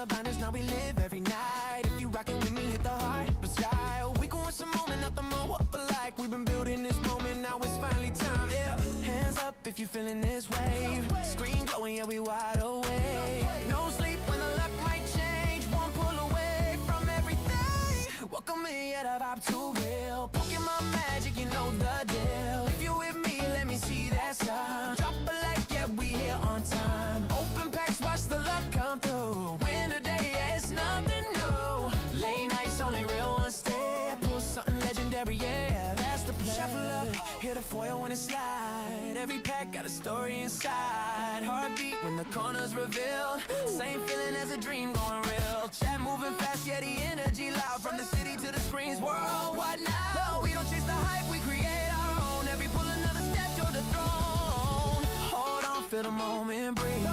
the banners, now we live every night. If you rockin' with me, hit the heart, but sky. We gon' want some moment, nothing more up alike. We've been building this moment, now it's finally time. Yeah, hands up if you feeling this wave. Screen glowing, yeah, we wide awake. No sleep when the luck might change. One pull away from everything. Welcome me, yeah, the vibe too real. Pokémon magic, you know the deal. If you with me, let me see that sign. Drop a like, yeah, we here on time. Open packs, watch the luck come through. Win a day, yeah, it's nothing new. Late nights, only real ones stay. Pull something legendary, yeah, that's the play. Shuffle up, hit a foil when it slide. Every pack got a story inside. Heartbeat when the corners revealed. Same feeling as a dream going real. Chat moving fast, yeah, the energy loud. From the city to the screens, world, what now? We don't chase the hype, we create our own. Every pull another step toward the throne. Hold on, feel the moment, breathe.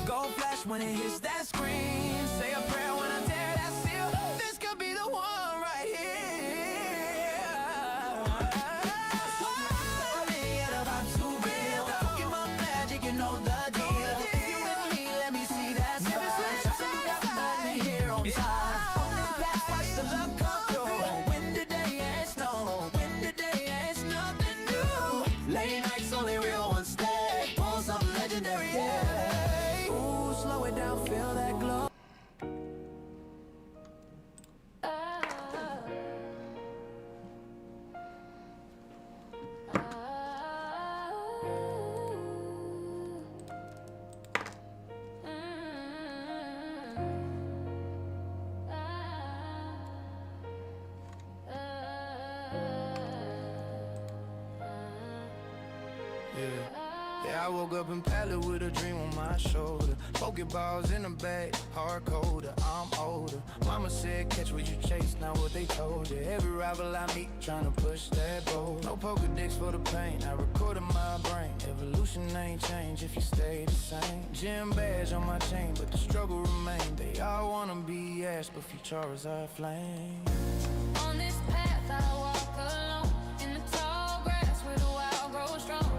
Go flash when it hits that screen. Say a prayer when I tear that seal. This could be the one right here. Yeah, the vibe's too real. Pokémon magic, you know the deal. If you with me, let me see that sign. Something here on time. Open packs, watch the luck come through. Win the day, yeah, it's no. Win the day, yeah, it's nothing new. Late nights, only real ones stay. Pull something legendary, yeah. Ooh, slow it down, feel that glow. Yeah, I woke up in pallet with a dream on my shoulder. Pokeballs in the bag, hard colder, I'm older. Mama said catch what you chase, not what they told you. Every rival I meet trying to push that bowl. No poker dicks for the pain, I recorded my brain. Evolution ain't change if you stay the same. Gym badge on my chain, but the struggle remain. They all wanna be ash, but few Charizard flame. On this path I walk alone, in the tall grass where the wild grows strong.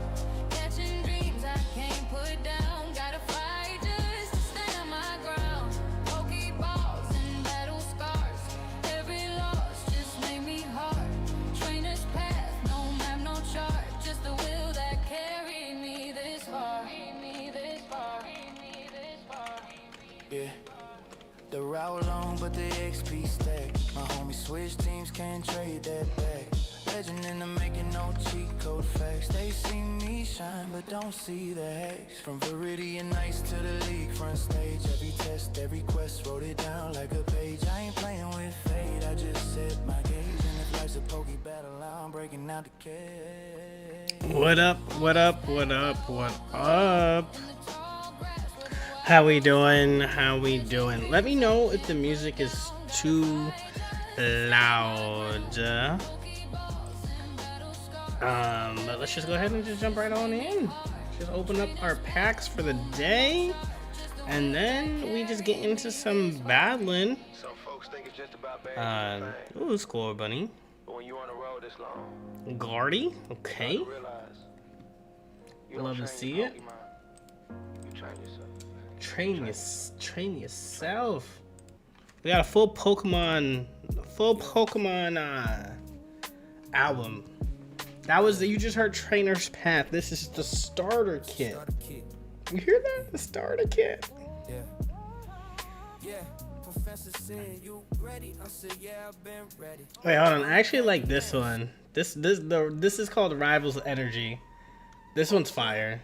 Catching dreams I can't put down, gotta fight just to stand my ground. Pokeballs and battle scars, every loss just made me hard. Trainer's path, no map, no chart, just the will that carried me this far. Yeah, the route long, but the XP stack. My homie switch teams, can't trade that back. Legend in the making, no cheat code facts. They see me shine, but don't see the hacks. From Viridian Nights to the league front stage. Every test, every quest, wrote it down like a page. I ain't playing with fate, I just set my gauge. And if life's a pokey battle, I'm breaking out the cage. What up, what up, what up, what up? How we doing? How we doing? Let me know if the music is too loud. But let's just go ahead and just jump right on in. Just open up our packs for the day, and then we just get into some battling. Some folks think it's just about bad. Ooh, score bunny. But when you on the road this long, Guardy, okay. you realize you don't Love to train see your it. Pokemon, you train yourself. Train yourself. We got a full Pokemon album. That was you just heard Trainer's Path. This is the starter kit. You hear that? The starter kit. Yeah, Professor said you ready. I said yeah, I've been ready. Wait, hold on. I actually like this one. This is called Rivals Energy. This one's fire.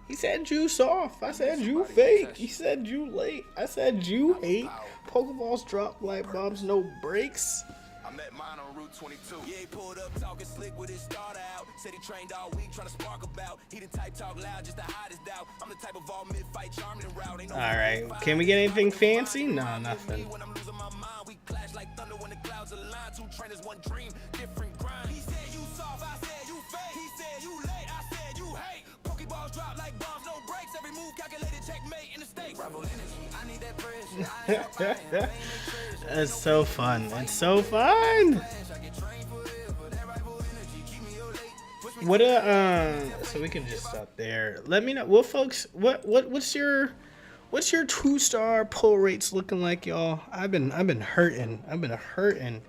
He said you soft. I said you fake. He said you late. I said you hate. Pokeballs drop like bombs, no breaks. I met mine on Route 22. Yeah, he pulled up talking slick with his starter out. Said he trained all week trying to spark about. He the type talk loud just to hide his doubt. I'm the type of all mid-fight charming route. Ain't no Alright, can we get anything fancy? No, nothing. when I'm losing my mind, we clash like thunder when the clouds align. Two trainers, one dream, different grind. He said you soft, I said you fake. He said you late, I said you hate. Pokeballs drop like bombs, no breaks. Every move calculated, checkmate in the stakes. Rival energy, I need that pressure. I ain't trying. It's so fun. It's so fun. What so we can just stop there. Let me know. Well, folks, what's your What's your 2-star pull rates looking like, y'all? I've been hurting. I've been hurting.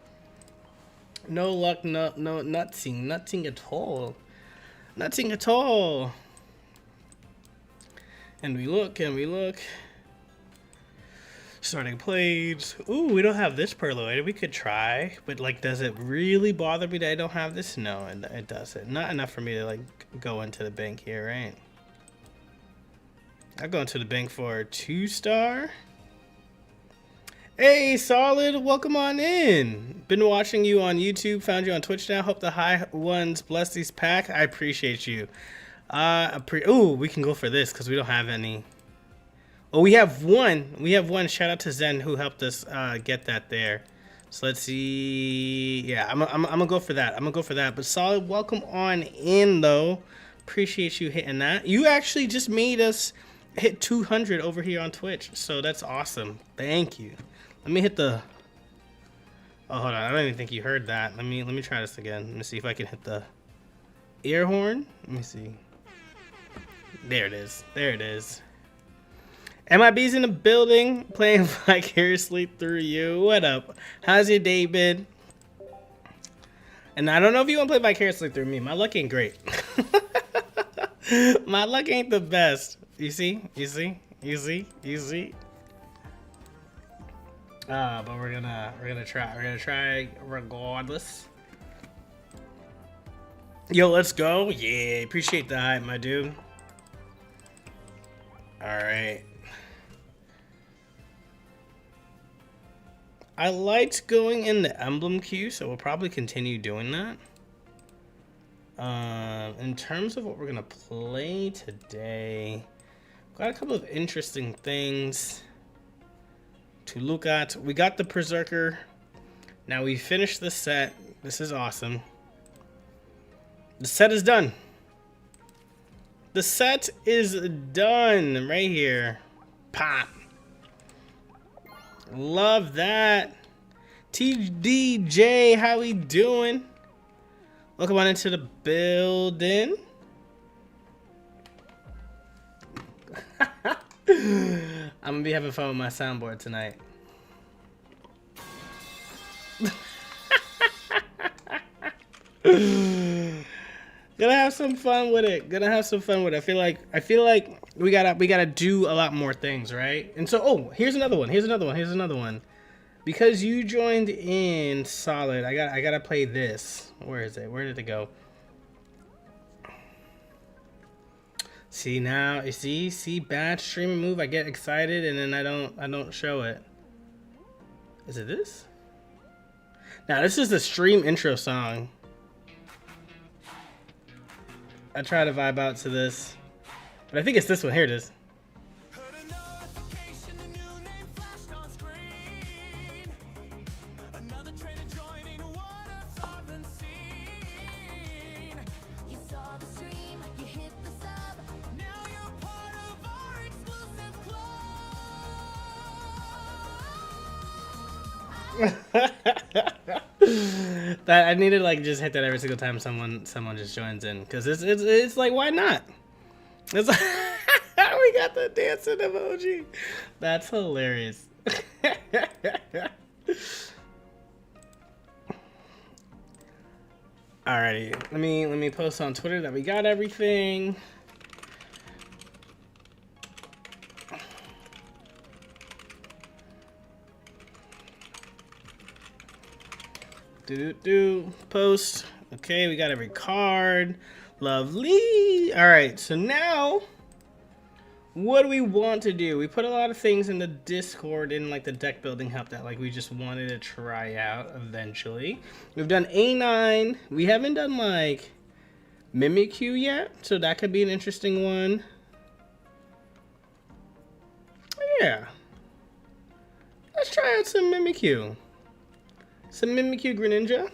No luck, nothing at all. Nothing at all. And we look. Starting plays. Ooh, we don't have this Purloin. We could try, but like, does it really bother me that I don't have this? No, it doesn't. Not enough for me to like go into the bank here, right? I go into the bank for a 2-star. Hey, Solid, welcome on in. Been watching you on YouTube, found you on Twitch now. Hope the high ones bless these pack. I appreciate you. Ooh, we can go for this because we don't have any. Oh, we have one. Shout out to Zen who helped us get that there. So let's see. Yeah, I'm gonna go for that. But Solid, welcome on in though. Appreciate you hitting that. You actually just made us hit 200 over here on Twitch, so that's awesome. Thank you. Let me hit the. Oh, hold on. I don't even think you heard that. Let me try this again. Let me see if I can hit the air horn. Let me see. There it is. MIB's in the building, playing vicariously through you. What up? How's your day been? And I don't know if you want to play vicariously through me. My luck ain't great. My luck ain't the best. You see? But we're gonna try regardless. Yo, let's go. Yeah, appreciate the hype, my dude. All right. I liked going in the emblem queue, so we'll probably continue doing that. In terms of what we're gonna play today, got a couple of interesting things to look at. We got the Berserker. Now we finished the set. This is awesome. The set is done. The set is done right here. Pop. Love that. TDJ, how we doing? Welcome on into the building. I'm gonna be having fun with my soundboard tonight. Gonna have some fun with it. I feel like we gotta do a lot more things, right? And so, oh, here's another one. Because you joined in, Solid, I gotta play this. Where is it? Where did it go? See now, you see bad streaming move. I get excited and then I don't show it. Is it this? Now this is the stream intro song. I try to vibe out to this, but I think it's this one. Here it is. That I need to like just hit that every single time someone just joins in, because it's like, why not? It's like, we got the dancing emoji. That's hilarious. Alrighty, let me post on Twitter that we got everything. Post. Okay, we got every card. Lovely. All right, so now what do we want to do? We put a lot of things in the Discord in like the deck building help that like we just wanted to try out eventually. We've done A9. We haven't done like Mimikyu yet, so that could be an interesting one. Yeah. Let's try out some Mimikyu. Some Mimikyu Greninja.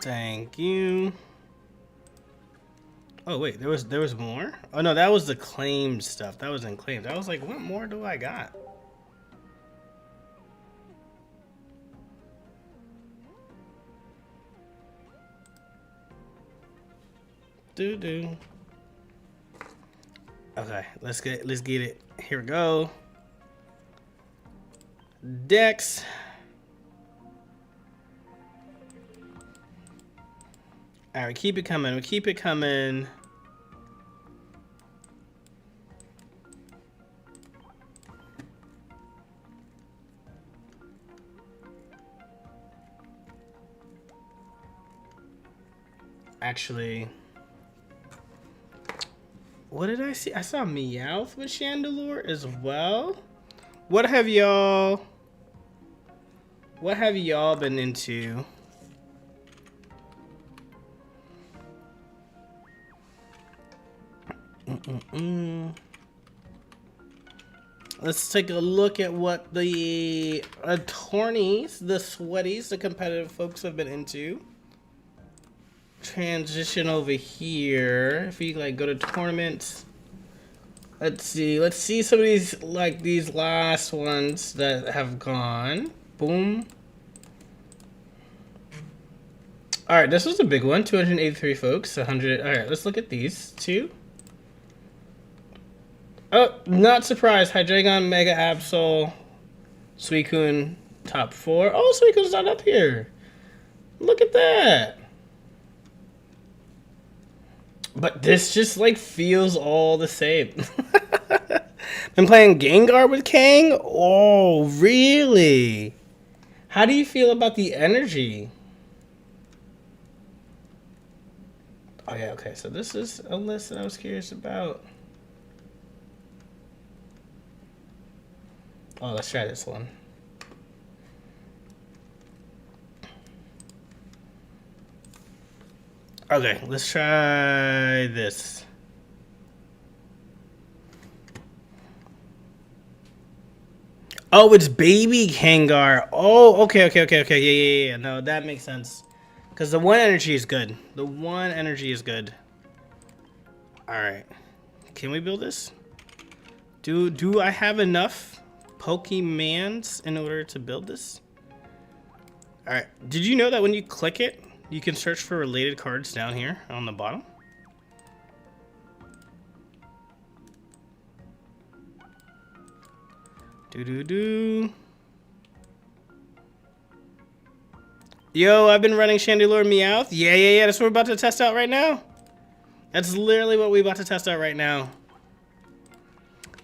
Thank you. Oh wait, there was more? Oh no, that was the claimed stuff. That was in claimed. I was like, what more do I got? Okay, let's get it. Here we go. Dex. All right, keep it coming. We keep it coming. Actually, what did I see? I saw Meowth with Chandelure as well. What have y'all been into? Let's take a look at what the attorneys, the sweaties, the competitive folks have been into. Transition over here. If you like go to tournaments, let's see some of these, like these last ones that have gone. Boom. All right, this was a big one. 283 folks. 100. All right, let's look at these two. Oh, not surprised. Hydreigon, Mega Absol, Suicune, top 4. Oh, Suicune's not up here. Look at that. But this just like feels all the same. Been playing Gengar with Kang? Oh, really? How do you feel about the energy? Oh yeah, okay, so this is a list that I was curious about. Oh, let's try this one. Okay, let's try this. Oh, it's baby Kangar. Oh, okay. Yeah. No, that makes sense. Because the one energy is good. The one energy is good. Alright. Can we build this? Do I have enough Pokemons in order to build this? Alright. Did you know that when you click it, you can search for related cards down here on the bottom? Yo, I've been running Chandelure Meowth. Yeah. That's what we're about to test out right now. That's literally what we're about to test out right now.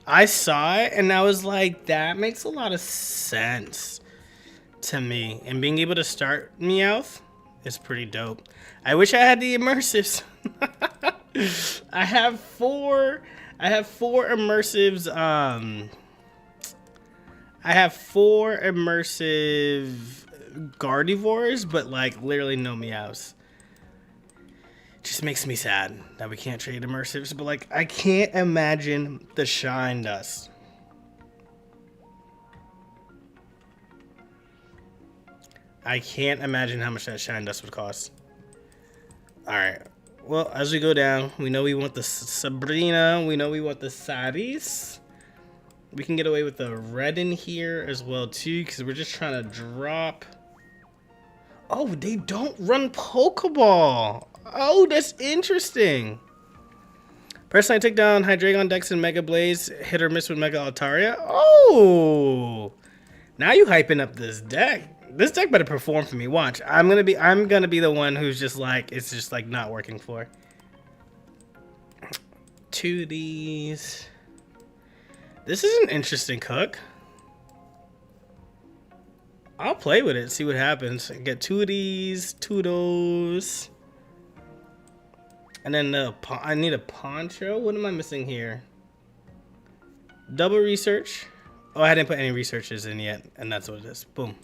I saw it and I was like, that makes a lot of sense to me. And being able to start Meowth is pretty dope. I wish I had the immersives. I have four immersives. I have 4 immersive Gardevoirs, but like literally no Meows. Just makes me sad that we can't trade immersives, but like I can't imagine the shine dust. I can't imagine how much that shine dust would cost. Alright. Well, as we go down, we know we want the Sabrina. We know we want the Saris. We can get away with the red in here as well, too, because we're just trying to drop. Oh, they don't run Pokeball. Oh, that's interesting. Personally, I take down Hydreigon, Dex, and Mega Blaze. Hit or miss with Mega Altaria. Oh, now you hyping up this deck. This deck better perform for me. Watch. I'm gonna be the one who's just like, it's just like not working for. 2 of these. This is an interesting cook. I'll play with it, see what happens. Get 2 of these, 2 of those. And then I need a poncho. What am I missing here? Double research. Oh, I didn't put any researches in yet, and that's what it is. Boom.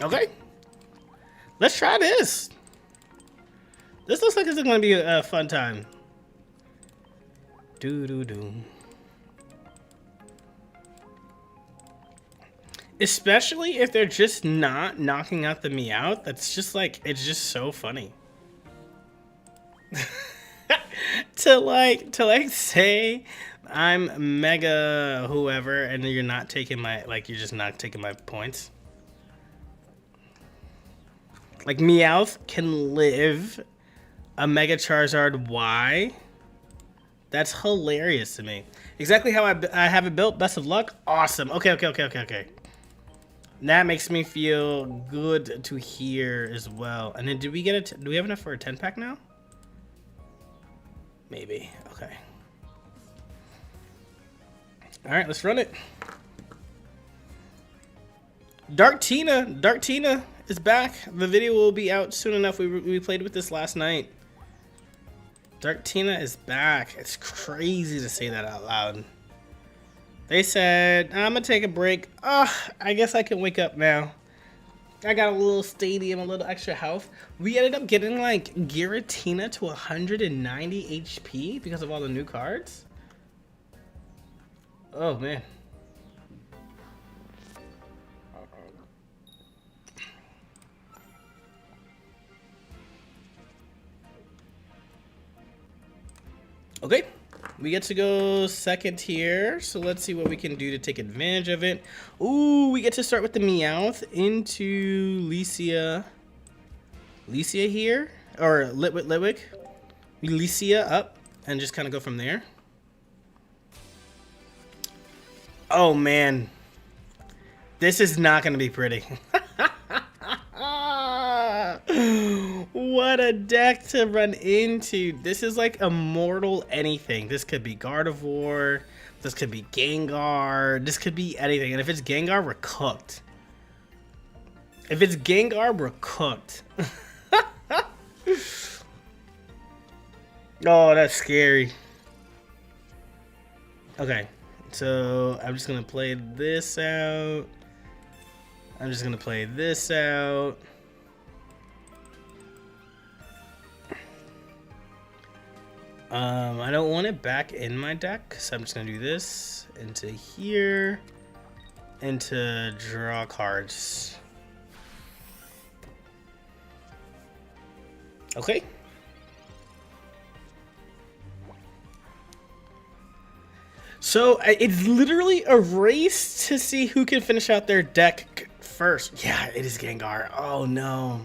Okay. Let's try this. This looks like it's going to be a fun time. Especially if they're just not knocking out the Meowth. That's just like, it's just so funny. to say I'm mega whoever and you're not taking my, like, you're just not taking my points. Like, Meowth can live a Mega Charizard Y. That's hilarious to me. Exactly how I have it built. Best of luck. Awesome. Okay. That makes me feel good to hear as well. And then do we have enough for a 10-pack now? Maybe. Okay. All right, let's run it. Dark Tina is back. The video will be out soon enough. We played with this last night. Dark Tina is back. It's crazy to say that out loud. They said, I'm gonna take a break. I guess I can wake up now. I got a little stadium, a little extra health. We ended up getting like Giratina to 190 HP because of all the new cards. Oh man. Okay, we get to go second here, so let's see what we can do to take advantage of it. Ooh, we get to start with the Meowth into Licia here, or Litwick. We Licia up and just kind of go from there. Oh man, this is not going to be pretty. What a deck to run into. This is like immortal anything. This could be Gardevoir. This could be Gengar. This could be anything. And if it's Gengar, we're cooked. If it's Gengar, we're cooked. Oh, that's scary. Okay, so I'm just going to play this out. I don't want it back in my deck, so I'm just gonna do this into here, into draw cards. Okay. So it's literally a race to see who can finish out their deck first. Yeah, it is Gengar. Oh no.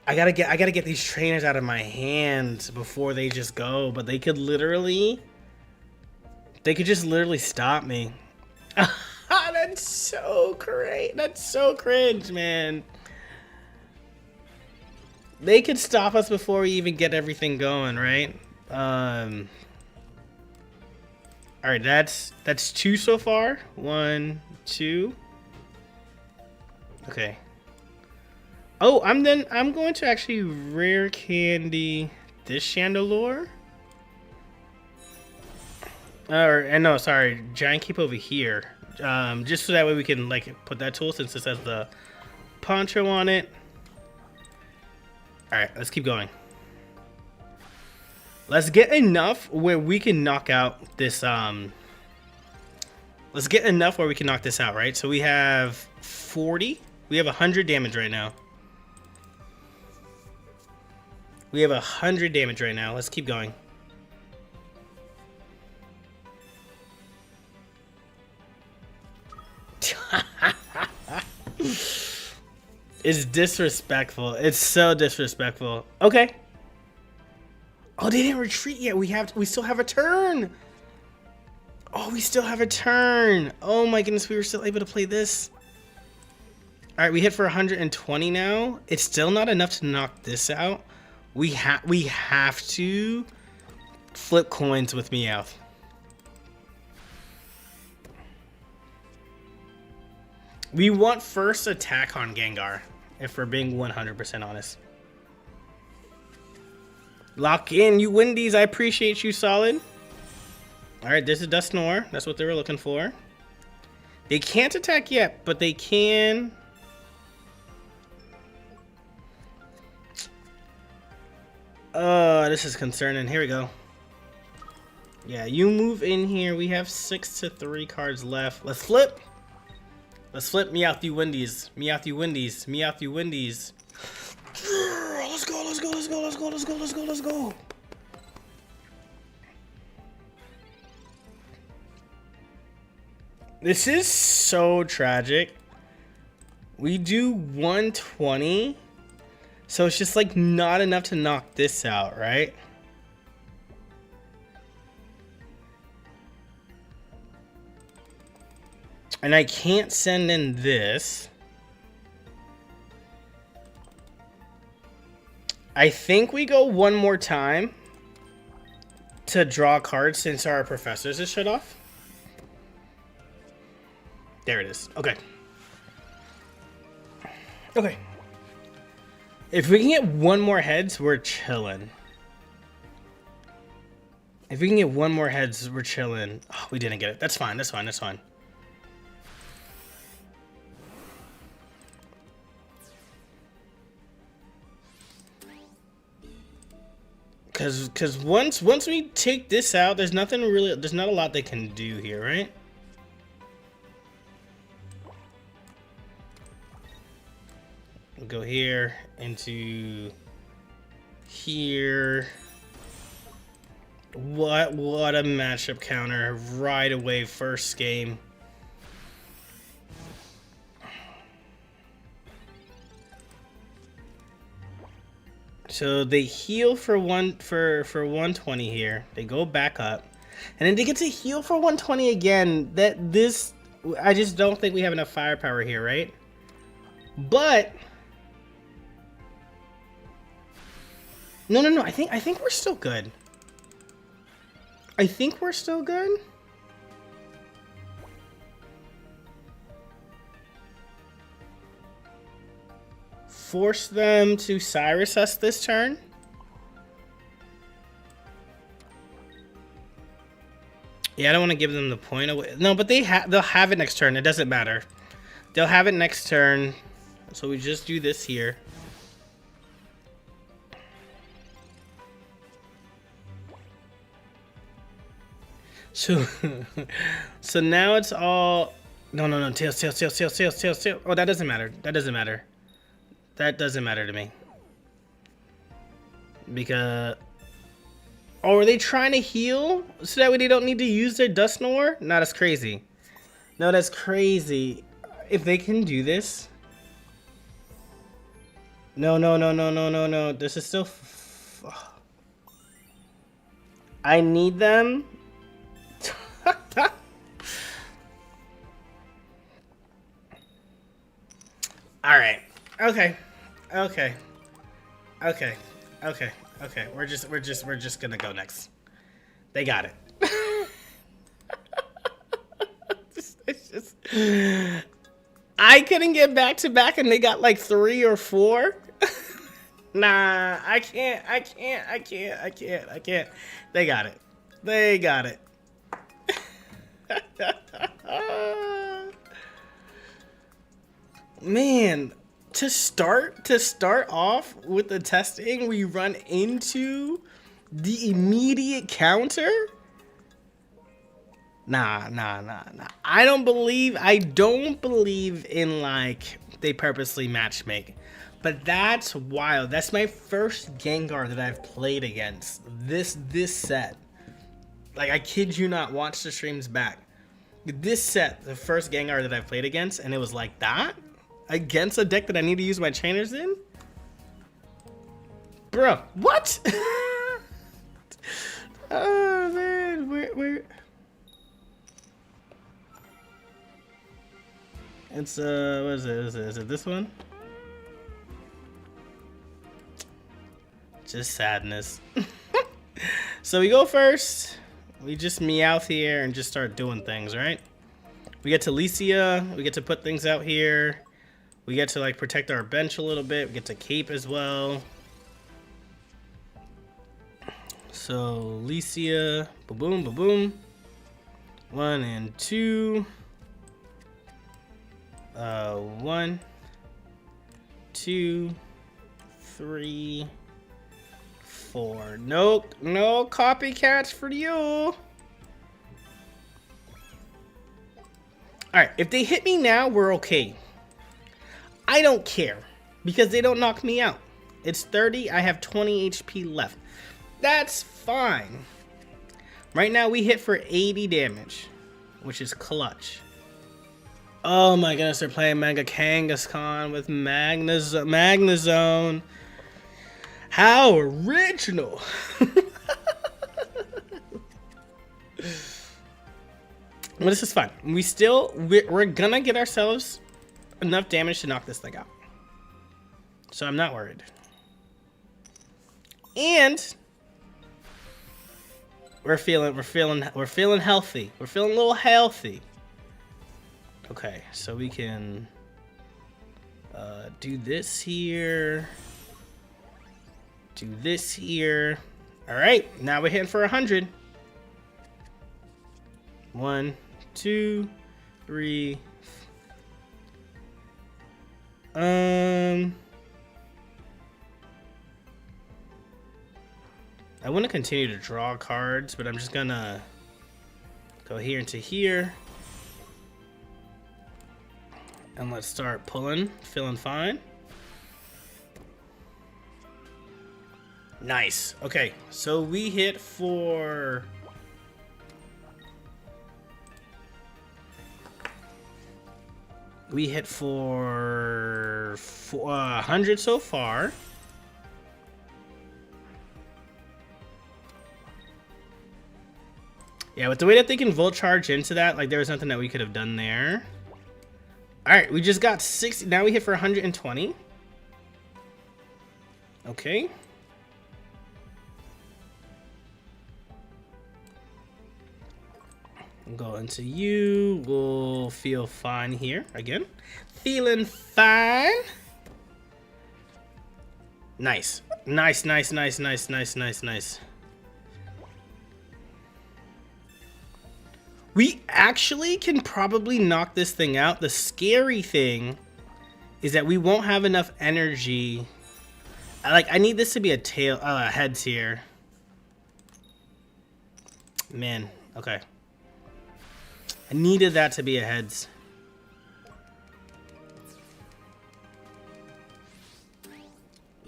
I gotta get these trainers out of my hand before they just go, but they could just literally stop me. That's so great. That's so cringe, man. They could stop us before we even get everything going, right? All right, that's 2 so far. 1, 2. Okay. Oh, I'm going to actually rare candy this Chandelure. No, sorry, Giant Keep over here. Just so that way we can like put that tool since this has the poncho on it. All right, let's keep going. Let's get enough where we can knock out this. Let's get enough where we can knock this out, right? So we have 40. We have 100 damage right now. We have 100 damage right now. Let's keep going. It's disrespectful. It's so disrespectful. Okay. Oh, they didn't retreat yet. We still have a turn. Oh, we still have a turn. Oh my goodness, we were still able to play this. All right, we hit for 120 now. It's still not enough to knock this out. We have to flip coins with Meowth. We want first attack on Gengar, if we're being 100% honest. Lock in, you Windies. I appreciate you, solid. All right, this is Dusknoir. That's what they were looking for. They can't attack yet, but they can. This is concerning. Here we go. Yeah, you move in here. We have 6 to 3 cards left. Let's flip. Let's flip. Meowth, you Windies. Meowth, you Windies. Meowth, you Windies. Let's go, let's go, let's go, let's go, let's go, let's go, let's go. This is so tragic. We do 120. So it's just like not enough to knock this out, right? And I can't send in this. I think we go one more time to draw cards since our professors is shut off. There it is. Okay. Okay. If we can get one more heads, we're chilling. If we can get one more heads, we're chilling. Oh, we didn't get it. That's fine. That's fine. That's fine. Cause once we take this out, there's nothing really. There's not a lot they can do here, right? We'll go here into here. What a matchup counter right away, first game. So they heal for 120 here. They go back up, and then they get to heal for 120 again. I just don't think we have enough firepower here, right? But no. I think we're still good. I think we're still good. Force them to Cyrus us this turn. Yeah, I don't want to give them the point away. No, but they'll have it next turn. It doesn't matter. They'll have it next turn. So we just do this here. So, so now it's all... No. Tails. Oh, that doesn't matter. That doesn't matter. That doesn't matter to me. Because... Oh, are they trying to heal? So that way they don't need to use their Dusknoir? No, that's crazy. No, that's crazy. If they can do this... No. This is still... I need them... All right. Okay. We're just gonna go next. They got it. it's just I couldn't get back to back, and they got like 3 or 4. Nah, I can't. They got it. They got it. Man, to start off with the testing, we run into the immediate counter. Nah. I don't believe in like they purposely matchmake. But that's wild. That's my first Gengar that I've played against this set. Like, I kid you not, watch the streams back. This set, the first Gengar that I've played against, and it was like that? Against a deck that I need to use my trainers in? Bro, what? Oh, man. Where? It's, what is it? Is it this one? Just sadness. So we go first. We just Meowth here and just start doing things, right? We get to Licia. We get to put things out here. We get to like protect our bench a little bit. We get to cape as well. So Licia, ba-boom, ba-boom. 1 and 2. 1, 2, 3, 4. No copycats for you. All right, if they hit me now, we're okay. I don't care because they don't knock me out. It's 30. I have 20 HP left. That's fine. Right now we hit for 80 damage, which is clutch. Oh my goodness, they're playing Mega Kangaskhan with Magnezone. How original! Well, this is fun. We're gonna get ourselves enough damage to knock this thing out. So I'm not worried. And we're feeling healthy. We're feeling a little healthy. Okay, so we can do this here. Do this here. All right, now we're hitting for 100. 1, 2, 3. I want to continue to draw cards, but I'm just gonna go here into here. And let's start pulling. Feeling fine. Nice. Okay, so we hit for... We hit for 100 so far. Yeah, with the way that they can Volt Charge into that, like there was nothing that we could have done there. Alright, we just got 60. Now we hit for 120. Okay. We'll go into you. We'll feel fine here again. Feeling fine. Nice. Nice, nice, nice, nice, nice, nice, nice. We actually can probably knock this thing out. The scary thing is that we won't have enough energy. I need this to be a tail, heads here. Man, okay. I needed that to be a heads.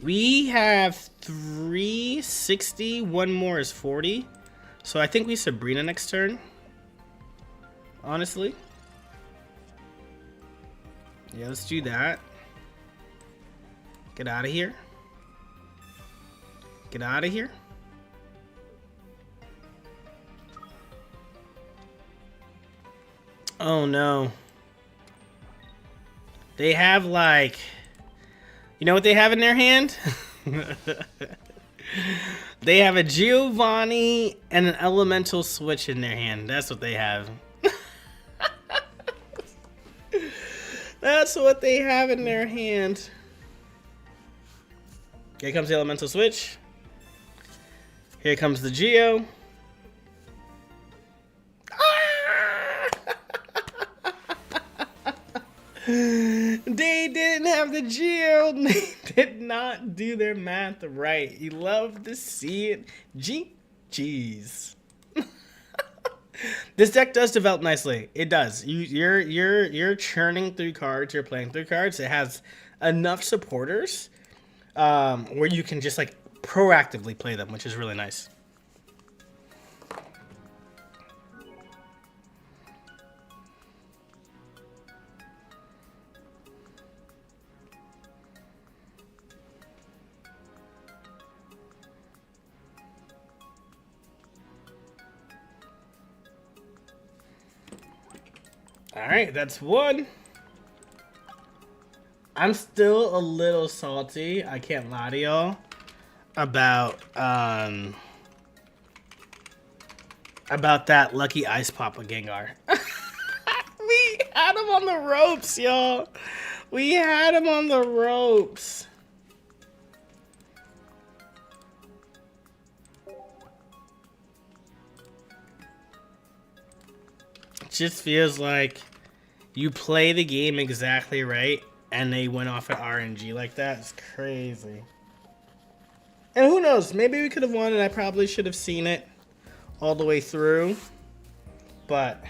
We have 360. One more is 40. So I think we Sabrina next turn. Honestly. Yeah, let's do that. Get out of here. Get out of here. Oh no. They have like... You know what they have in their hand? They have a Giovanni and an Elemental Switch in their hand. That's what they have. That's what they have in their hand. Here comes the Elemental Switch. Here comes the Geo. They didn't have the Geo. They did not do their math right. You love to see it. Jeez. This deck does develop nicely. It does. You're churning through cards. You're playing through cards. It has enough supporters where you can just like proactively play them, which is really nice. Alright, that's one. I'm still a little salty, I can't lie to y'all, about that lucky ice pop with Gengar. We had him on the ropes, y'all. We had him on the ropes. It just feels like you play the game exactly right and they went off at RNG like that. It's crazy. And who knows? Maybe we could have won and I probably should have seen it all the way through. But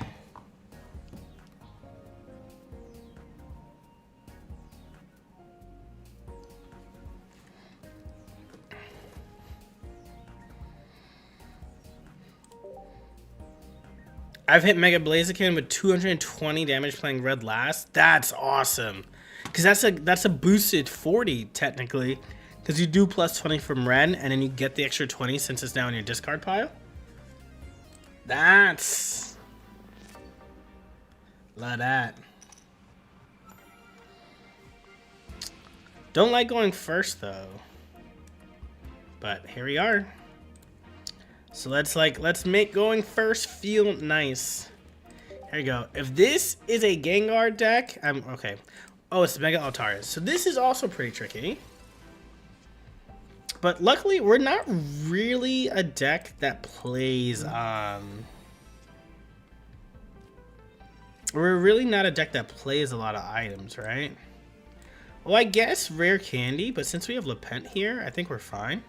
I've hit Mega Blaziken with 220 damage playing red last. That's awesome. Because that's a boosted 40, technically. Because you do plus 20 from red, and then you get the extra 20 since it's now in your discard pile. That's... Love that. Don't like going first, though. But here we are. So let's make going first feel nice. Here we go. If this is a Gengar deck, okay. Oh, it's Mega Altaris. So this is also pretty tricky. But luckily, we're not really a deck that plays, we're really not a deck that plays a lot of items, right? Well, I guess Rare Candy, but since we have Lepent here, I think we're fine.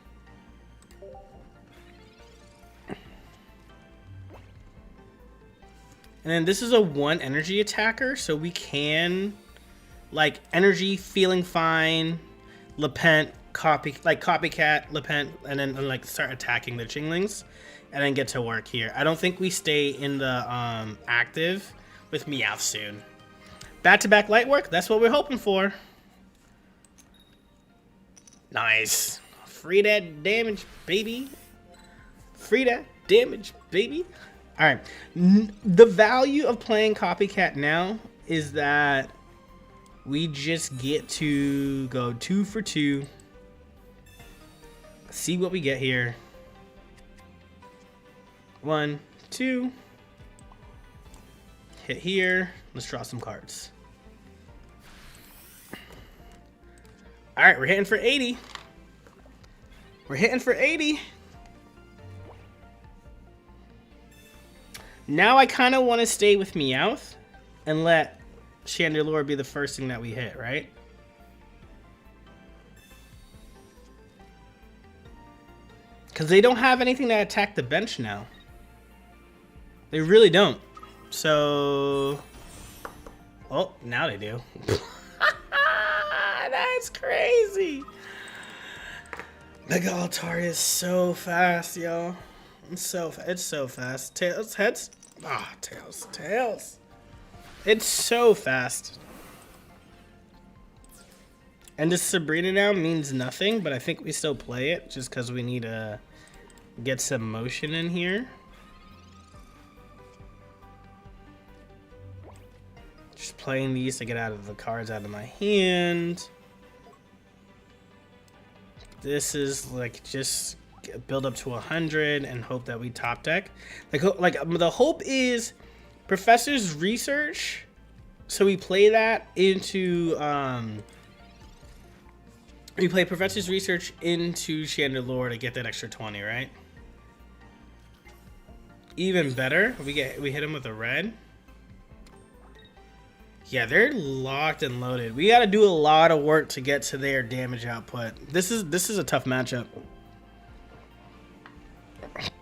And then this is a 1 energy attacker, so we can, like, energy, feeling fine, Lepent, copycat, Lepent, and then like start attacking the Chinglings, and then get to work here. I don't think we stay in the active with Meowth soon. Back-to-back light work, that's what we're hoping for. Nice. Free that damage, baby. Free that damage, baby. All right. The value of playing Copycat now is that we just get to go 2 for 2. See what we get here. 1, 2. Hit here. Let's draw some cards. All right, we're hitting for 80. We're hitting for 80. Now I kind of want to stay with Meowth and let Chandelure be the first thing that we hit, right? Because they don't have anything to attack the bench now. They really don't. So... Oh, now they do. That's crazy. Mega Altar is so fast, yo. It's so fast. Tails, heads. Ah, tails. It's so fast. And this Sabrina now means nothing, but I think we still play it just because we need to get some motion in here. Just playing these to get out of the cards out of my hand. This is like just build up to 100 and hope that we top deck. Like the hope is Professor's Research. So we play that into we play Professor's Research into Chandelure to get that extra 20, right? Even better, we hit him with a red. Yeah, they're locked and loaded. We got to do a lot of work to get to their damage output. This is a tough matchup.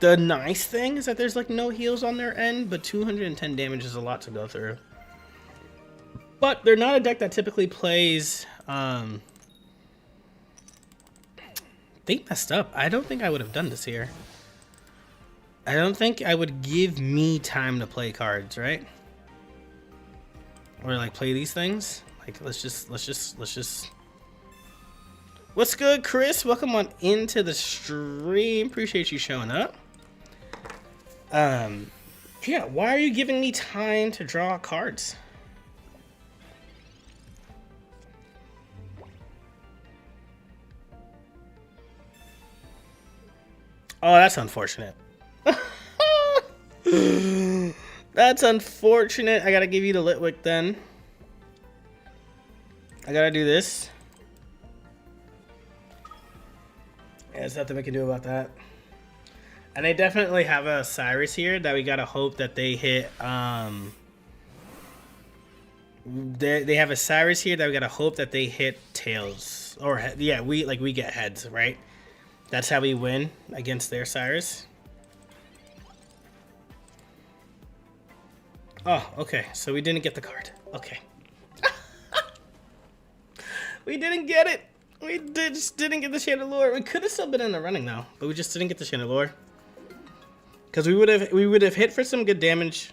The nice thing is that there's like no heals on their end, but 210 damage is a lot to go through. But they're not a deck that typically plays. They messed up. I don't think I would have done this here. I don't think I would give me time to play cards, right? Or like play these things. Like let's just. What's good, Chris? Welcome on into the stream. Appreciate you showing up. Yeah, why are you giving me time to draw cards? Oh, that's unfortunate. That's unfortunate. I gotta give you the Litwick then. I gotta do this. Yeah, there's nothing we can do about that. And they definitely have a Cyrus here that we gotta hope that they hit. They have a Cyrus here that we gotta hope that they hit tails. Or yeah, we get heads, right? That's how we win against their Cyrus. Oh, okay. So we didn't get the card. Okay. We didn't get it. We just didn't get the Chandelure. We could have still been in the running though, but we just didn't get the Chandelure. Because we would have hit for some good damage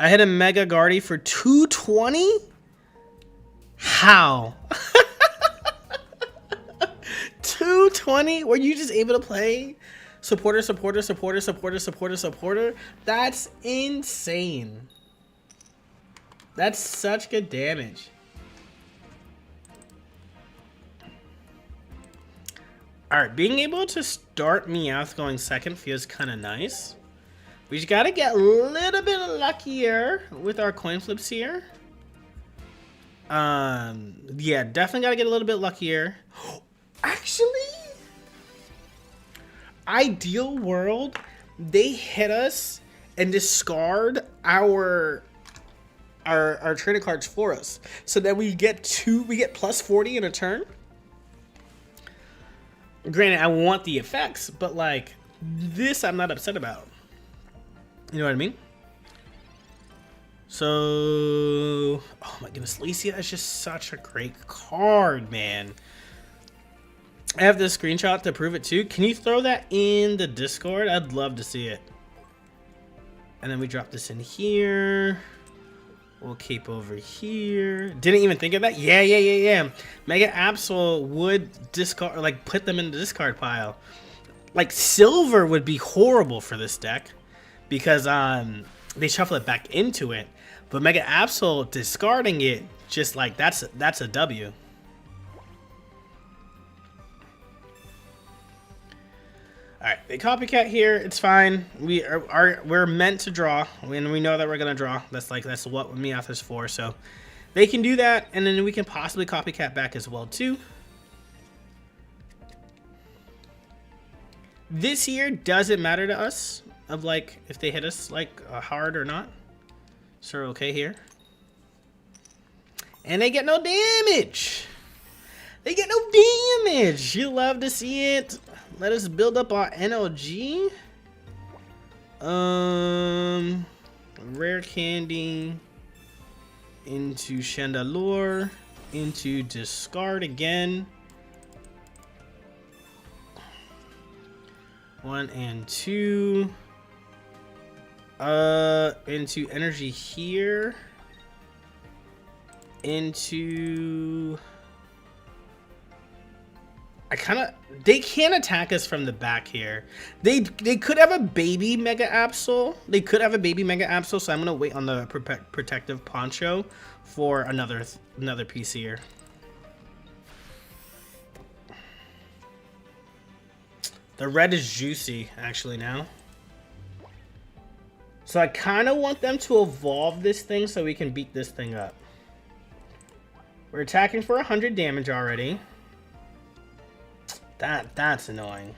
I hit a Mega Guardy for 220? How? 220? Were you just able to play supporter? That's insane. That's such good damage. Alright, being able to start Meowth going second feels kind of nice. We just gotta get a little bit luckier with our coin flips here. Yeah, definitely gotta get a little bit luckier. Actually, ideal world, they hit us and discard our trainer cards for us, so that we get plus 40 in a turn. Granted, I want the effects, but like this, I'm not upset about. You know what I mean? So, oh my goodness, Lacia is just such a great card, man. I have this screenshot to prove it too. Can you throw that in the Discord? I'd love to see it. And then we drop this in here. We'll keep over here. Didn't even think of that. Yeah. Mega Absol would discard, like put them in the discard pile. Like silver would be horrible for this deck because they shuffle it back into it. But Mega Absol discarding it, just like that's a W. All right, they copycat here. It's fine. We're meant to draw, and we know that we're gonna draw. That's what Meowth is for. So they can do that, and then we can possibly copycat back as well too. This here doesn't matter to us of like if they hit us like hard or not. So we're okay here, and they get no damage. They get no damage. You love to see it. Let us build up our NLG. Rare Candy into Chandelure into discard again. 1 and 2. Into energy here. Into they can't attack us from the back here. They could have a baby Mega Absol. So I'm gonna wait on the protective poncho for another piece here. The red is juicy actually now. So I kind of want them to evolve this thing so we can beat this thing up. We're attacking for 100 damage already. That's annoying.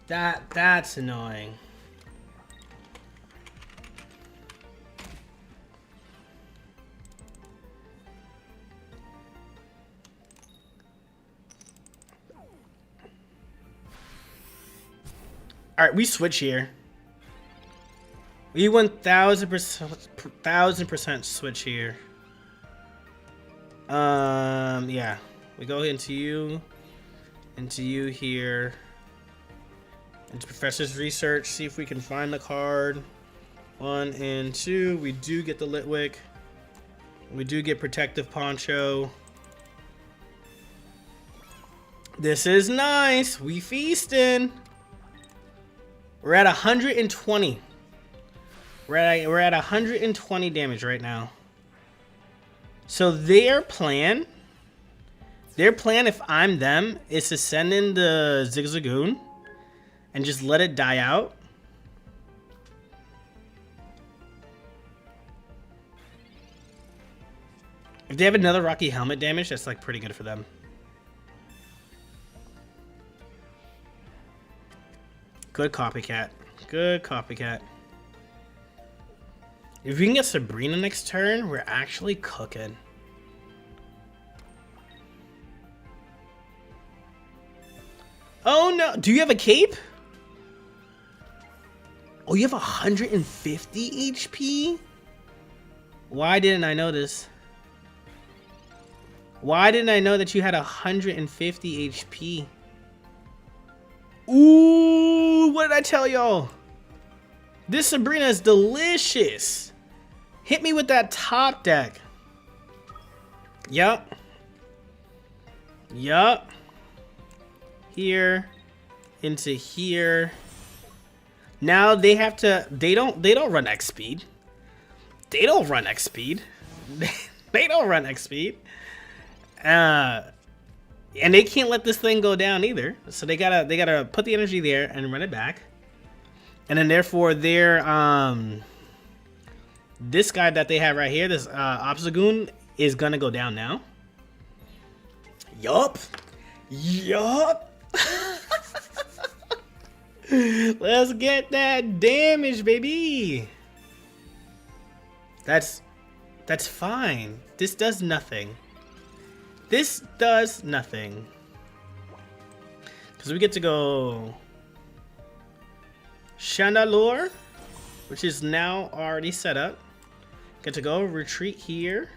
That's annoying. All right, we switch here. We 1000% switch here. Yeah. We go into you here, into Professor's Research, see if we can find the card. 1 and 2, we do get the Litwick. We do get Protective Poncho. This is nice, we feasting. We're at 120. We're at 120 damage right now. So their plan, if I'm them, is to send in the Zigzagoon and just let it die out. If they have another Rocky Helmet damage, that's like pretty good for them. Good copycat. Good copycat. If we can get Sabrina next turn, we're actually cooking. Oh no, do you have a cape? Oh, you have 150 HP? Why didn't I know this? Why didn't I know that you had 150 HP? Ooh, what did I tell y'all? This Sabrina is delicious. Hit me with that top deck. Yup. Yup. Here. Into here. Now they have to, they don't run X speed. They don't run X speed. They don't run X speed. And they can't let this thing go down either. So they gotta put the energy there and run it back. And then therefore their this guy that they have right here, this Obstagoon, is gonna go down now. Yup. Yup. Let's get that damage, baby. That's fine. This does nothing. This does nothing. Because we get to go Chandelure, which is now already set up. Get to go retreat here.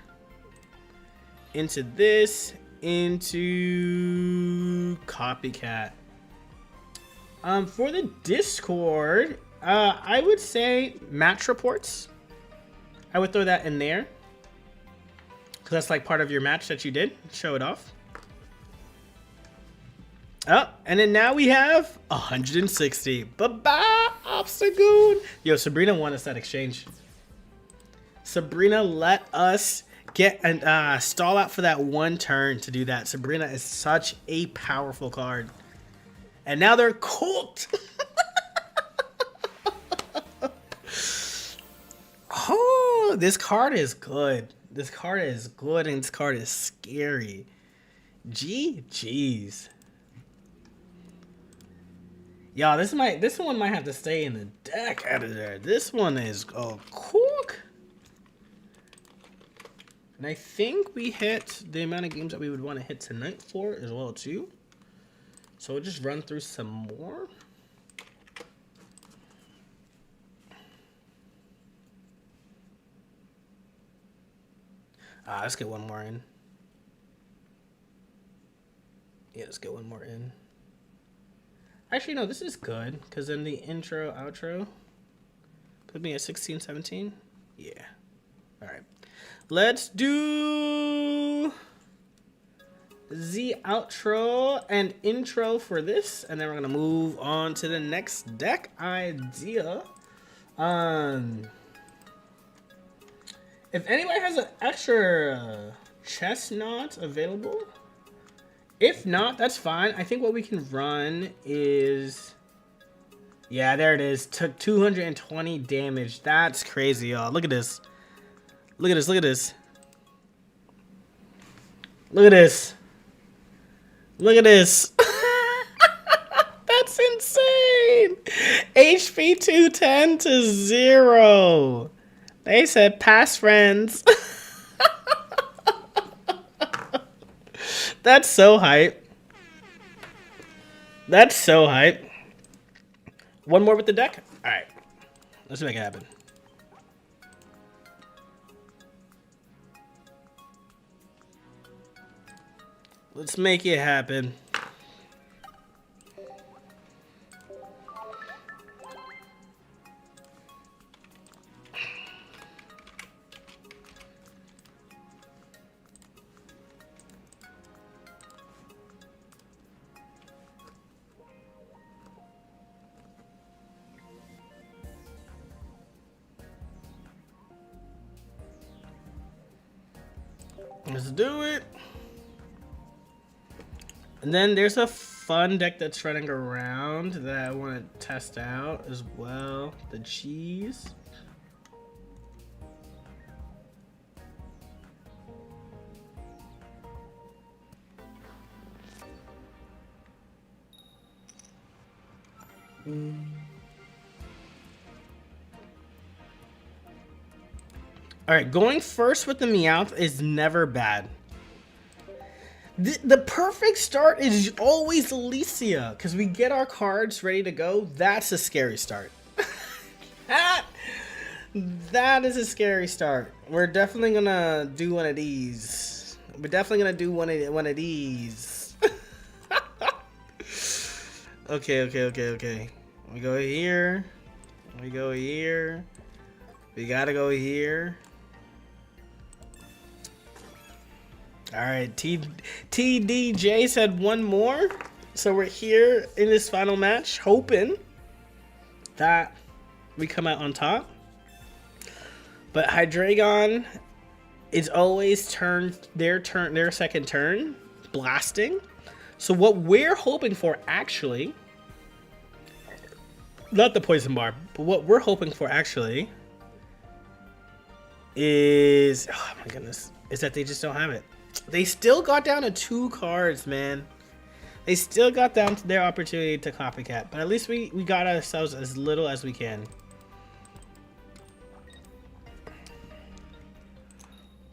Into this. Into Copycat. For the Discord, I would say match reports. I would throw that in there. Because that's like part of your match that you did. Show it off. Oh, and then now we have 160. Bye-bye, Obstagoon. Yo, Sabrina won us that exchange. Sabrina let us get and stall out for that one turn to do that. Sabrina is such a powerful card. And now they're cooked. Oh, this card is good. This card is good and this card is scary. GG's. Y'all, this one might have to stay in the deck out of there. This one is a cook. And I think we hit the amount of games that we would want to hit tonight for as well too. So we'll just run through some more. Let's get one more in. Yeah, let's get one more in. Actually, no, this is good. Because then the intro, outro put me at 16, 17. Yeah. All right. Let's do the outro and intro for this, and then we're gonna move on to the next deck idea. If anybody has an extra chestnut available, if not, that's fine. I think what we can run is, yeah, there it is. Took 220 damage. That's crazy, y'all. Look at this. Look at this. Look at this. Look at this. Look at this. That's insane. HP 210 to 0. They said pass friends. That's so hype. That's so hype. One more with the deck? Alright. Let's make it happen. Let's make it happen. Let's do it. And then there's a fun deck that's running around that I want to test out as well. The cheese. All right, going first with the Meowth is never bad. The perfect start is always Alicia, because we get our cards ready to go. That's a scary start. That is a scary start. We're definitely gonna do one of these. We're definitely gonna do one of these. Okay. We go here. We go here. We gotta go here. Alright, TDJ said one more. So we're here in this final match, hoping that we come out on top. But Hydreigon is always their second turn, blasting. So what we're hoping for, actually, not the poison bar, but what we're hoping for actually is, oh my goodness, is that they just don't have it. They still got down to 2 cards, man. They still got down to their opportunity to copycat, but at least we got ourselves as little as we can.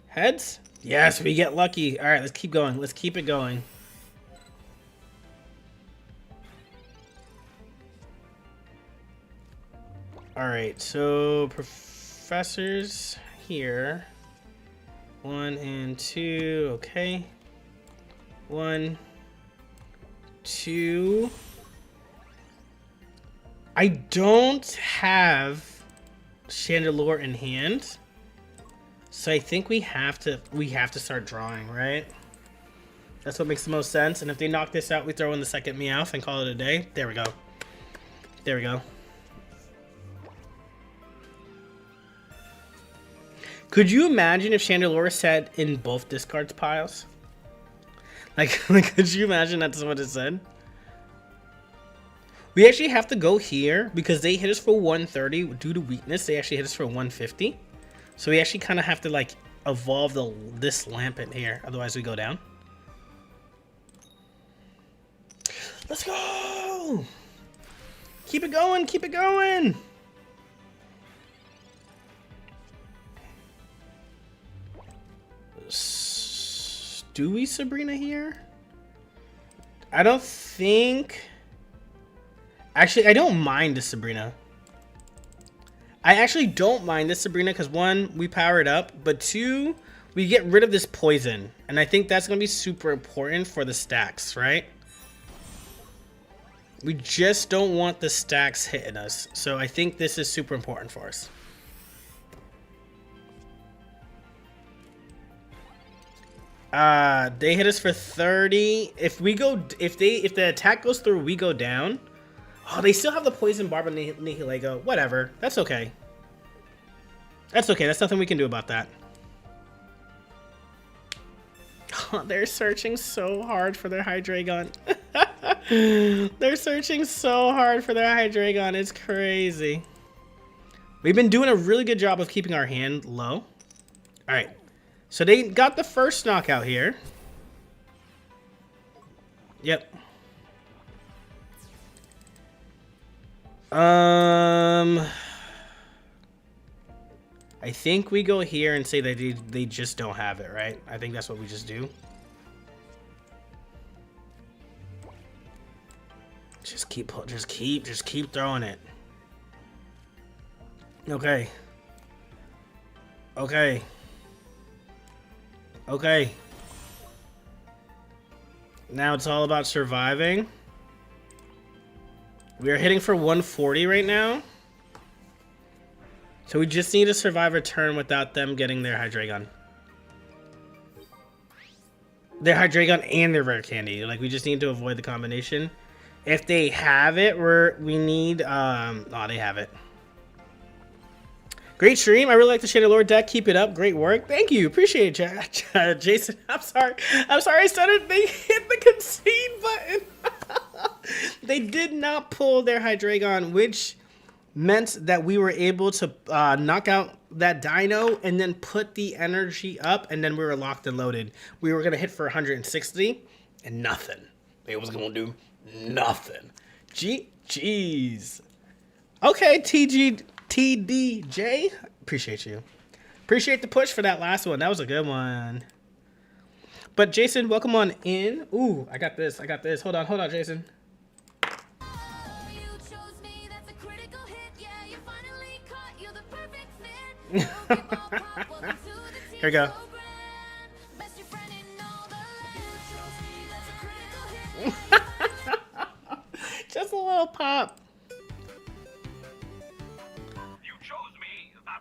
Heads? Yes, we get lucky. All right, let's keep going. Let's keep it going. All right, so professors here. 1 and 2, okay. 1, 2. I don't have Chandelure in hand, so I think we have to start drawing, right? That's what makes the most sense. And if they knock this out, we throw in the second Meowth and call it a day. There we go. There we go. Could you imagine if Chandelure sat in both discards piles? Like, could you imagine that's what it said? We actually have to go here because they hit us for 130 due to weakness. They actually hit us for 150. So we actually kind of have to like evolve this Lampent here. Otherwise we go down. Let's go! Keep it going, keep it going! Do we Sabrina here? I don't think... Actually, I don't mind this Sabrina. I actually don't mind this Sabrina because 1, we power it up, but 2, we get rid of this poison. And I think that's going to be super important for the stacks, right? We just don't want the stacks hitting us. So I think this is super important for us. They hit us for 30. If the attack goes through, we go down. Oh, they still have the poison barb and Nihilego. Whatever. That's okay. That's okay. That's nothing we can do about that. Oh, they're searching so hard for their Hydreigon. They're searching so hard for their Hydreigon. It's crazy. We've been doing a really good job of keeping our hand low. All right. So they got the first knockout here. Yep. I think we go here and say that they just don't have it, right? I think that's what we just do. Just keep throwing it. Okay. Okay. Okay. Now it's all about surviving. We are hitting for 140 right now. So we just need to survive a turn without them getting their Hydreigon. Their Hydreigon and their rare candy. Like, we just need to avoid the combination. If they have it, we need... oh, they have it. Great stream. I really like the Chandelure deck. Keep it up. Great work. Thank you. Appreciate it, Jason. I'm sorry. I started. They hit the concede button. They did not pull their Hydreigon, which meant that we were able to knock out that dino and then put the energy up, and then we were locked and loaded. We were going to hit for 160 and nothing. They was going to do nothing. Jeez. Okay, TDJ. Appreciate you. Appreciate the push for that last one. That was a good one. But Jason, welcome on in. Ooh, I got this. Hold on, Jason. Here we go. Just a little pop.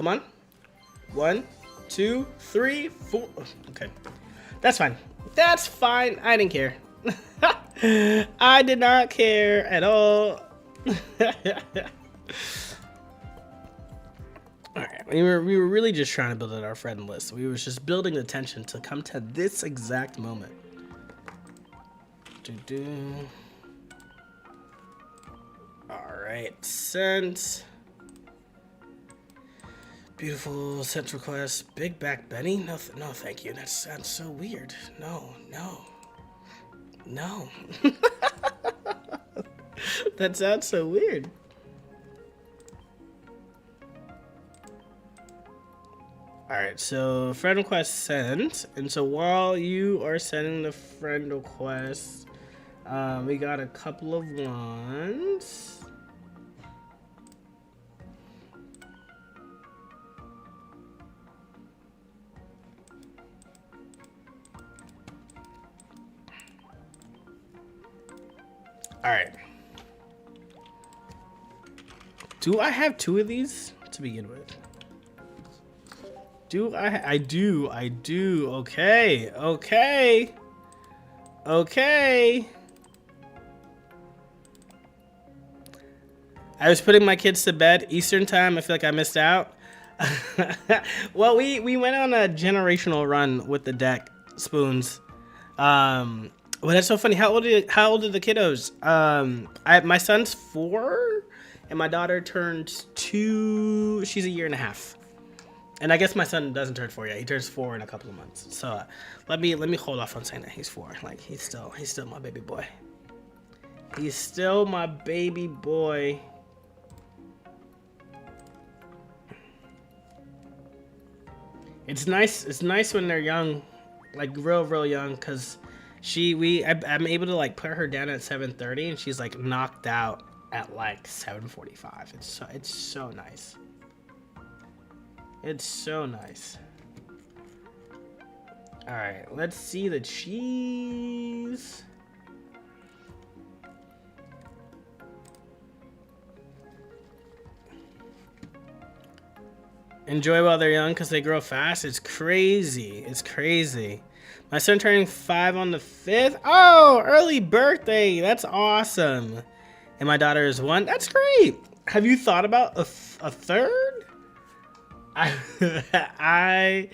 Come on. 1, 2, 3, 4. Okay. That's fine. That's fine. I didn't care. I did not care at all. Alright, we were really just trying to build out our friend list. We were just building the tension to come to this exact moment. Alright, sent. Beautiful sent request. Big back Benny? No, no, thank you. That sounds so weird. No. That sounds so weird. Alright, so friend request sent. And so while you are sending the friend request, we got a couple of ones. Alright. Do I have 2 of these to begin with? Do I do. Okay. I was putting my kids to bed Eastern time. I feel like I missed out. Well, we went on a generational run with the deck spoons. Well, that's so funny. How old are the kiddos? My son's 4 and my daughter turned 2. She's a year and a half. And I guess my son doesn't turn 4 yet. He turns 4 in a couple of months. So let me hold off on saying that he's 4. Like he's still my baby boy. He's still my baby boy. It's nice when they're young, like real young, cause I'm able to like put her down at 7:30 and she's like knocked out at like 7:45. It's so nice. It's so nice. All right, let's see the cheese. Enjoy while they're young because they grow fast. It's crazy. It's crazy. My son turning 5 on the 5th. Oh, early birthday. That's awesome. And my daughter is 1. That's great. Have you thought about a third? I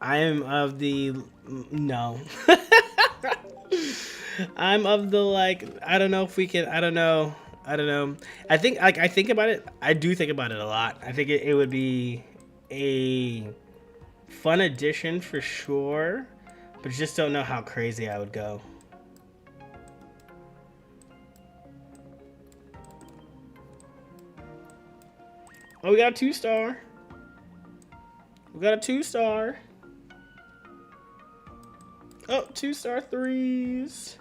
am of the no. I'm of the like I don't know if we can. I don't know. I think I think about it. I do think about it a lot. I think it would be a fun addition for sure, but just don't know how crazy I would go. Oh, we got a 2-star. We got a 2-star. Oh, 2-star 3s.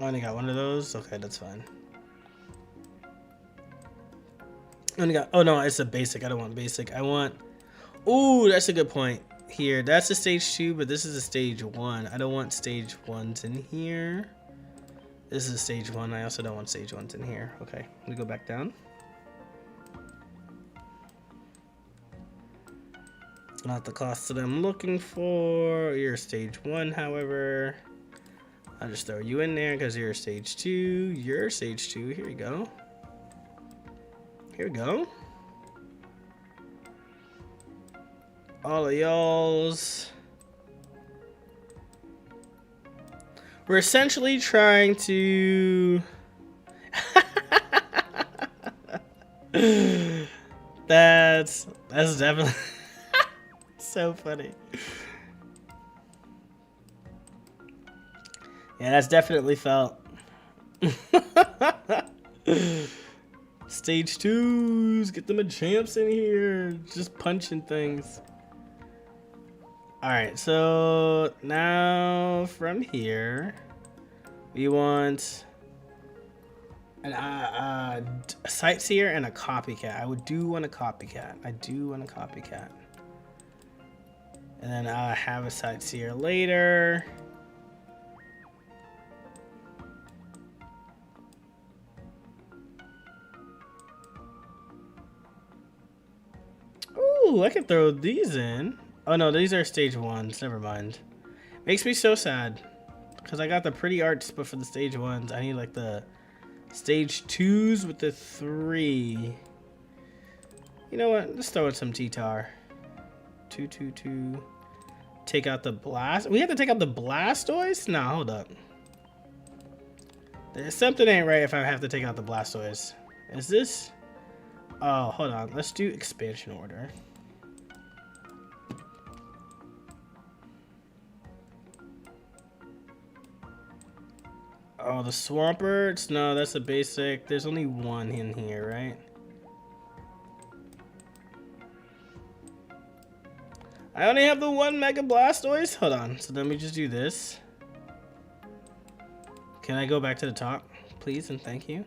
I only got one of those. Okay, that's fine. I only got. Oh no, it's a basic. I don't want basic. I want. Ooh, that's a good point. Here, that's a stage 2, but this is a stage 1. I don't want stage 1s in here. This is a stage 1. I also don't want stage 1s in here. Okay, let me go back down. Not the cost that I'm looking for. You're stage 1, however. I'll just throw you in there because you're stage 2. You're stage 2. Here you go. Here we go. All of y'all's. We're essentially trying to. That's definitely so funny. Yeah, that's definitely felt. Stage 2s, get them a champs in here, just punching things. All right, so now from here, we want a sightseer and a copycat. I do want a copycat. And then I'll have a sightseer later. Ooh, I can throw these in. Oh no, these are stage 1s. Never mind. Makes me so sad. Because I got the pretty arts, but for the stage 1s, I need like the stage 2s with the 3. You know what? Let's throw in some T-Tar. 2. Take out the blast. We have to take out the Blastoise? No, hold up. There's something ain't right if I have to take out the Blastoise. Is this? Oh, hold on. Let's do expansion order. Oh, the Swampert? No, that's a basic. There's only one in here, right? I only have the one Mega Blastoise? Hold on. So let me just do this. Can I go back to the top, please, and thank you?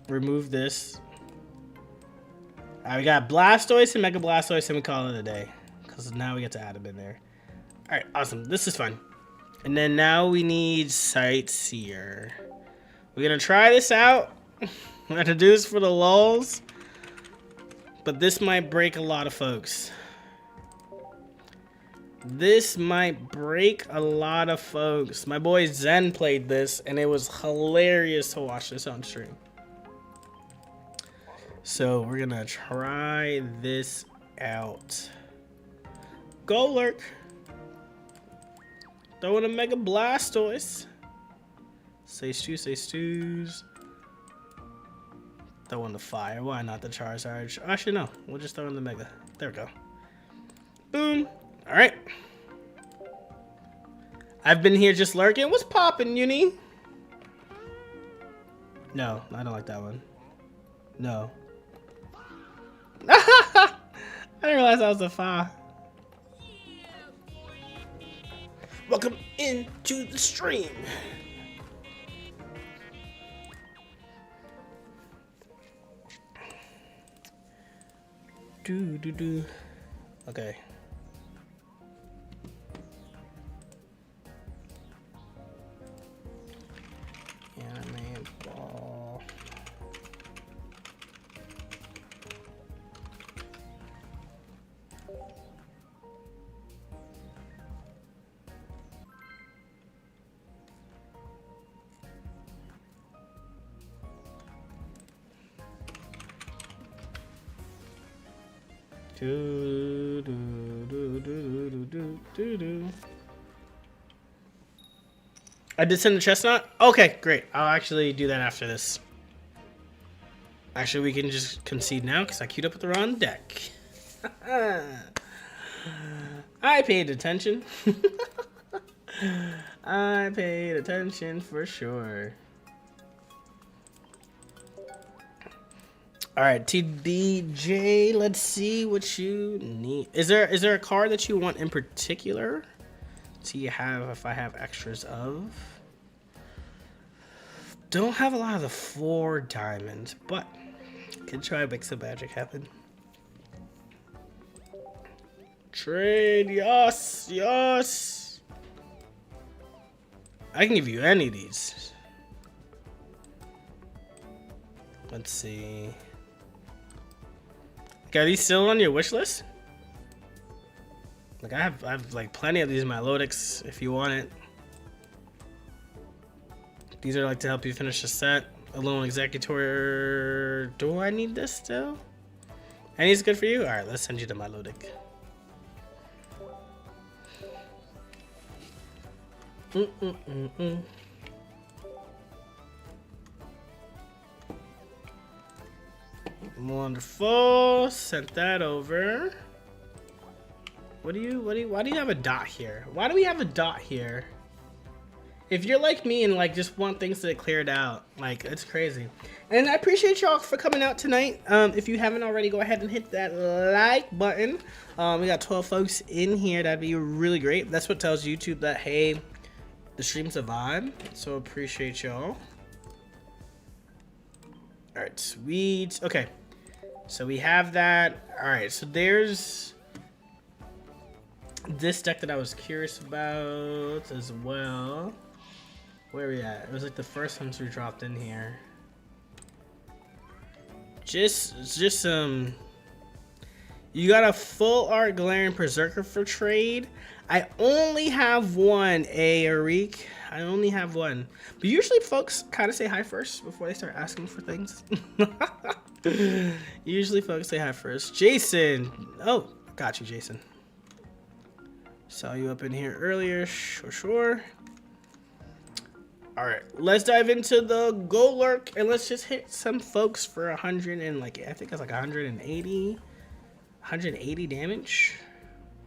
Remove this. Alright, we got Blastoise and Mega Blastoise, and we call it a day. Because now we get to add them in there. Alright, awesome. This is fun. And then now we need Sightseer. We're going to try this out. We're going to do this for the lulz. But this might break a lot of folks. This might break a lot of folks. My boy Zen played this, and it was hilarious to watch this on stream. So we're gonna try this out. Go lurk. Throwing a Mega Blastoise. Say stews. Throw in the fire. Why not the Charizard? Actually, no. We'll just throw in the Mega. There we go. Boom. All right. I've been here just lurking. What's poppin', Uni? No, I don't like that one. No. I didn't realize that was a fa. Welcome into the stream. Do. Okay. Anime ball. Do. I did send the chestnut? Okay, great. I'll actually do that after this. Actually, we can just concede now because I queued up with the wrong deck. I paid attention. I paid attention for sure. All right, TDJ, let's see what you need. Is there a card that you want in particular? Do you have, if I have extras of? Don't have a lot of the 4 diamonds, but can try to make some magic happen. Trade, yes. I can give you any of these. Let's see. Are these still on your wish list? Like I have like plenty of these Milotics if you want it. These are like to help you finish the set. A little executor. Do I need this still? Any is good for you? Alright, let's send you the Milotic. Wonderful. Sent that over. Why do you have a dot here? Why do we have a dot here? If you're like me and like just want things to get cleared out, like it's crazy. And I appreciate y'all for coming out tonight. If you haven't already, go ahead and hit that like button. We got 12 folks in here. That'd be really great. That's what tells YouTube that, hey, the stream's a vibe. So appreciate y'all. All right, sweet. Okay. So we have that. All right, so there's this deck that I was curious about as well. Where are we at? It was like the first ones we dropped in here. Just some You got a full art Galarian Berserker for trade. I only have one, Arik. I only have one. But usually folks kind of say hi first before they start asking for things. Usually folks say hi first. Jason. Oh, got you, Jason. Saw you up in here earlier. Sure. All right, let's dive into the Golurk and let's just hit some folks for 100 and like I think it's like 180 damage.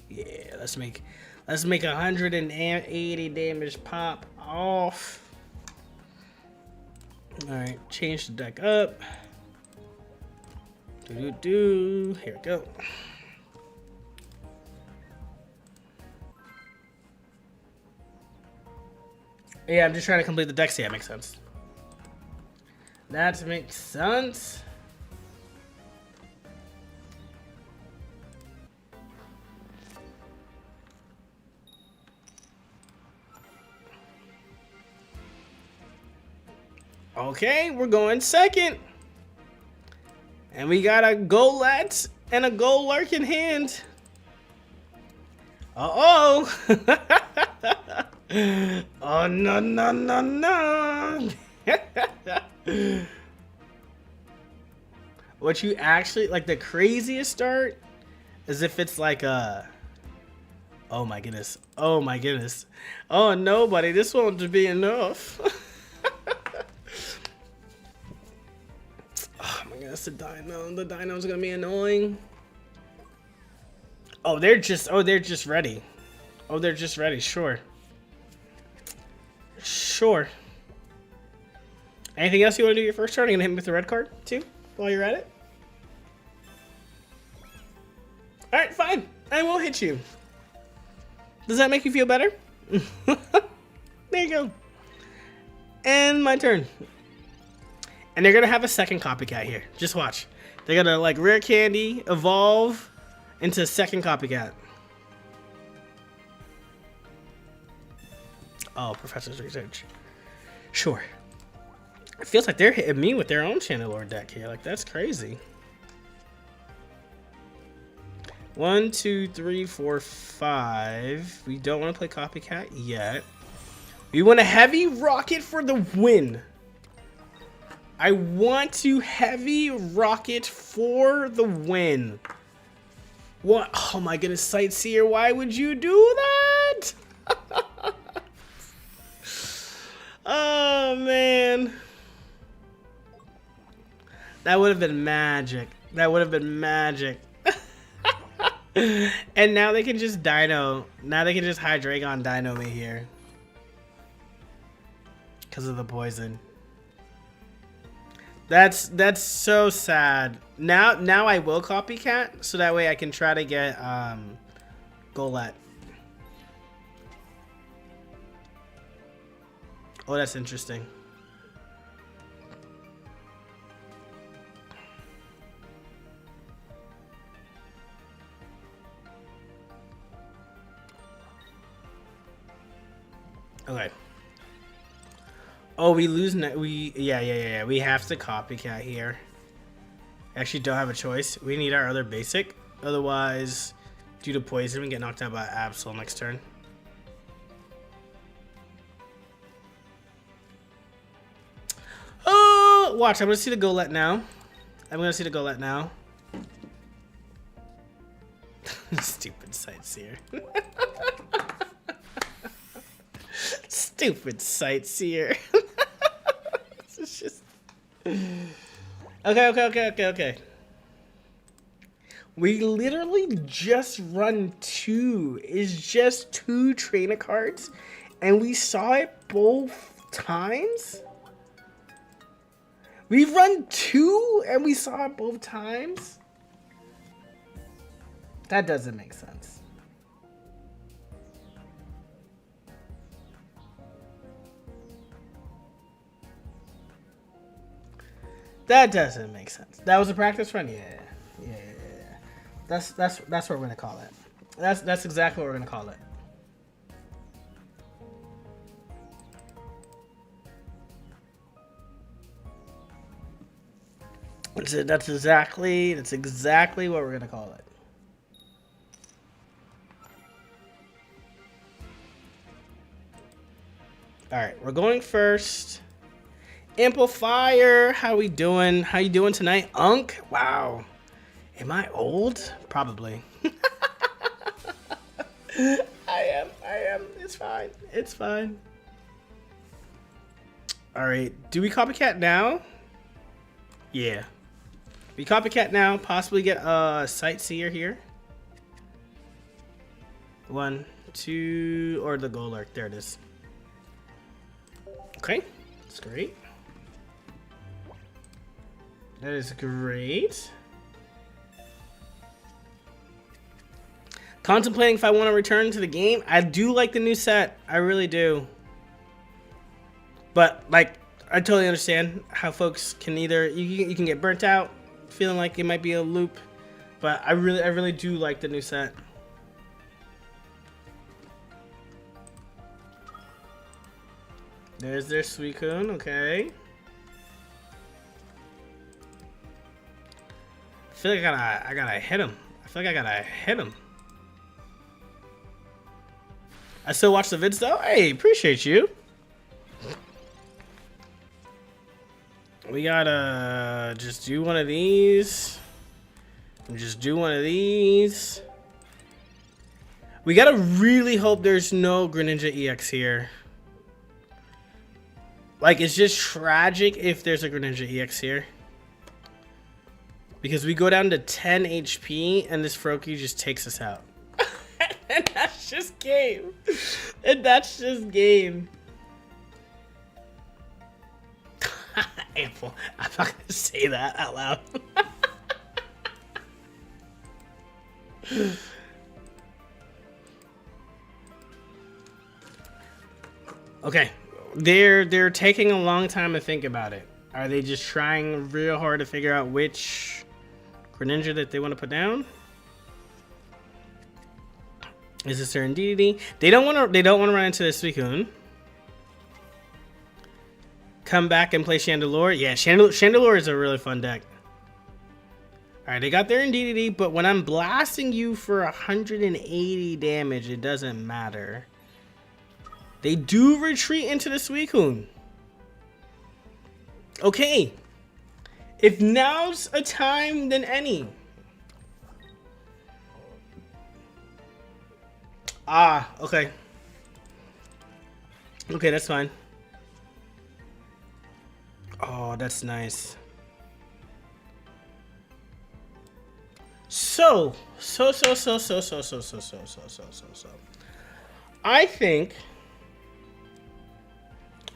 Yeah, let's make 180 damage pop off. All right, change the deck up. Here we go. Yeah, I'm just trying to complete the deck. See, that makes sense. That makes sense. Okay, we're going second. And we got a Golett and a Golurk in hand. Uh-oh. Oh, no. What you actually, like the craziest start is if it's like a, oh my goodness. Oh no, buddy, this won't be enough. Oh my goodness, the dino's gonna be annoying. Oh, they're just ready. Oh, they're just ready, sure. Anything else you want to do your first turn? Are you gonna hit me with the red card too while you're at it? All right, fine. I won't hit you. Does that make you feel better? There you go. And my turn. And they're gonna have a second copycat here. Just watch. They're gonna like rare candy evolve into a second copycat. Oh, Professor's Research. Sure. It feels like they're hitting me with their own Chandelure deck here. Like, that's crazy. 1, 2, 3, 4, 5. We don't want to play Copycat yet. We want a heavy rocket for the win. I want to heavy rocket for the win. What? Oh my goodness, Sightseer, why would you do that? Oh man. That would have been magic. And now they can just Dino. Now they can just Hydreigon Dino me here. Because of the poison. That's so sad. Now I will Copycat, so that way I can try to get Golett. Oh, that's interesting. Okay. Oh, we lose. Yeah. We have to Copycat here. Actually, don't have a choice. We need our other basic. Otherwise, due to poison, we get knocked out by Absol next turn. Oh, watch. I'm gonna see the Golett now. Stupid Sightseer. Stupid Sightseer. It's just... Okay. We literally just run 2. It's just 2 trainer cards, and we saw it both times? We've run 2, and we saw it both times? That doesn't make sense. That doesn't make sense. That was a practice run? Yeah. That's what we're gonna call it. That's exactly what we're gonna call it. That's exactly what we're gonna call it. All right, we're going first. Amplifier, how we doing? How you doing tonight? Unk? Wow. Am I old? Probably. I am. It's fine. It's fine. All right, do we copycat now? Yeah. We copycat now, possibly get a sightseer here. 1, 2, or the goal arc. There it is. Okay, that's great. That is great. Contemplating if I want to return to the game. I do like the new set. I really do. But, like, I totally understand how folks can either... You can get burnt out, feeling like it might be a loop. But I really do like the new set. There's their Suicune, okay. I feel like I gotta hit him. I feel like I gotta hit him. I still watch the vids though. Hey, appreciate you. We gotta just do one of these. Just do one of these. We gotta really hope there's no Greninja EX here. Like, it's just tragic if there's a Greninja EX here. Because we go down to 10 HP and this Froakie just takes us out. And that's just game. And that's just game. Ample. I'm not gonna say that out loud. Okay. They're taking a long time to think about it. Are they just trying real hard to figure out which Greninja that they want to put down? Is this their DDD? They don't want to run into this Suicune. Come back and play Chandelure. Yeah, Chandelure is a really fun deck. Alright, they got their DDD, but when I'm blasting you for 180 damage, it doesn't matter. They do retreat into the Suicune. Okay. If now's a time, then any. Ah, okay. Okay, that's fine. Oh, that's nice. So.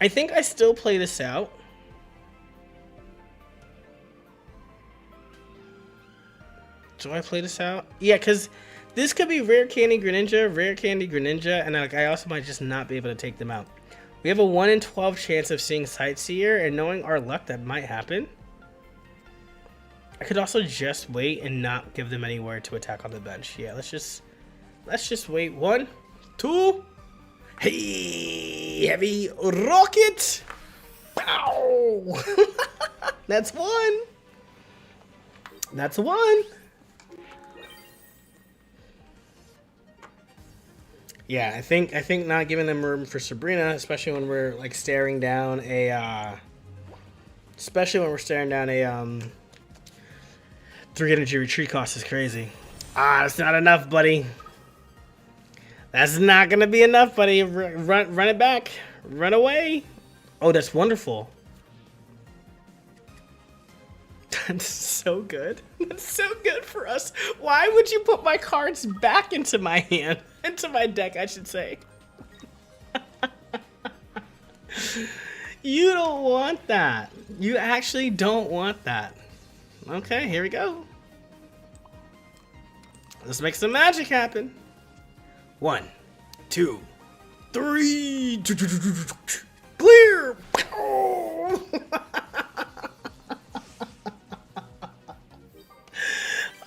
I think I still play this out. Do I play this out? Yeah, because this could be Rare Candy Greninja, and like, I also might just not be able to take them out. We have a 1 in 12 chance of seeing Sightseer, and knowing our luck, that might happen. I could also just wait and not give them anywhere to attack on the bench. Yeah, let's just wait. 1, 2. Hey, heavy rocket! Pow! That's 1. That's 1. Yeah, I think not giving them room for Sabrina, especially when we're like staring down a 3 energy retreat cost is crazy. Ah, that's not enough, buddy. That's not gonna be enough, buddy. Run it back. Run away. Oh, that's wonderful. That's so good. That's so good for us. Why would you put my cards back into my hand? Into my deck, I should say. You don't want that. You actually don't want that. Okay, here we go. Let's make some magic happen. 1, 2, 3. Clear. Oh.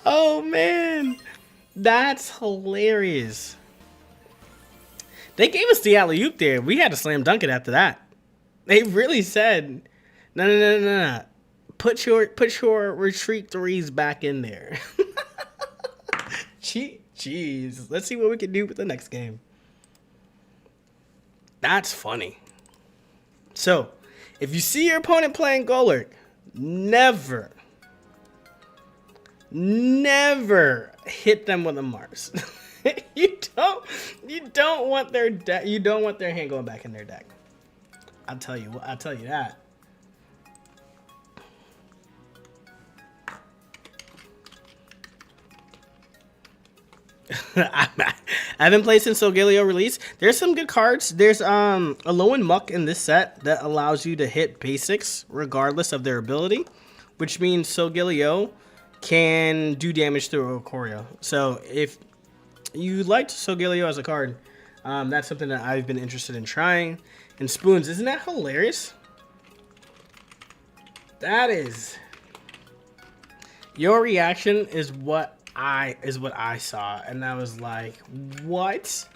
Oh man, that's hilarious. They gave us the alley-oop there. We had to slam dunk it after that. They really said, no. Put your retreat 3s back in there. Jeez. Let's see what we can do with the next game. That's funny. So, if you see your opponent playing Golurk, never hit them with a Mars. you don't want their deck. You don't want their hand going back in their deck. I'll tell you that. I've been playing since Solgaleo release. There's some good cards. There's a Lowen Muck in this set that allows you to hit basics regardless of their ability, which means Solgaleo can do damage through Ikoria. So if you liked Solgaleo as a card, that's something that I've been interested in trying. And Spoons, isn't that hilarious? That is. Your reaction is what I saw, and I was like, what?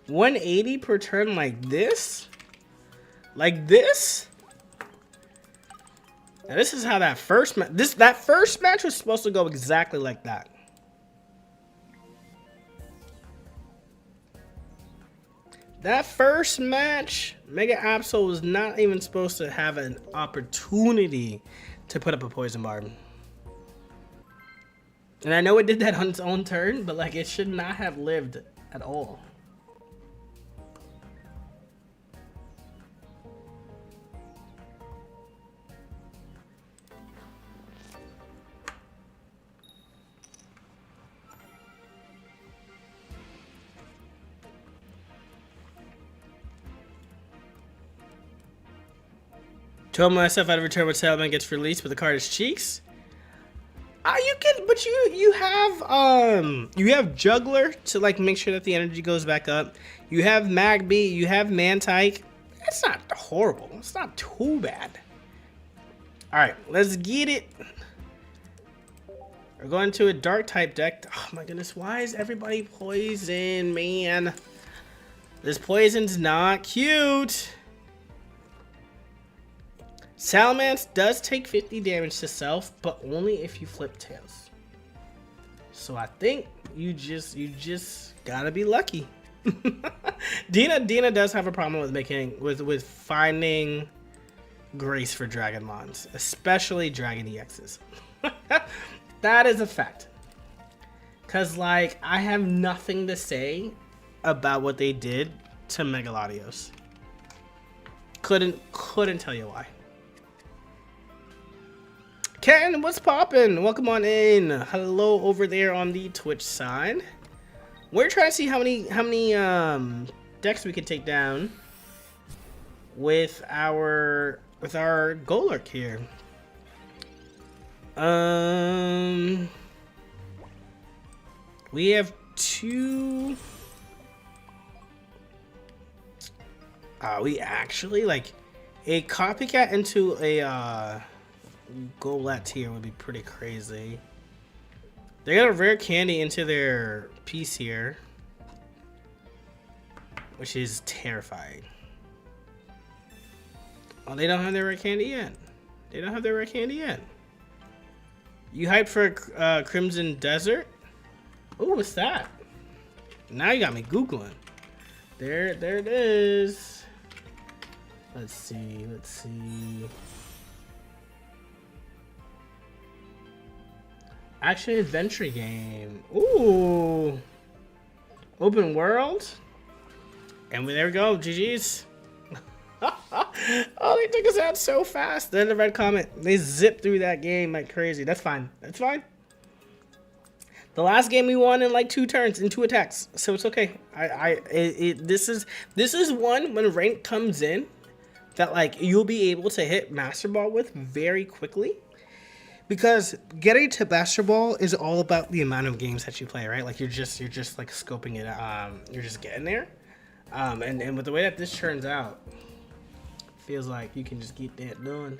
180 per turn like this? Like this? Now this is how that first match was supposed to go exactly like that. That first match, Mega Absol was not even supposed to have an opportunity to put up a Poison Barb. And I know it did that on its own turn, but like it should not have lived at all. Told myself I'd return when TCG gets released, but the card is Cheeks. You can, but you have Juggler to like make sure that the energy goes back up. You have Magby, you have Mantike. It's not horrible. It's not too bad. All right, let's get it. We're going to a dark type deck. Oh my goodness, why is everybody poison, man? This poison's not cute. Salamence does take 50 damage to self, but only if you flip tails. So I think you just gotta be lucky. Dina does have a problem with finding grace for Dragonmons, especially Dragon EXs. That is a fact. Cause like I have nothing to say about what they did to Megalodios. Couldn't tell you why. Ken, what's poppin'? Welcome on in. Hello over there on the Twitch side. We're trying to see how many decks we can take down with our Golurk here. We have two. We actually like a copycat into a Golett here would be pretty crazy. They got a rare candy into their piece here, which is terrifying. Oh, they don't have their rare candy yet. They don't have their rare candy yet. You hyped for Crimson Desert? Oh, what's that? Now you got me Googling. There it is. Let's see. Action adventure game. Ooh. Open world. And there we go. GG's. Oh, they took us out so fast. Then the red comment. They zipped through that game like crazy. That's fine. That's fine. The last game we won in like 2 turns and 2 attacks. So it's okay. This is one when rank comes in that like you'll be able to hit Master Ball with very quickly. Because getting to Master Ball is all about the amount of games that you play, right? Like you're just like scoping it. You're just getting there. And with the way that this turns out, feels like you can just get that done.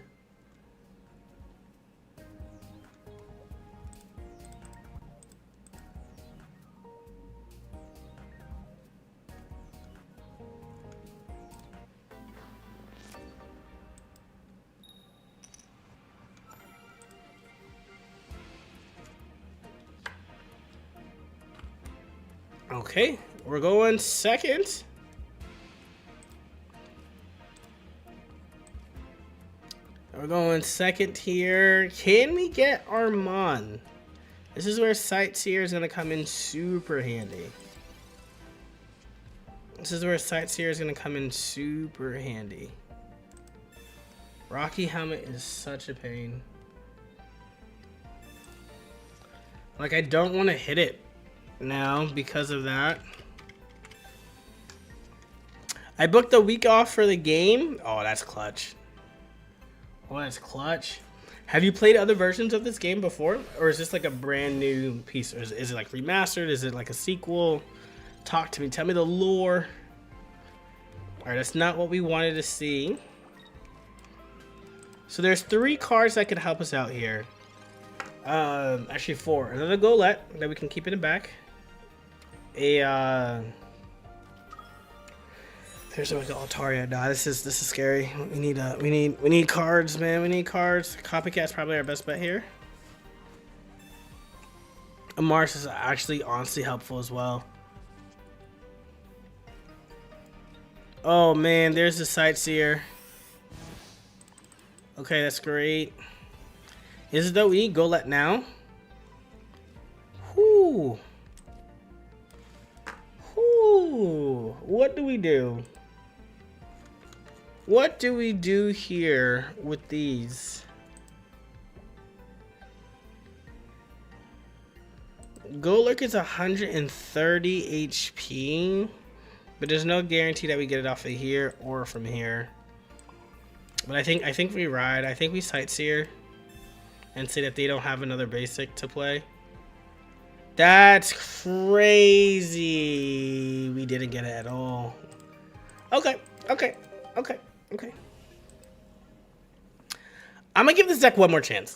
Okay, we're going second. We're going second tier. Can we get Armand? This is where Sightseer is going to come in super handy. This is where Sightseer is going to come in super handy. Rocky Helmet is such a pain. Like, I don't want to hit it now because of that. I booked a week off for the game. Oh, that's clutch. Oh, that's clutch. Have you played other versions of this game before? Or is this like a brand new piece? Or is it like remastered? Is it like a sequel? Talk to me. Tell me the lore. Alright, that's not what we wanted to see. So there's 3 cards that could help us out here. Actually 4. Another Golett that we can keep in the back. There's like Altaria. Nah, this is scary. We need cards, man. We need cards. Copycat's probably our best bet here. Mars is actually honestly helpful as well. Oh man, there's the Sightseer. Okay, that's great. Is it though? We need Golett now. Whoo. Whoo. What do we do? What do we do here with these? Golurk is 130 HP, but there's no guarantee that we get it off of here or from here. But I think we ride. I think we Sightseer and say that they don't have another basic to play. That's crazy. We didn't get it at all. Okay. I'm gonna give this deck one more chance.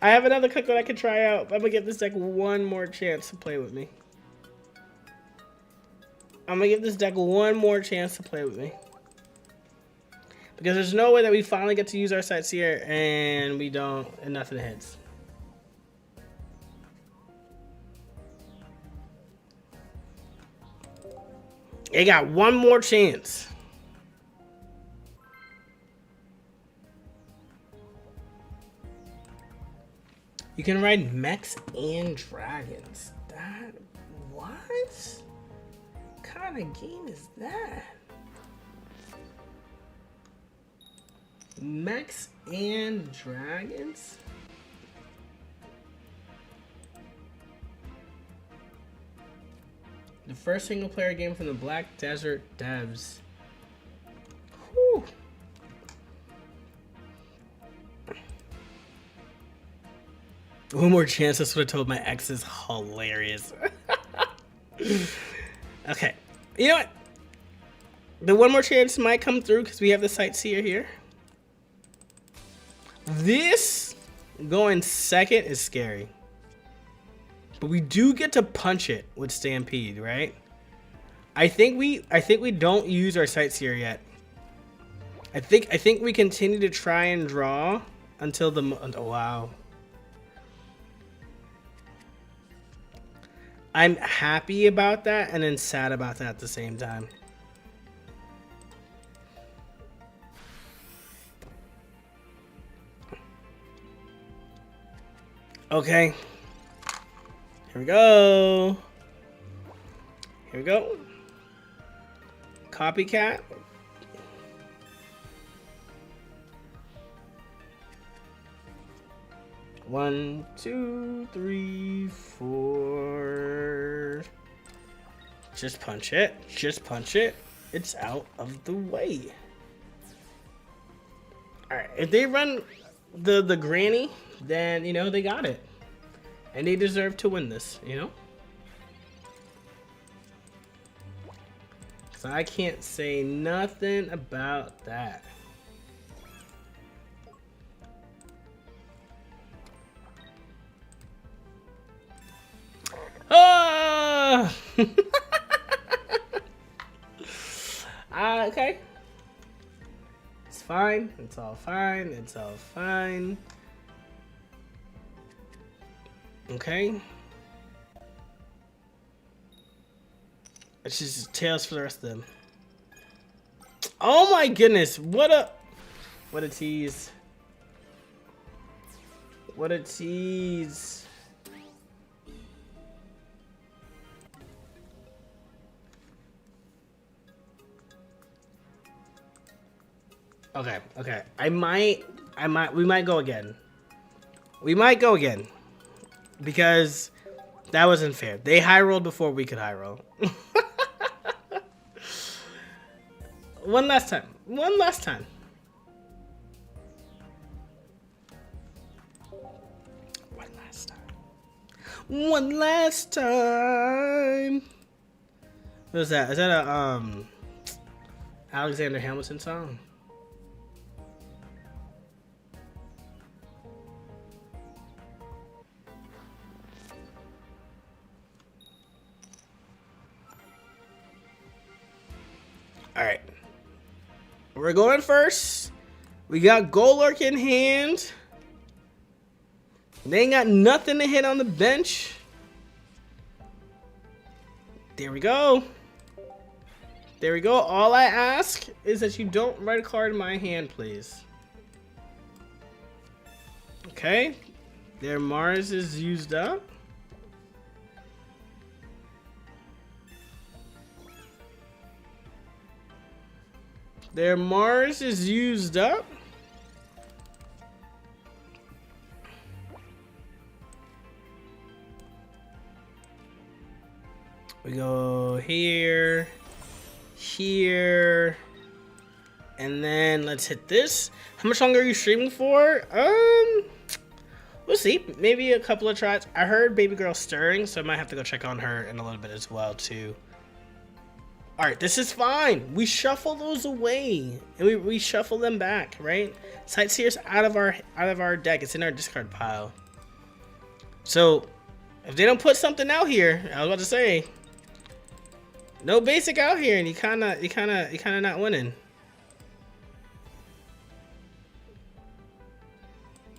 I have another cook that I can try out. I'm gonna give this deck one more chance to play with me. Because there's no way that we finally get to use our Sightseer and we don't, and nothing hits. They got one more chance. You can ride mechs and dragons. What kind of game is that? Mechs and dragons? The first single player game from the Black Desert devs. Whew. One more chance. That's what I told my ex is hilarious. Okay. You know what? The one more chance might come through because we have the Sightseer here. This going second is scary. But we do get to punch it with Stampede, right? I think we don't use our Sightseer yet. I think we continue to try and draw until the oh, wow. I'm happy about that and then sad about that at the same time. Okay. Here we go. Copycat. One, two, three, four. Just punch it. It's out of the way. Alright, if they run the granny, then, you know, they got it. And they deserve to win this, you know? So I can't say nothing about that. Oh! Okay. It's fine. It's all fine. Okay. It's just tails for the rest of them. Oh my goodness, what a tease. What a tease. Okay. We might go again. Because that wasn't fair. They high rolled before we could high roll. One last time. One last time. What is that? Is that a Alexander Hamilton song? Alright. We're going first. We got Golurk in hand. They ain't got nothing to hit on the bench. There we go. There we go. All I ask is that you don't write a card in my hand, please. Okay. Their Mars is used up. Their Mars is used up. We go here, here, and then let's hit this. How much longer are you streaming for? We'll see. Maybe a couple of tries. I heard baby girl stirring, so I might have to go check on her in a little bit as well too. All right, this is fine. We shuffle those away, and we shuffle them back, right? Sightseer's out of our deck. It's in our discard pile. So if they don't put something out here, I was about to say, no basic out here, and you kind of not winning.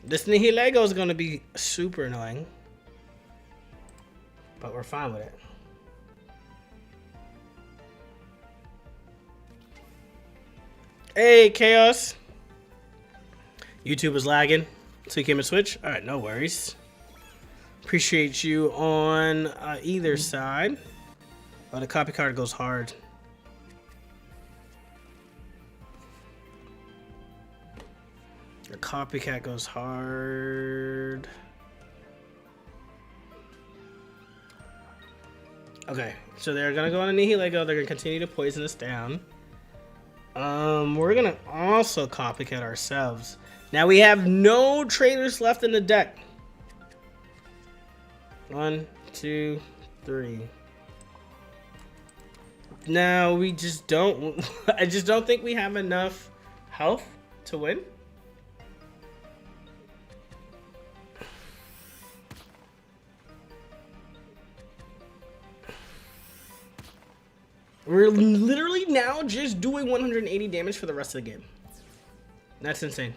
This Nihilego is going to be super annoying, but we're fine with it. Hey, Chaos. YouTube was lagging, so you came and switch. All right, no worries. Appreciate you on either side. Oh, the copy card goes hard. The copycat goes hard. Okay, so they're gonna go on a Nihilego. They're gonna continue to poison us down. We're gonna also copycat ourselves. Now we have no traders left in the deck. 1, 2, 3. Now we just don't. I just don't think we have enough health to win. We're literally now just doing 180 damage for the rest of the game. That's insane.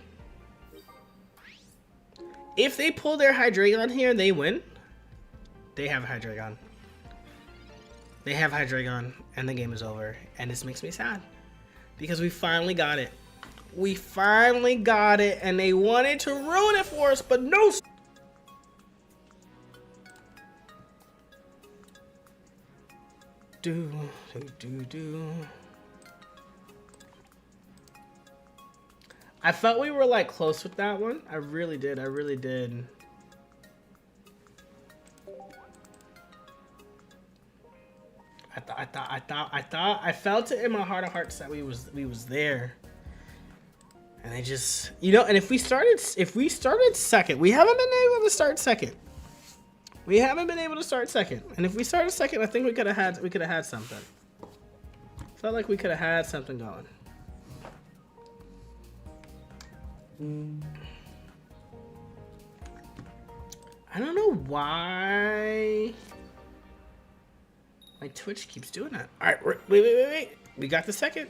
If they pull their Hydreigon here, they win. They have Hydreigon. They have Hydreigon, and the game is over. And this makes me sad. Because we finally got it. We finally got it, and they wanted to ruin it for us, but no. Do. I felt we were like close with that one. I really did. I felt it in my heart of hearts that we was there. And I just, you know, and if we started second, we haven't been able to start second. And if we started second, I think we could have had something. Felt like we could have had something going. I don't know why my Twitch keeps doing that. All right, wait. We got the second.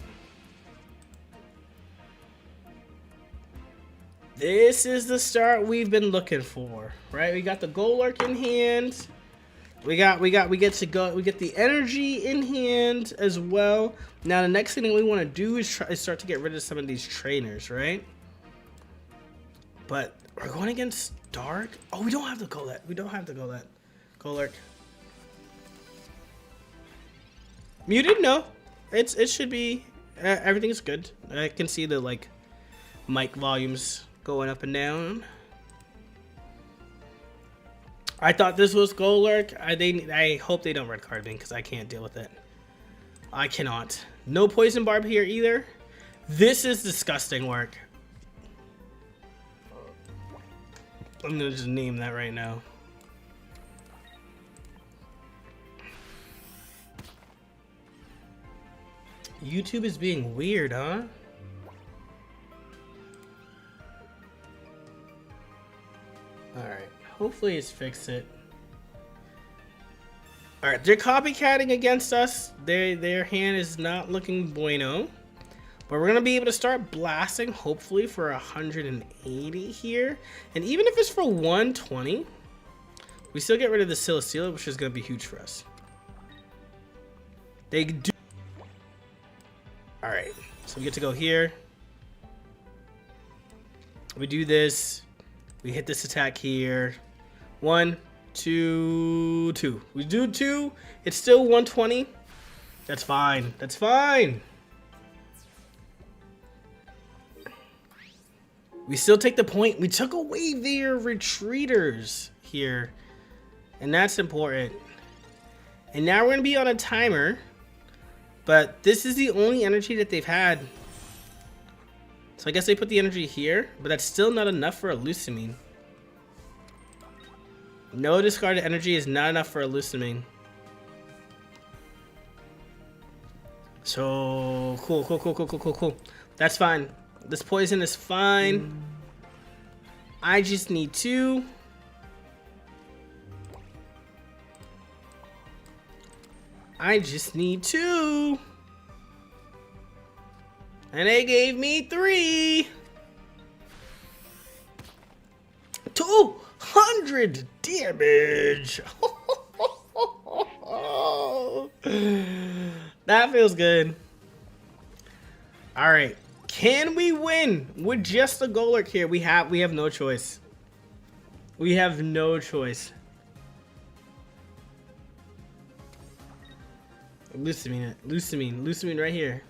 This is the start we've been looking for, right? We got the Golurk in hand. We get the energy in hand as well. Now the next thing that we want to do is start to get rid of some of these trainers, right? But we're going against Dark. Oh, we don't have to go that. We don't have to go that. Golurk. Muted? No. It should be. Everything's good. I can see the like mic volumes going up and down. I thought this was Golurk. I hope they don't red card me because I can't deal with it. I cannot. No poison barb here either. This is disgusting work. I'm gonna just name that right now. YouTube is being weird, huh? Alright. Hopefully it's fixed it. Alright, they're copycatting against us. Their hand is not looking bueno. But we're going to be able to start blasting, hopefully, for 180 here. And even if it's for 120, we still get rid of the Celesteela, which is going to be huge for us. They do. Alright, so we get to go here. We do this. We hit this attack here. 1, 2, 2. We do 2. It's still 120. That's fine. That's fine. We still take the point. We took away their retreaters here. And that's important. And now we're going to be on a timer. But this is the only energy that they've had. So I guess they put the energy here. But that's still not enough for a Lucamine. No discarded energy is not enough for a Lucamine. So, cool. That's fine. This poison is fine. I just need 2. I just need 2. And they gave me 3. 200 damage. That feels good. All right. Can we win with just the Golurk here? We have no choice. We have no choice. Lucamine right here.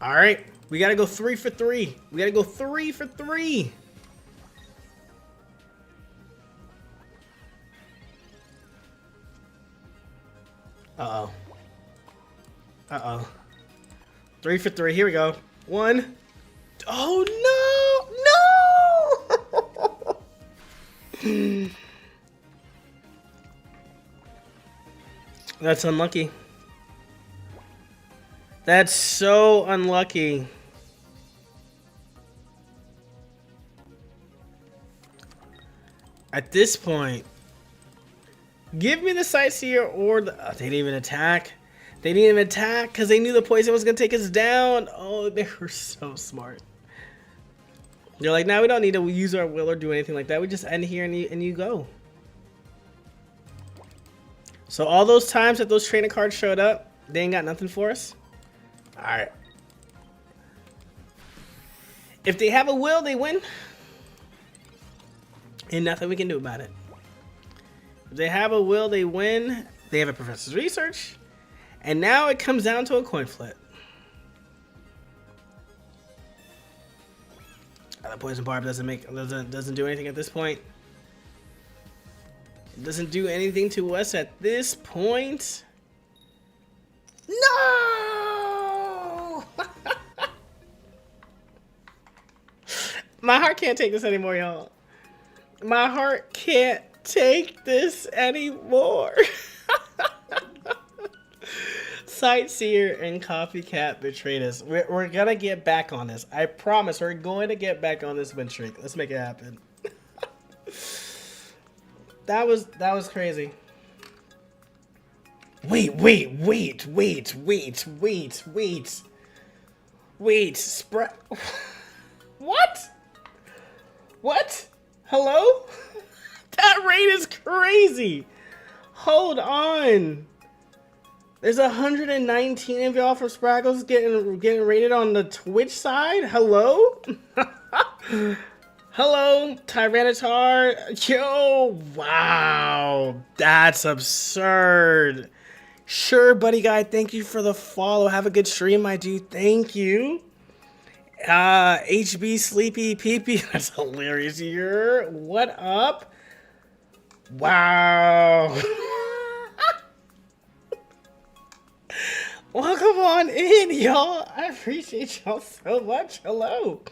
All right, we gotta go 3 for 3. We gotta go 3 for 3. Uh-oh. 3 for 3. Here we go. 1. Oh no! No! That's unlucky. That's so unlucky. At this point, give me the Sightseer or the... Oh, they didn't even attack. They didn't even attack because they knew the poison was going to take us down. Oh, they were so smart. They're like, now we don't need to use our will or do anything like that. We just end here and you go. So all those times that those trainer cards showed up, they ain't got nothing for us. All right. If they have a will, they win. And nothing we can do about it. If they have a will, they win. They have a Professor's Research. And now it comes down to a coin flip. The Poison Barb doesn't do anything at this point. It doesn't do anything to us at this point. No! My heart can't take this anymore, y'all. My heart can't take this anymore. Sightseer and Copycat betrayed us. We're gonna get back on this. I promise we're going to get back on this win streak. Let's make it happen. That was crazy. Wait. Spread. What? Hello? That rate is crazy. Hold on. There's 119 of y'all from Spraggles getting rated on the Twitch side. Hello? Hello, Tyranitar. Yo, wow. That's absurd. Sure, buddy guy. Thank you for the follow. Have a good stream, my dude. Thank you. HB Sleepy PP. That's hilarious. What up? Wow. Welcome on in, y'all. I appreciate y'all so much. Hello.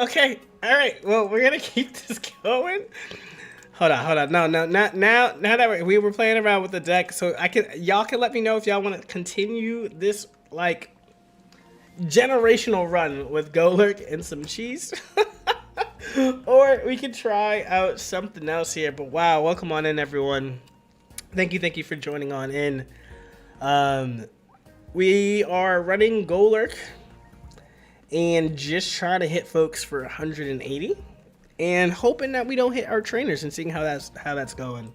Okay. All right. Well, we're gonna keep this going. Hold on. No. Now that we were playing around with the deck, so y'all can let me know if y'all want to continue this like generational run with Golurk and some cheese, or we could try out something else here. But wow, welcome on in, everyone. Thank you for joining on in. We are running Golurk and just trying to hit folks for 180 and hoping that we don't hit our trainers and seeing how that's going.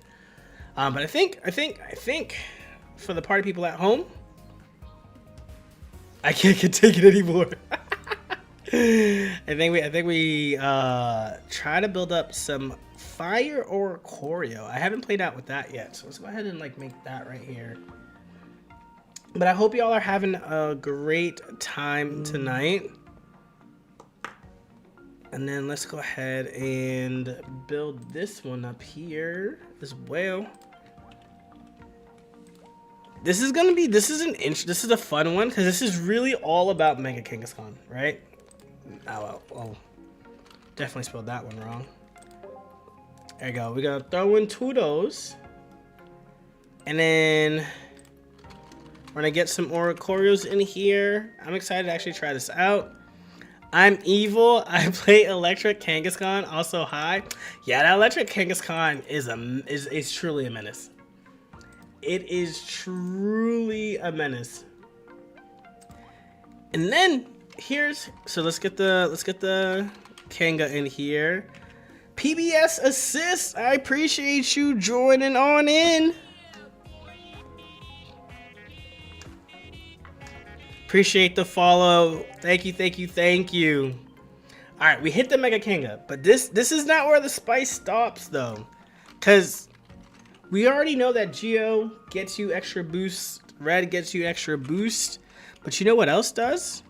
But I think for the party people at home, I can't take it anymore. I think we try to build up some Fire or Choreo. I haven't played out with that yet, so let's go ahead and like make that right here. But I hope y'all are having a great time tonight. And then let's go ahead and build this one up here as well. This is a fun one because this is really all about Mega Kangaskhan, right? Oh, definitely spelled that one wrong. There you go. We're gonna throw in 2 of those, and then we're gonna get some Oricoreos in here. I'm excited to actually try this out. I'm evil. I play Electric Kangaskhan. Also, hi. Yeah, that Electric Kangaskhan is truly a menace. It is truly a menace. And then let's get the Kanga in here. PBS assist. I appreciate you joining on in. Appreciate the follow. Thank you. All right, we hit the Mega Kanga, but this is not where the spice stops though, because we already know that Geo gets you extra boost, Red gets you extra boost, but you know what else does?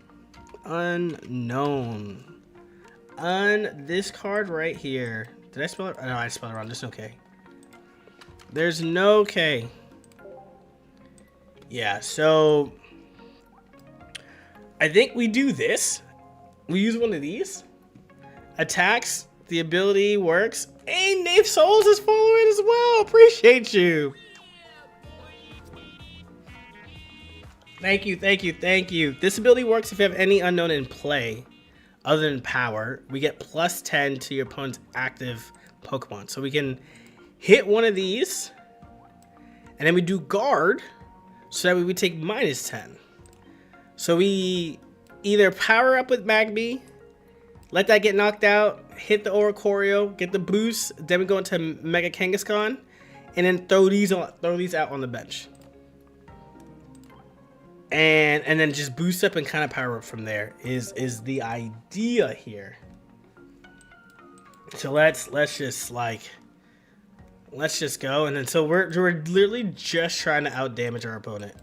Unknown. This card right here. Did I spell it? No, I spelled it wrong. There's no K. There's no K. Yeah, so I think we do this. We use one of these. Attacks. The ability works. Hey, Nave Souls is following as well. Appreciate you. Thank you. This ability works if you have any unknown in play other than power. We get plus 10 to your opponent's active Pokemon. So we can hit one of these, and then we do guard, so that we would take minus 10. So we either power up with Magby, let that get knocked out, hit the Oricorio, get the boost, then we go into Mega Kangaskhan, and then throw these out on the bench. And then just boost up and kind of power up from there is the idea here. So let's just go, and then so we're literally just trying to out damage our opponent.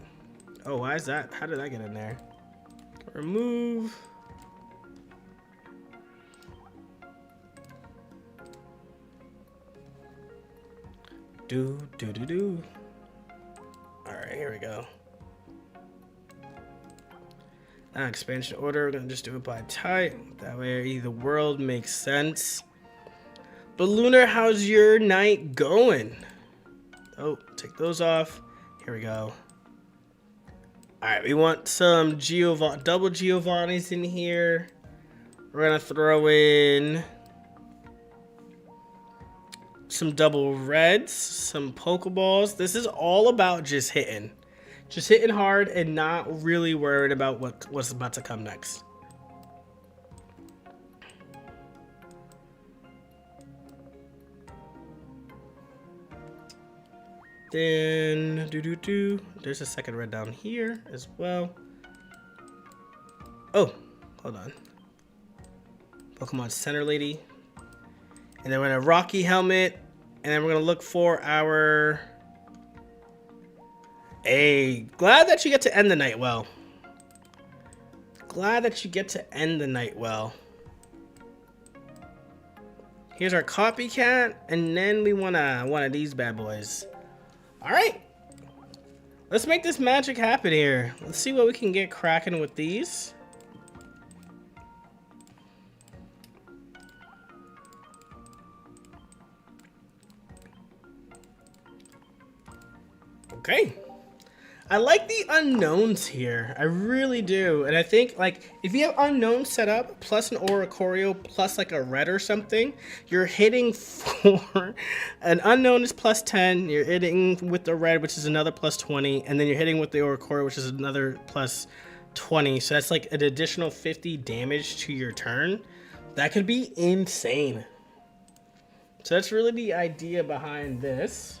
Oh, why is that? How did I get in there? Remove. Do. All right, here we go. Now expansion order, we're gonna just do it by type. That way the world makes sense. But Lunar, how's your night going? Oh, take those off. Here we go. All right, we want some double Giovanni's in here. We're gonna throw in some double reds, some Pokeballs. This is all about just hitting hard and not really worried about what's about to come next. Then there's a second red down here as well. Oh, hold on. Pokemon Center Lady. And then we're gonna Rocky Helmet. And then we're gonna look for our... Hey, glad that you get to end the night well. Glad that you get to end the night well. Here's our copycat, and then we want one of these bad boys. All right, let's make this magic happen here. Let's see what we can get cracking with these. Okay. I like the unknowns here. I really do. And I think, like, if you have unknowns set up, plus an Oricorio, plus, like, a red or something, you're hitting for... An unknown is plus 10. You're hitting with the red, which is another plus 20. And then you're hitting with the Oricorio, which is another plus 20. So that's, like, an additional 50 damage to your turn. That could be insane. So that's really the idea behind this.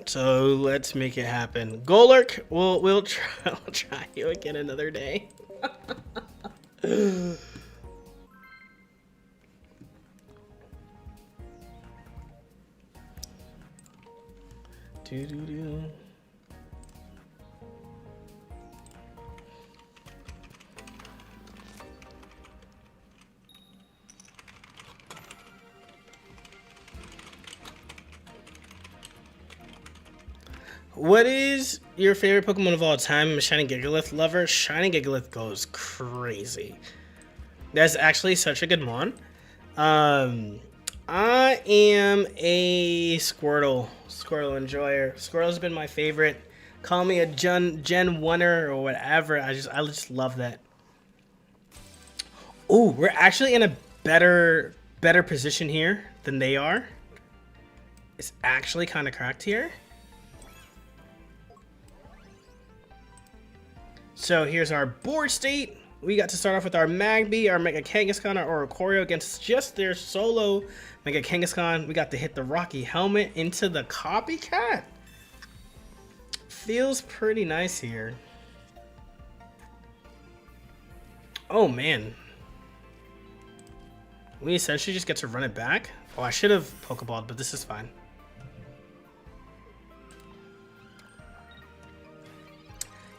So let's make it happen. Golurk, we'll try you again another day. Do. What is your favorite Pokemon of all time? I'm a Shining Gigalith lover. Shining Gigalith goes crazy. That's actually such a good mon. I am a Squirtle enjoyer. Squirtle's been my favorite. Call me a Gen 1er or whatever. I just love that. Oh, we're actually in a better position here than they are. It's actually kind of cracked here. So here's our board state. We got to start off with our Magby, our Mega Kangaskhan, our Oricorio against just their solo Mega Kangaskhan. We got to hit the Rocky Helmet into the Copycat. Feels pretty nice here. Oh man. We essentially just get to run it back. Oh, I should have Pokeballed, but this is fine.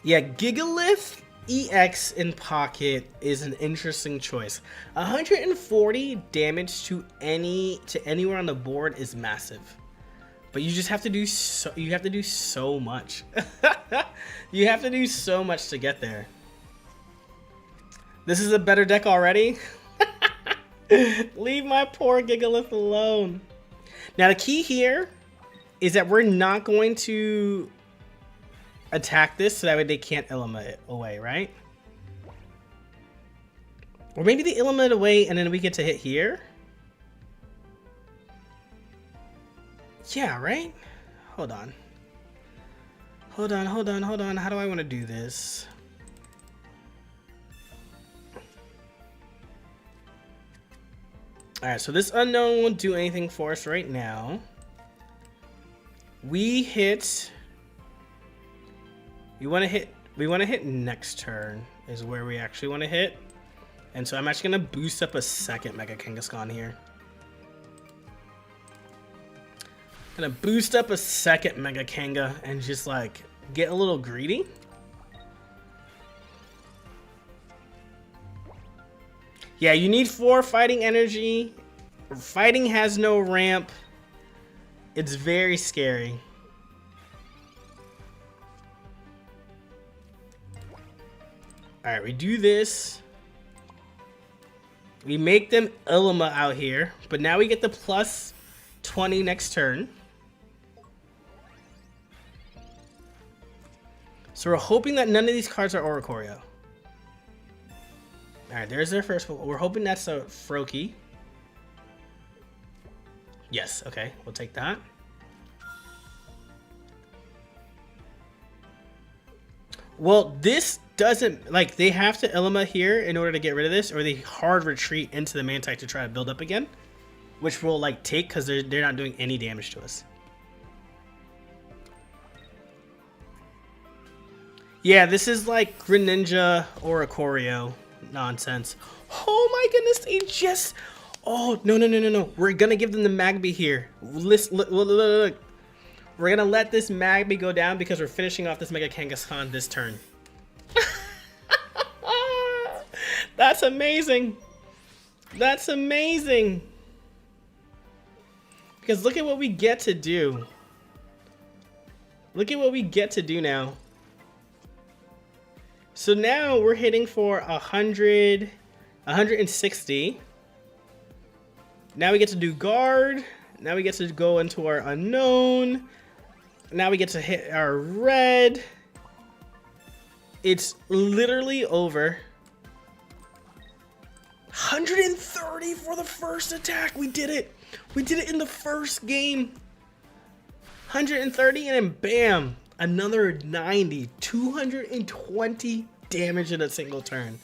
Yeah, Gigalith EX in pocket is an interesting choice. 140 damage to anywhere on the board is massive, but you just have to do so. You have to do so much. You have to do so much to get there. This is a better deck already. Leave my poor Gigalith alone. Now the key here is that we're not going to attack this so that way they can't eliminate it away, right? Or maybe they eliminate away and then we get to hit here. Yeah, right? Hold on. How do I want to do this? Alright, so this unknown won't do anything for us right now. We want to hit next turn is where we actually want to hit. And so I'm actually going to boost up a second Mega Kangaskhan here. Gonna boost up a second Mega Kanga and just like get a little greedy. Yeah, you need 4 fighting energy. Fighting has no ramp. It's very scary. Alright, we do this. We make them Ilima out here, but now we get the plus 20 next turn. So we're hoping that none of these cards are Oricorio. Alright, there's their first one. We're hoping that's a Froakie. Yes, okay, we'll take that. Well, this doesn't, like, they have to Ilima here in order to get rid of this, or they hard retreat into the Mantike to try to build up again, which will, like, take because they're not doing any damage to us. Yeah, this is like Greninja or Ikorio nonsense. Oh my goodness, they just... Oh, no. We're gonna give them the Magby here. Look. We're gonna let this Magby go down because we're finishing off this Mega Kangaskhan this turn. That's amazing. That's amazing. Because look at what we get to do. Look at what we get to do now. So now we're hitting for 100, 160. Now we get to do guard. Now we get to go into our unknown. Now we get to hit our red. It's literally over. 130 for the first attack. We did it. We did it in the first game. 130 and then bam. Another 90. 220 damage in a single turn.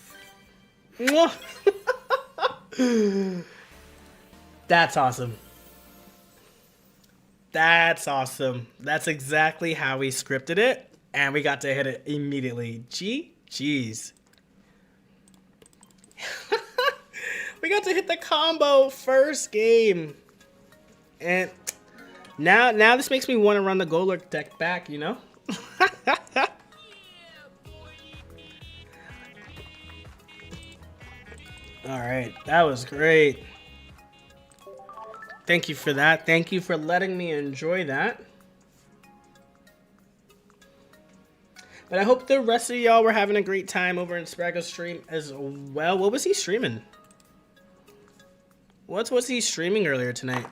That's awesome. That's awesome. That's exactly how we scripted it. And we got to hit it immediately. Jeez. We got to hit the combo first game. And now this makes me want to run the Golurk deck back, you know? Alright, that was great. Thank you for that. Thank you for letting me enjoy that. But I hope the rest of y'all were having a great time over in Spraggo's stream as well. What was he streaming? What was he streaming earlier tonight?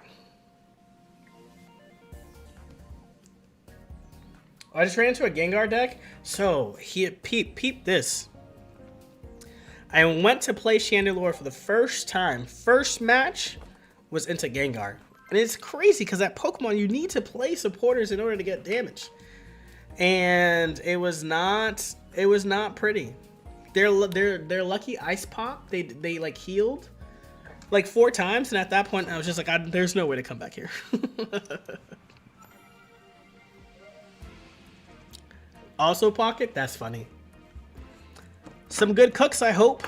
I just ran into a Gengar deck. So, peep this. I went to play Chandelure for the first time. First match was into Gengar. And it's crazy because at Pokemon you need to play supporters in order to get damage. And it was not pretty. Their lucky ice pop, they like healed like 4 times, and at that point I was just like, there's no way to come back here. Also Pocket, that's funny. Some good cooks, I hope.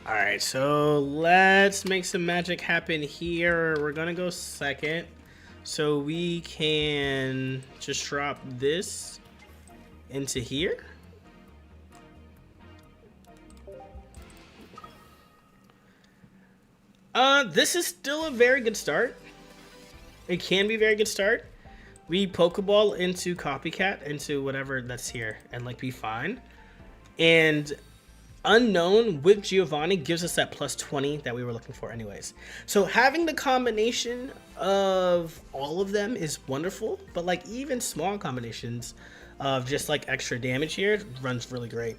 Alright, so let's make some magic happen here. We're gonna go second. So we can just drop this into here. This is still a very good start. It can be a very good start. We Pokeball into Copycat, into whatever that's here, and like be fine. And Unknown with Giovanni gives us that plus 20 that we were looking for anyways. So having the combination of all of them is wonderful, but like even small combinations of just like extra damage here runs really great.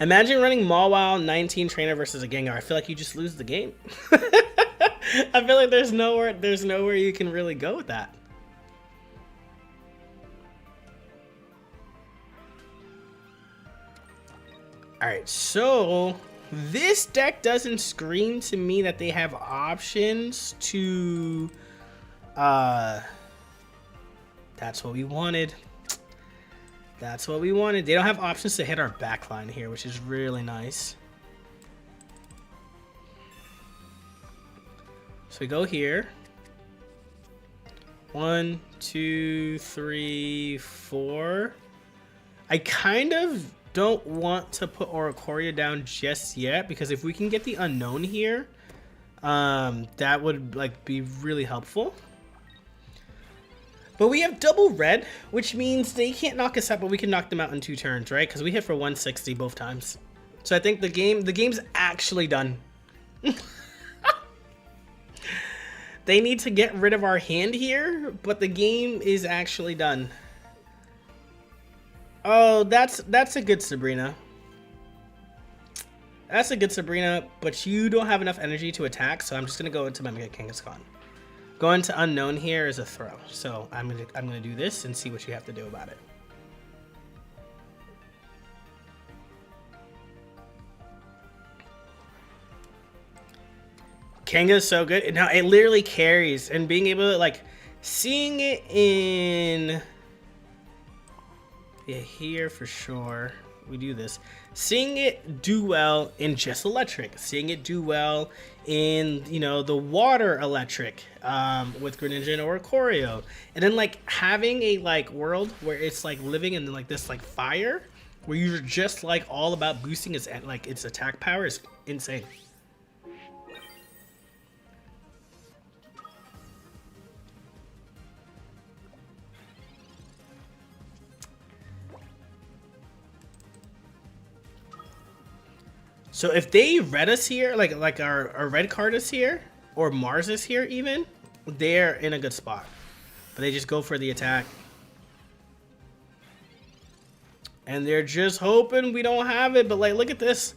Imagine running Mawile 19 trainer versus a Gengar. I feel like you just lose the game. I feel like there's nowhere you can really go with that. Alright, so this deck doesn't scream to me that they have options to that's what we wanted. That's what we wanted. They don't have options to hit our backline here, which is really nice. So we go here. 1, 2, 3, 4. I kind of don't want to put Oricorio down just yet, because if we can get the Unknown here, that would like be really helpful. But we have double red, which means they can't knock us out, but we can knock them out in 2 turns, right? Because we hit for 160 both times. So I think the game's actually done. They need to get rid of our hand here, but the game is actually done. Oh, that's a good Sabrina. That's a good Sabrina, but you don't have enough energy to attack, so I'm just gonna go into my Mega Kangaskhan. Going to Unknown here is a throw, so I'm gonna do this and see what you have to do about it. Kanga is so good. Now it literally carries, and being able to like seeing it in here for sure. We do this. Seeing it do well in just electric, seeing it do well in, you know, the water electric with Greninja or Choreo, and then like having a like world where it's like living in like this like fire, where you're just like all about boosting its like its attack power is insane. So if they red us here, like our red card is here, or Mars is here even, they're in a good spot. But they just go for the attack. And they're just hoping we don't have it, but like look at this.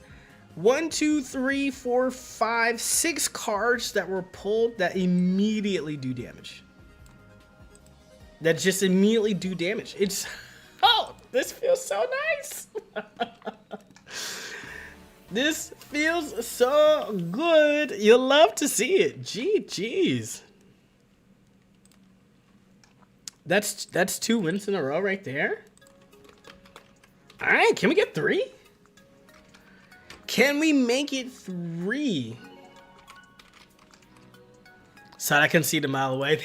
1, 2, 3, 4, 5, 6 cards that were pulled that immediately do damage. That just immediately do damage. It's, oh, this feels so nice. This feels so good. You'll love to see it. GG's. That's 2 wins in a row right there. All right, can we get 3? Can we make it 3? So I concede a mile away.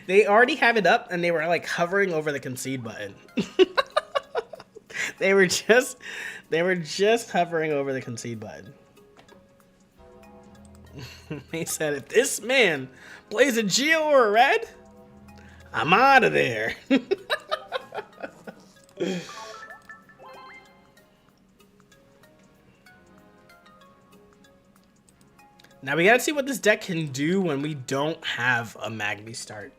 They already have it up, and they were like hovering over the concede button. They were just hovering over the concede button. He said, if this man plays a Geo or a red, I'm out of there. Now we gotta see what this deck can do when we don't have a Magby start.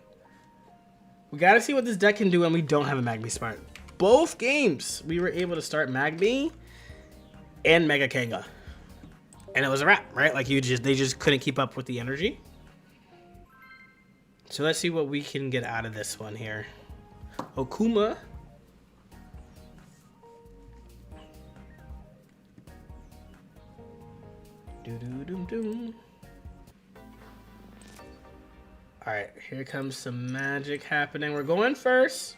We gotta see what this deck can do when we don't have a Magby start. Both games we were able to start Magby and Mega Kanga, and it was a wrap, right? Like they just couldn't keep up with the energy. So let's see what we can get out of this one here. Okuma. All right, here comes some magic happening. We're going first.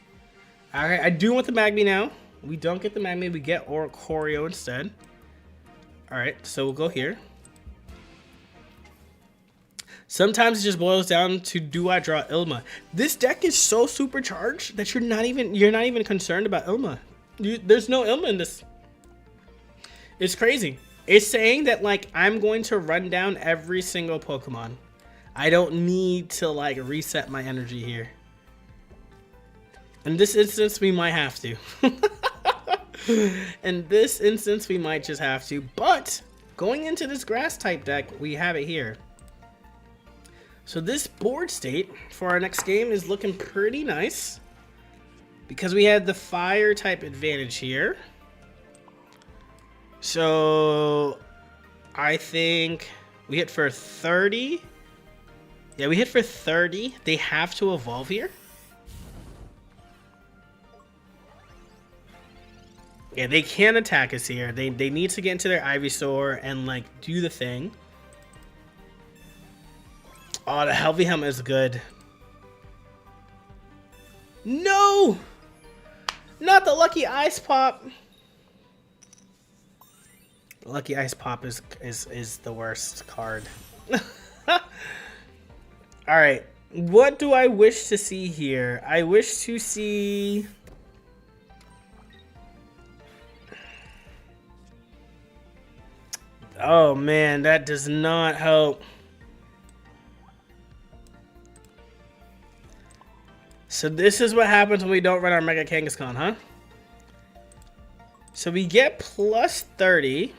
All right, I do want the Magby now. We don't get the Magby, we get Choreo instead. All right, so we'll go here. Sometimes it just boils down to, do I draw Ilma? This deck is so supercharged that you're not even concerned about Ilma. There's no Ilma in this. It's crazy. It's saying that like I'm going to run down every single Pokemon. I don't need to like reset my energy here. In this instance, we might have to. In this instance, we might just have to. But going into this grass type deck, we have it here. So this board state for our next game is looking pretty nice, because we had the fire type advantage here. So I think we hit for 30. Yeah, we hit for 30. They have to evolve here. Yeah, they can attack us here. They need to get into their Ivysaur and like do the thing. Oh, the Heavy Helmet is good. No! Not the Lucky Ice Pop. Lucky Ice Pop is the worst card. Alright, what do I wish to see here? I wish to see... Oh man, that does not help. So this is what happens when we don't run our Mega Kangaskhan, huh? So we get plus 30.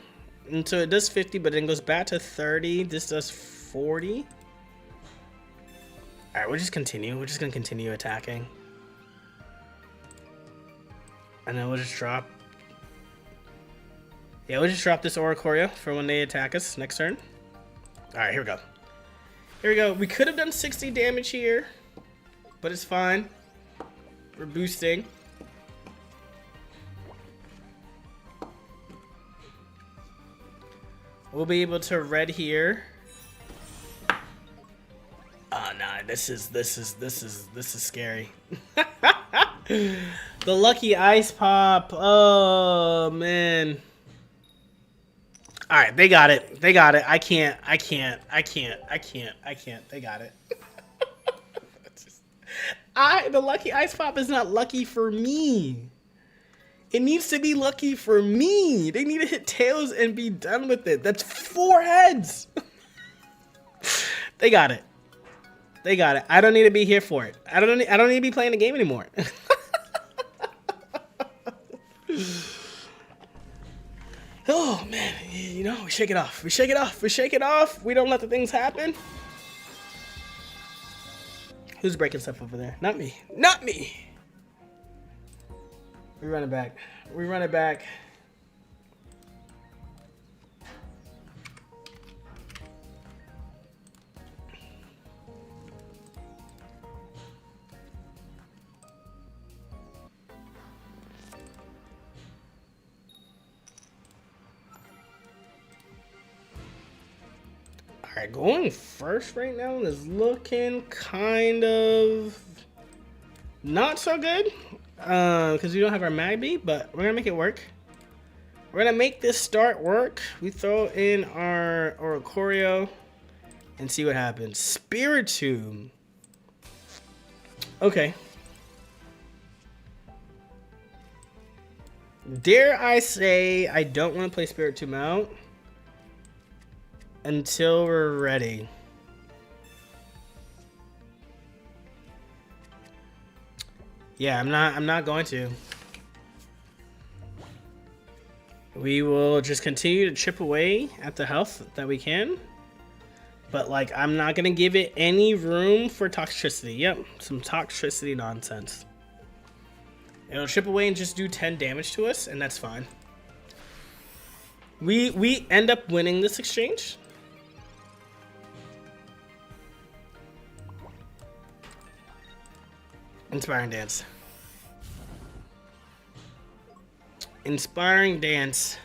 And so it does 50, but then goes back to 30. This does 40. Alright, we'll just continue. We're just going to continue attacking. And then we'll just drop. Yeah, we'll just drop this Oricorio for when they attack us next turn. Alright, here we go. Here we go. We could have done 60 damage here, but it's fine. We're boosting. We'll be able to red here. this is scary. The lucky ice pop. Oh man. All right, they got it. They got it. I can't. They got it. The lucky ice pop is not lucky for me. It needs to be lucky for me. They need to hit tails and be done with it. That's 4 heads. They got it. They got it. I don't need to be here for it. I don't need to be playing the game anymore. Oh man, you know, we shake it off. We shake it off. We shake it off. We don't let the things happen. Who's breaking stuff over there? Not me. Not me. We run it back. We run it back. Alright, going first right now is looking kind of not so good. Because we don't have our Magby, but we're going to make it work. We're going to make this start work. We throw in our Oricorio and see what happens. Spiritomb. Okay. Dare I say I don't want to play Spiritomb out until we're ready. Yeah, I'm not going to. We will just continue to chip away at the health that we can. But like, I'm not gonna give it any room for toxicity. Yep, some toxicity nonsense. It'll chip away and just do 10 damage to us, and that's fine. We end up winning this exchange. Inspiring Dance. Inspiring Dance.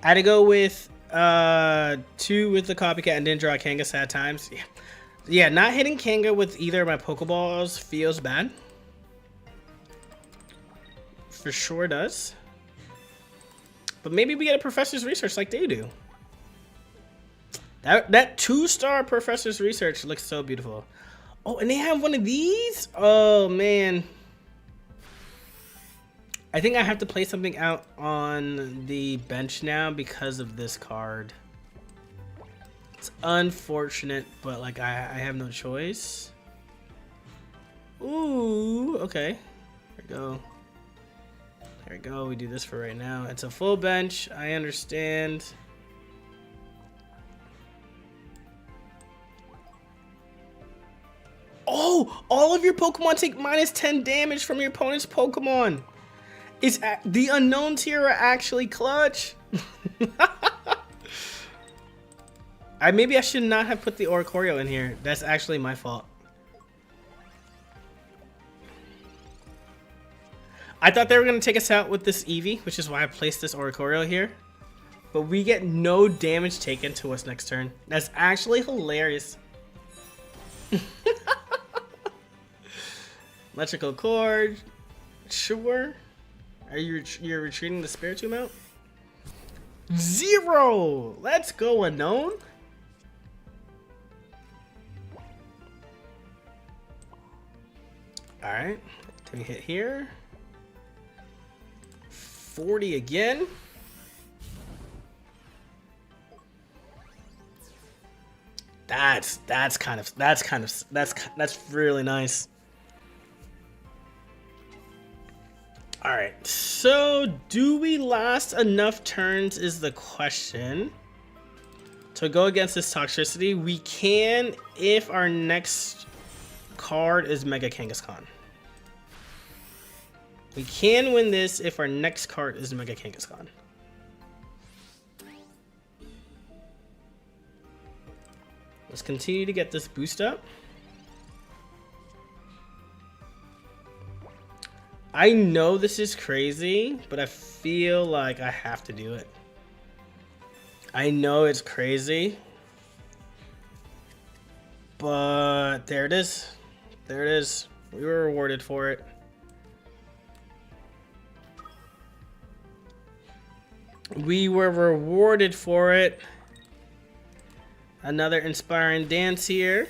I had to go with 2 with the copycat and didn't draw Kanga sad times. Yeah, not hitting Kanga with either of my Pokeballs feels bad. For sure does. But maybe we get a Professor's Research like they do. That 2-star Professor's Research looks so beautiful. Oh, and they have one of these? Oh, man. I think I have to play something out on the bench now because of this card. It's unfortunate, but like I have no choice. Ooh, okay. There we go. There we go. We do this for right now. It's a full bench. I understand. Oh, all of your Pokemon take minus 10 damage from your opponent's Pokemon. The unknowns here are actually clutch. Maybe I should not have put the Oricorio in here. That's actually my fault. I thought they were going to take us out with this Eevee, which is why I placed this Oricorio here. But we get no damage taken to us next turn. That's actually hilarious. Electrical Cord. Sure. You're retreating the Spiritomb out? 0! Let's go, unknown. Alright. Can we hit here? 40 again. That's really nice. All right, so do we last enough turns is the question to go against this toxicity. We can if our next card is Mega Kangaskhan. We can win this if our next card is Mega Kangaskhan. Let's continue to get this boost up. I know this is crazy, but I feel like I have to do it. I know it's crazy, But there it is. There it is. We were rewarded for it. We were rewarded for it. Another inspiring dance here.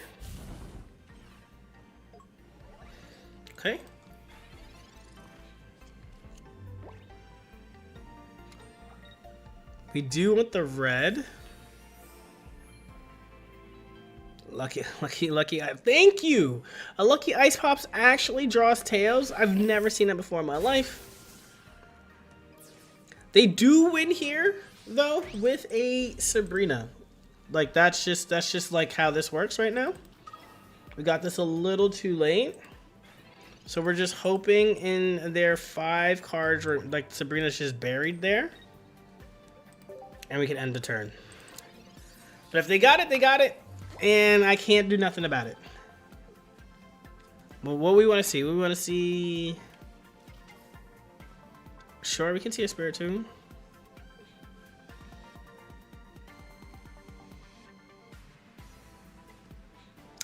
Okay. We do want the red. Lucky. Thank you! A Lucky Ice Pops actually draws tails. I've never seen that before in my life. They do win here, though, with a Sabrina. Like, that's just like how this works right now. We got this a little too late. So we're just hoping in their 5 cards where, like, Sabrina's just buried there. And we can end the turn. But if they got it, they got it. And I can't do nothing about it. Well, what we want to see? We want to see... Sure, we can see a Spiritomb.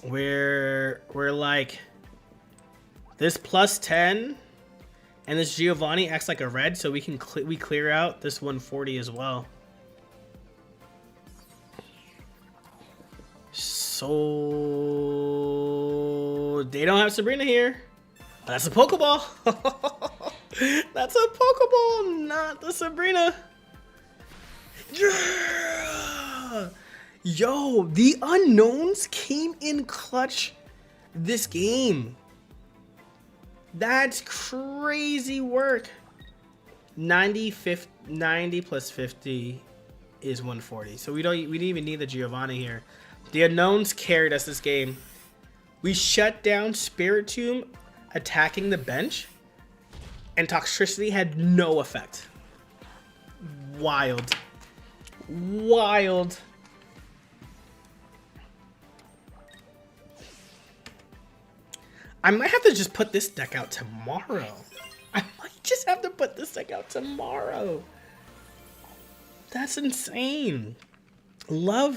We're like... This plus 10 and this Giovanni acts like a red, so we can clear out this 140 as well. So they don't have Sabrina here. But that's a Pokeball. That's a Pokeball, not the Sabrina. Yeah! Yo, the unknowns came in clutch this game. That's crazy work. 90 plus 50 is 140. So we didn't even need the Giovanni here. The unknowns carried us this game. We shut down Spiritomb attacking the bench, and Toxtricity had no effect. Wild. Wild. I might have to just put this deck out tomorrow. I might just have to put this deck out tomorrow. That's insane. Love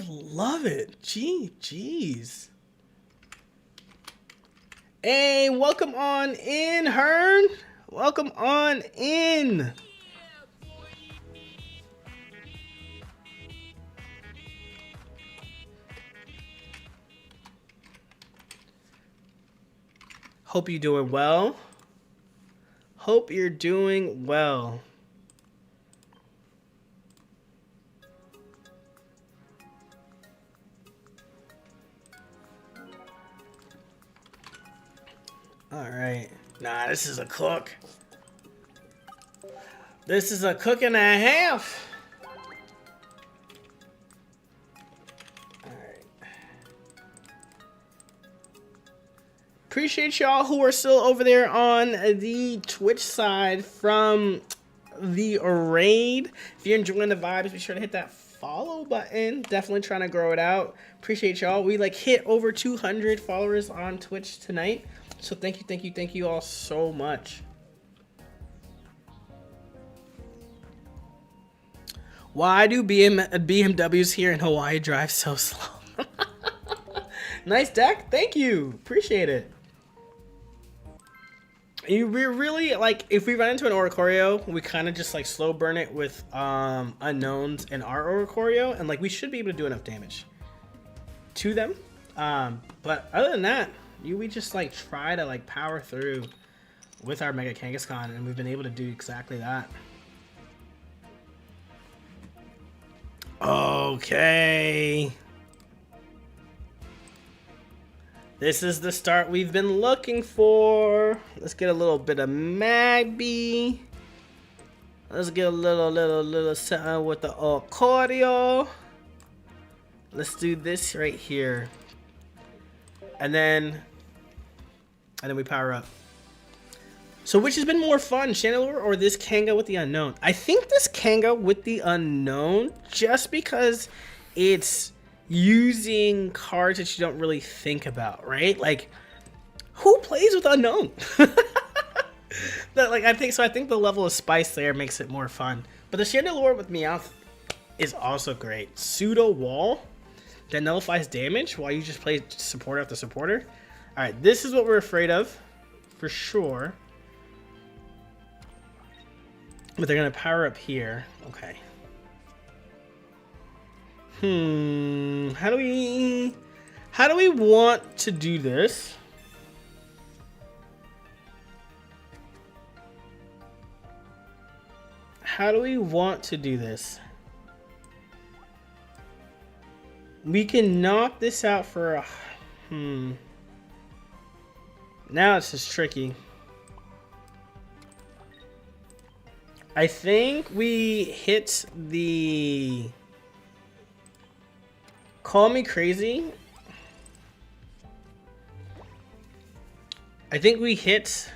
it. Jeez. Hey, welcome on in, Hearn. Welcome on in. Hope you're doing well. Hope you're doing well. All right. Nah, this is a cook. This is a cook and a half. Appreciate y'all who are still over there on the Twitch side from the raid. If you're enjoying the vibes, be sure to hit that follow button. Definitely trying to grow it out. Appreciate y'all. We like hit over 200 followers on Twitch tonight. So thank you all so much. Why do BMWs here in Hawaii drive so slow? Nice deck. Thank you. Appreciate it. We're really, like, if we run into an Oricorio, we kind of just, like, slow burn it with unknowns in our Oricorio, and, like, we should be able to do enough damage to them. But other than that, we just, like, try to, like, power through with our Mega Kangaskhan, and we've been able to do exactly that. Okay. This is the start we've been looking for. Let's get a little bit of Magby. Let's get a little something with the Oricorio. Let's do this right here. And then we power up. So which has been more fun, Chandelure or this Kanga with the unknown? I think this Kanga with the unknown, just because it's using cards that you don't really think about, right? Like, who plays with unknown? I think the level of spice there makes it more fun. But the Chandelure with Meowth is also great. Pseudo Wall. that nullifies damage while you just play supporter after supporter. Alright, this is what we're afraid of. For sure. But they're going to power up here. Okay. How do we want to do this? How do we want to do this? We can knock this out for a... Now it's just tricky. I think we hit the... Call me crazy. I think we hit...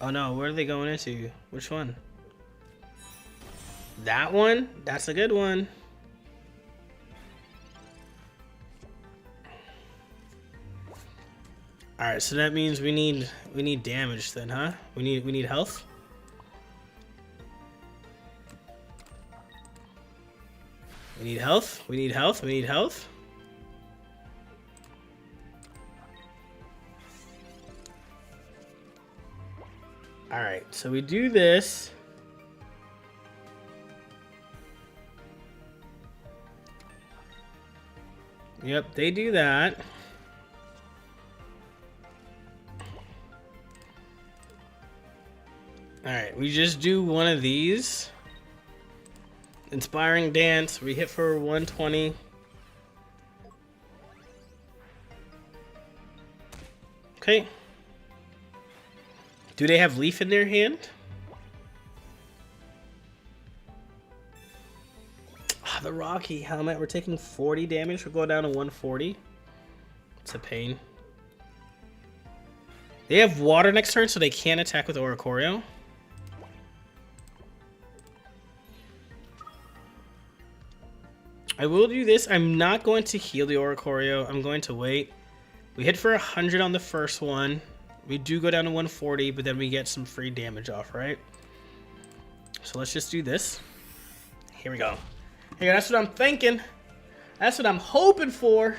Oh no, where are they going into? Which one? That one? That's a good one. Alright, so that means we need damage then, huh? We need health? We need health. We need health. We need health. Alright, so we do this. Yep, they do that. Alright, we just do one of these. Inspiring Dance, we hit for 120. Okay. Do they have Leaf in their hand? Ah, the Rocky helmet, we're taking 40 damage, we're going down to 140. It's a pain. They have water next turn, so they can't attack with Oricorio. I will do this. I'm not going to heal the Oricorio. I'm going to wait. We hit for 100 on the first one. We do go down to 140, but then we get some free damage off, right? So let's just do this. Here we go. Hey, that's what I'm thinking. That's what I'm hoping for.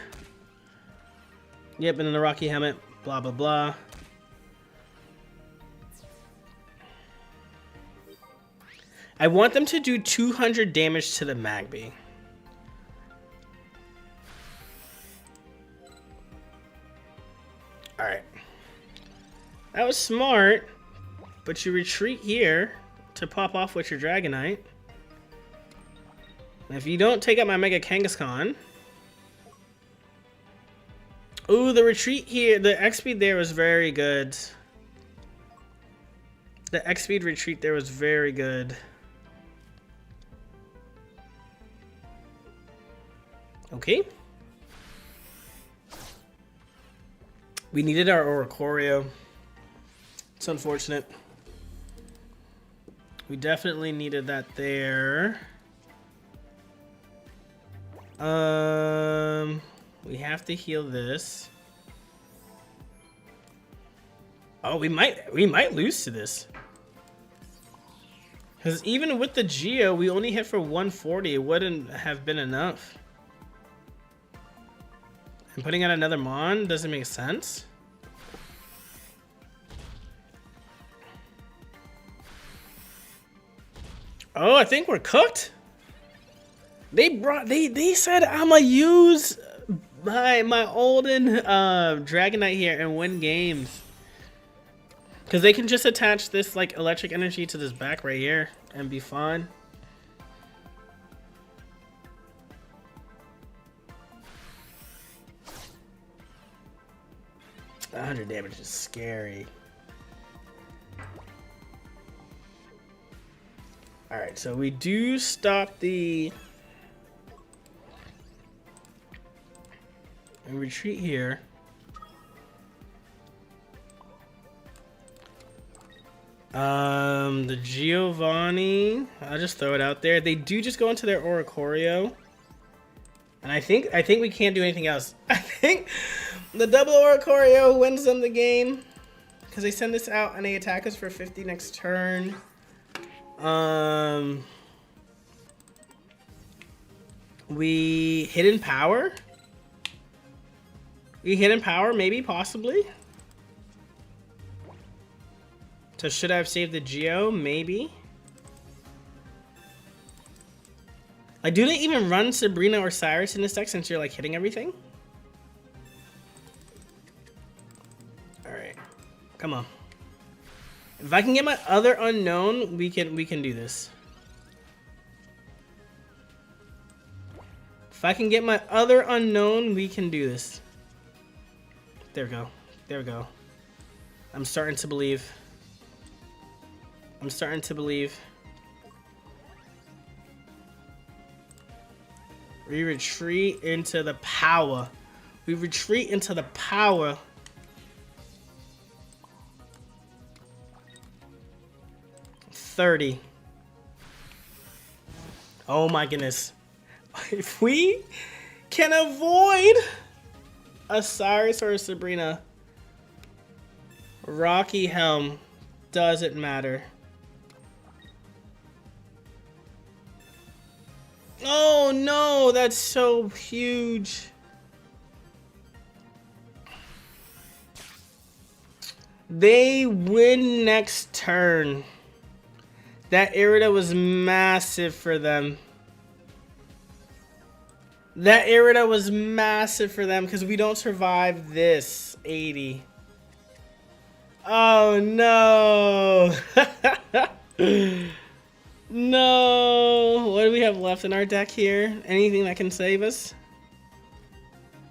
Yep, and then the Rocky helmet. Blah, blah, blah. I want them to do 200 damage to the Magby. Alright. That was smart, but you retreat here to pop off with your Dragonite. And if you don't take out my Mega Kangaskhan... Ooh, the retreat here, the X-Speed there was very good. The X-Speed retreat there was very good. Okay. We needed our Oricorio. It's unfortunate. We definitely needed that there. We have to heal this. Oh, we might lose to this. Because even with the Geo, we only hit for 140. It wouldn't have been enough. And putting out another Mon doesn't make sense. Oh, I think we're cooked. They said I'ma use my Olden Dragonite here and win games. Cause they can just attach this like electric energy to this back right here and be fine. $100 damage is scary. Alright, so we do stop the... and retreat here. The Giovanni, I'll just throw it out there. They do just go into their Oricorio. And I think we can't do anything else. I think the double Oricorio wins them the game. Because they send this out and they attack us for 50 next turn. We hidden power? We hidden power, maybe, possibly. So should I have saved the Geo? Maybe. Like, do they even run Sabrina or Cyrus in this deck since you're like hitting everything? Alright. Come on. If I can get my other unknown, we can do this. If I can get my other unknown, we can do this. There we go. There we go. I'm starting to believe. I'm starting to believe. We retreat into the power. We retreat into the power. $30. Oh my goodness. If we can avoid a Cyrus or a Sabrina, Rocky Helm doesn't matter. Oh no, that's so huge. They win next turn. That Irida was massive for them. That Irida was massive for them because we don't survive this 80. Oh no. No. What do we have left in our deck here? Anything that can save us?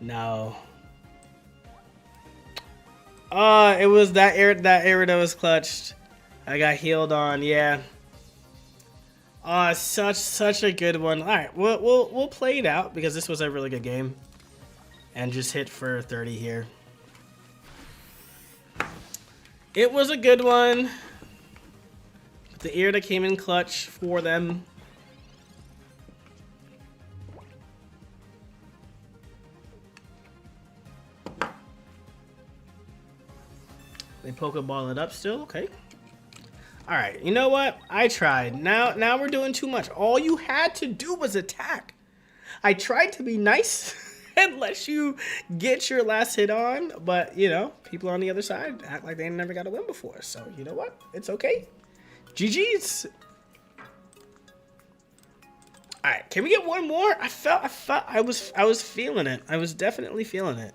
No. Oh, it was that Irida was clutched. I got healed on, yeah. Oh, such a good one. All right, we'll play it out because this was a really good game, and just hit for 30 here. It was a good one. The Irida came in clutch for them. They Pokeball it up still, okay. All right, you know what? I tried. Now we're doing too much. All you had to do was attack. I tried to be nice and let you get your last hit on, but you know, people on the other side act like they never got a win before. So you know what? It's okay. GG's. All right, can we get one more? I was feeling it. I was definitely feeling it.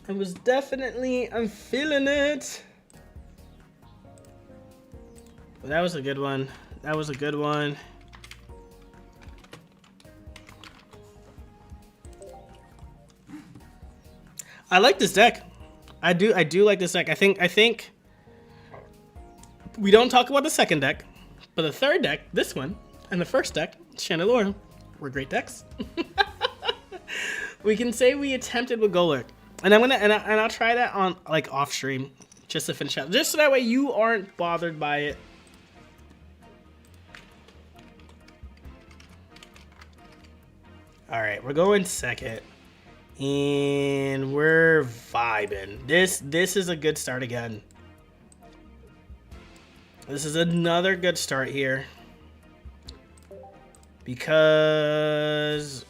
I'm feeling it. Well, that was a good one. That was a good one. I like this deck. I do like this deck. I think we don't talk about the second deck, but the third deck, this one, and the first deck, Chandelure, were great decks. We can say we attempted with Golurk. And I'll try that on like off stream just to finish out, just so that way you aren't bothered by it. All right, we're going second, and we're vibing. This is a good start again. This is another good start here because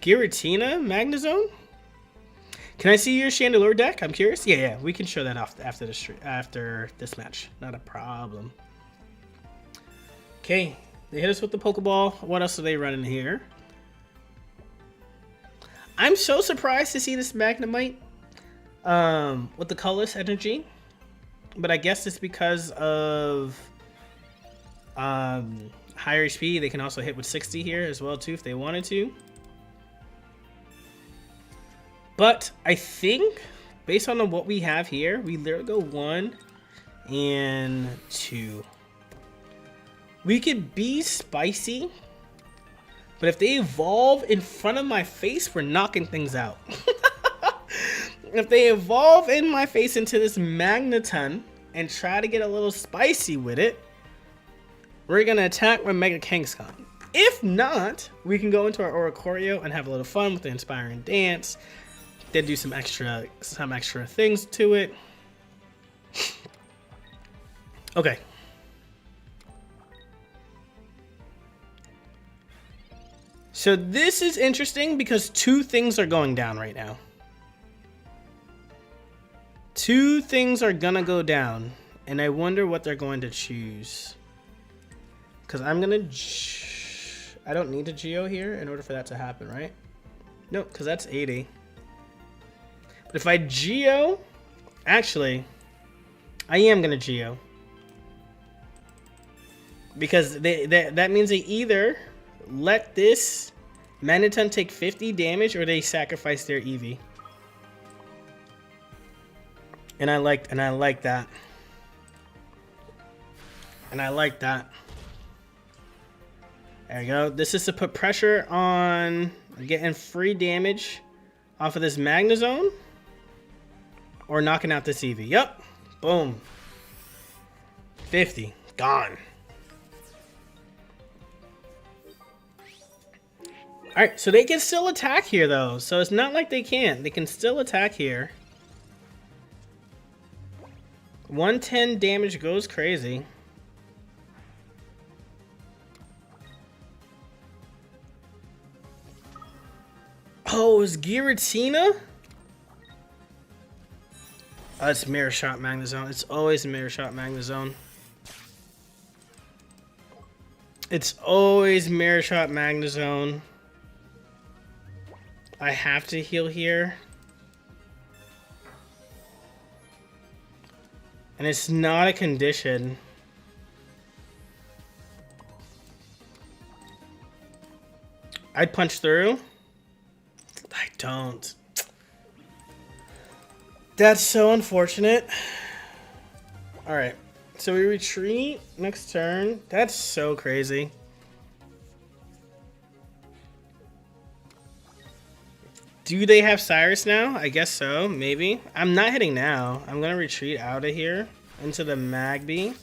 Giratina, Magnezone? Can I see your Chandelure deck? I'm curious. Yeah, we can show that off after this match. Not a problem. Okay, they hit us with the Pokeball. What else are they running here? I'm so surprised to see this Magnemite with the colorless energy, but I guess it's because of higher HP. They can also hit with 60 here as well too if they wanted to. But I think, based on what we have here, we literally go 1 and 2. We could be spicy, but if they evolve in front of my face, we're knocking things out. If they evolve in my face into this Magneton and try to get a little spicy with it, we're going to attack with Mega Kangaskhan. If not, we can go into our Oricorio and have a little fun with the Inspiring Dance. Then do some extra things to it. Okay. So this is interesting because two things are going down right now. Two things are gonna go down, and I wonder what they're going to choose. Because I'm gonna... I don't need a Geo here in order for that to happen, right? No, because that's 80. But if I Geo... Actually, I am gonna Geo. Because that means they either let this Magneton take 50 damage or they sacrifice their Eevee. And I like that. And I like that. There you go. This is to put pressure on getting free damage off of this Magnezone or knocking out this Eevee. Yep. Boom. 50. Gone. Alright, so they can still attack here, though. So it's not like they can't. They can still attack here. 110 damage goes crazy. Oh, it's Giratina? Oh, it's Mirror Shot Magnezone. It's always Mirror Shot Magnezone. It's always Mirror Shot Magnezone. I have to heal here. And it's not a condition. I'd punch through. I don't. That's so unfortunate. Alright. So we retreat next turn. That's so crazy. Do they have Cyrus now? I guess so, maybe. I'm not hitting now. I'm gonna retreat out of here into the Magby.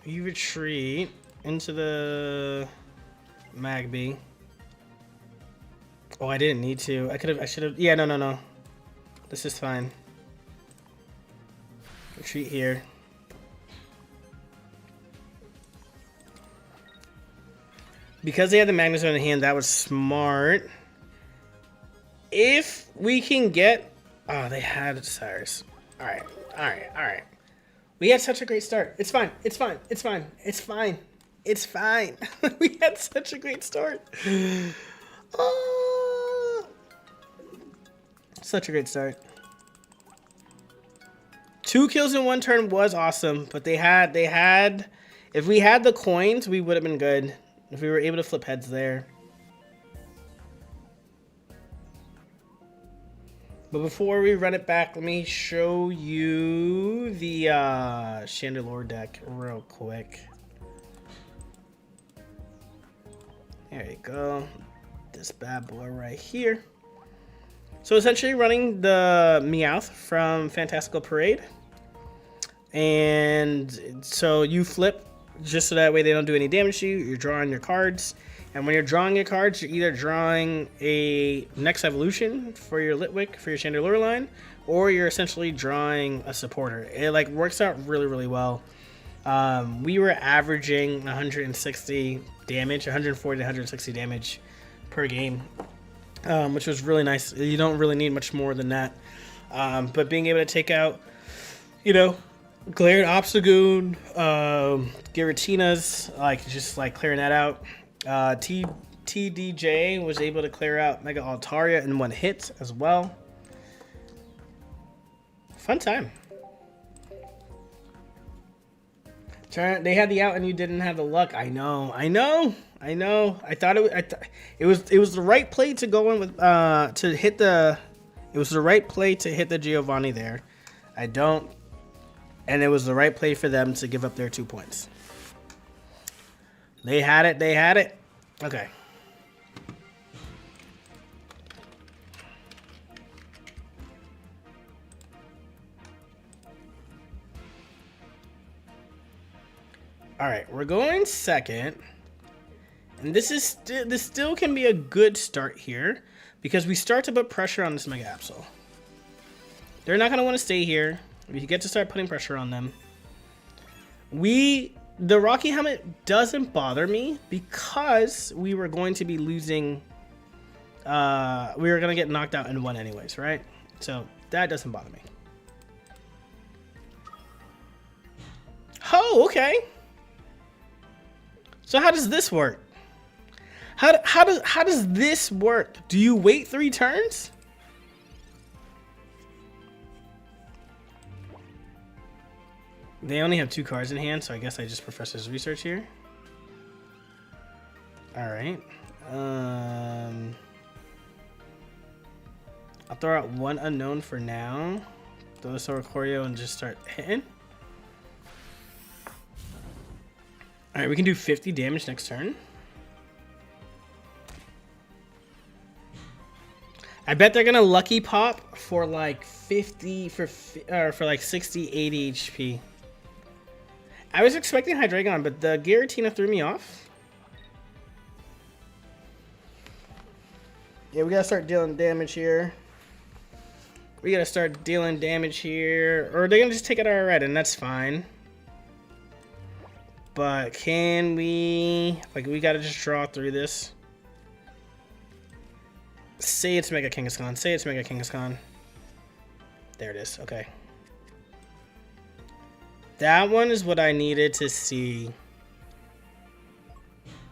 You retreat into the Magby. Oh, I didn't need to. I should have. Yeah, no. This is fine. Retreat here. Because they had the Magnezone in hand, that was smart. If we can get... Oh, they had Cyrus. Alright. We had such a great start. It's fine. We had such a great start. Oh, such a great start. 2 kills in 1 turn was awesome, but they had... If we had the coins, we would have been good. If we were able to flip heads there. But before we run it back, let me show you the Chandelure deck real quick. There you go. This bad boy right here. So essentially running the Meowth from Fantastical Parade. And so you flip just so that way they don't do any damage to you. You're drawing your cards. And when you're drawing your cards, you're either drawing a next evolution for your Litwick, for your Chandelure line, or you're essentially drawing a supporter. It like works out really, really well. We were averaging 160 damage, 140 to 160 damage per game, which was really nice. You don't really need much more than that. But being able to take out, you know, Glared Obstagoon, Giratina's, just clearing that out. TDJ was able to clear out Mega Altaria in 1 hit as well. Fun time. They had the out and you didn't have the luck. I know. I thought it was the right play to go in with to hit the. It was the right play to hit the Giovanni there. And it was the right play for them to give up their 2 points. They had it. Okay. All right, we're going second. And this still can be a good start here. because we start to put pressure on this Mega Absol. They're not going to want to stay here. We get to start putting pressure on them. The Rocky Helmet doesn't bother me because we were going to be losing. We were going to get knocked out in one anyways, right? So that doesn't bother me. Oh, okay. So how does this work? How does this work? Do you wait 3 turns? They only have 2 cards in hand, so I guess I just Professor's Research here. All right. I'll throw out 1 unknown for now. Throw this over Choreo and just start hitting. All right, we can do 50 damage next turn. I bet they're gonna lucky pop for like 50 for like 60, 80 HP. I was expecting Hydreigon, but the Giratina threw me off. Yeah, we gotta start dealing damage here. Or they're gonna just take it out red, and that's fine. But can we... Like, we gotta just draw through this. Say it's Mega Kangaskhan. There it is. Okay. That one is what I needed to see.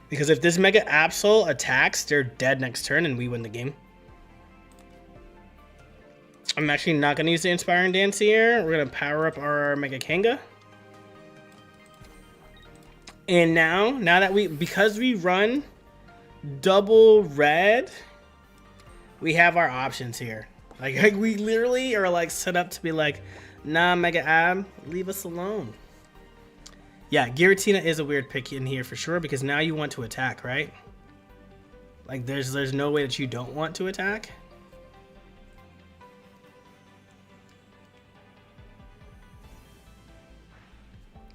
Because if this Mega Absol attacks, they're dead next turn and we win the game. I'm actually not going to use the Inspiring Dance here. We're going to power up our Mega Kanga. And now that because we run double red, we have our options here. Like we literally are like set up to be like, nah, Mega Ab, leave us alone. Yeah, Giratina is a weird pick in here for sure because now you want to attack, right? Like there's no way that you don't want to attack.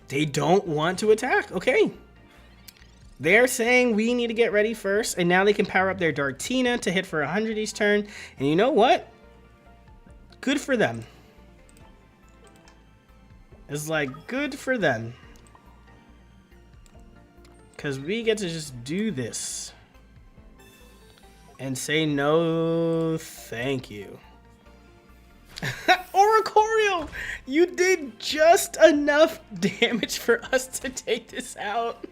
They don't want to attack. Okay. They're saying we need to get ready first, and now they can power up their Dartina to hit for 100 each turn. And you know what? Good for them. It's like, good for them. Because we get to just do this. And say no thank you. Oricorio! You did just enough damage for us to take this out.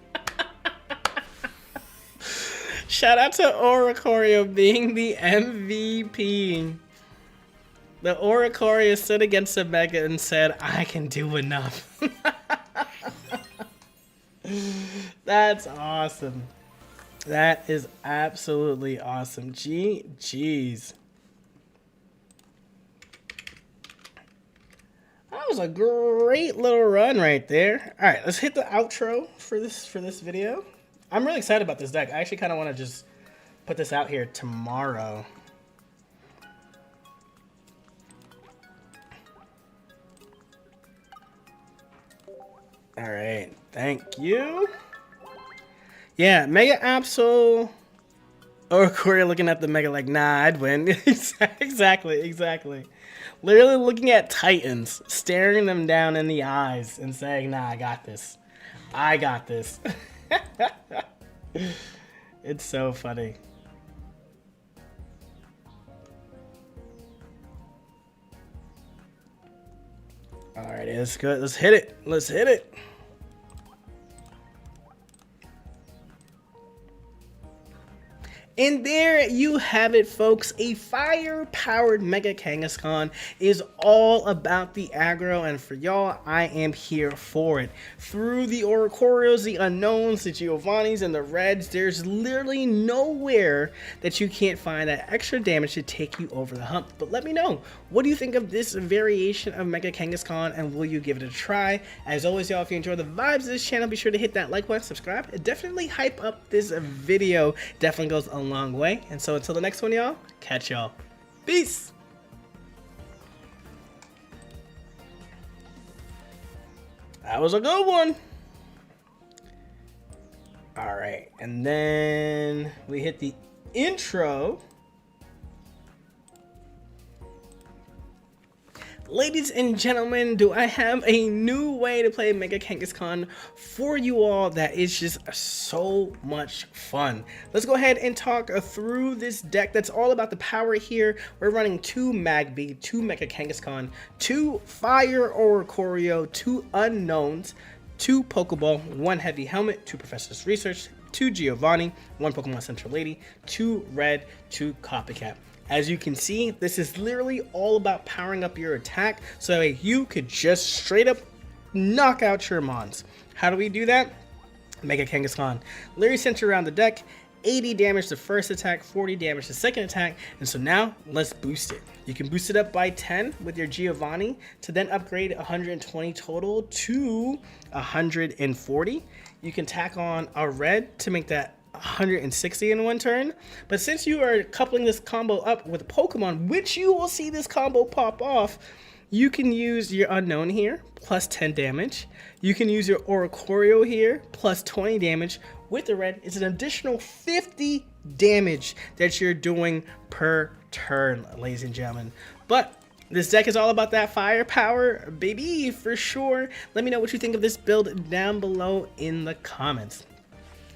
Shout out to Oricorio being the MVP. The Oricorio stood against the Mega and said, I can do enough. That's awesome. That is absolutely awesome. Jeez. That was a great little run right there. All right, let's hit the outro for this video. I'm really excited about this deck. I actually kind of want to just put this out here tomorrow. All right, thank you. Yeah, Mega Absol. Or Corey looking at the Mega like, nah, I'd win. Exactly. Literally looking at Titans, staring them down in the eyes and saying, nah, I got this. It's so funny. Alright, that's good. Let's hit it. And there you have it, folks. A fire-powered Mega Kangaskhan is all about the aggro, and for y'all, I am here for it. Through the Oricorios, the Unknowns, the Giovannis, and the Reds, there's literally nowhere that you can't find that extra damage to take you over the hump. But let me know, what do you think of this variation of Mega Kangaskhan, and will you give it a try? As always, y'all, if you enjoy the vibes of this channel, be sure to hit that like button, subscribe, and definitely hype up this video. Definitely goes a long way. And so until the next one, y'all, catch y'all. Peace. That was a good one. All right, and then we hit the intro. Ladies and gentlemen, do I have a new way to play Mega Kangaskhan for you all that is just so much fun. Let's go ahead and talk through this deck that's all about the power here. We're running 2 Magby, 2 Mega Kangaskhan, 2 Fire Oricorio, 2 Unknowns, 2 Pokeball, 1 Heavy Helmet, 2 Professor's Research, 2 Giovanni, 1 Pokemon Center Lady, 2 Red, 2 Copycat. As you can see, this is literally all about powering up your attack so that you could just straight up knock out your mons. How do we do that? Mega Kangaskhan literally center around the deck, 80 damage the first attack, 40 damage the second attack, and so now let's boost it. You can boost it up by 10 with your Giovanni to then upgrade 120 total to 140. You can tack on a red to make that 160 in one turn, but since you are coupling this combo up with Pokemon, which you will see this combo pop off, you can use your Unknown here, plus 10 damage. You can use your Oricorio here, plus 20 damage. With the red, it's an additional 50 damage that you're doing per turn, ladies and gentlemen. But this deck is all about that firepower, baby, for sure. Let me know what you think of this build down below in the comments.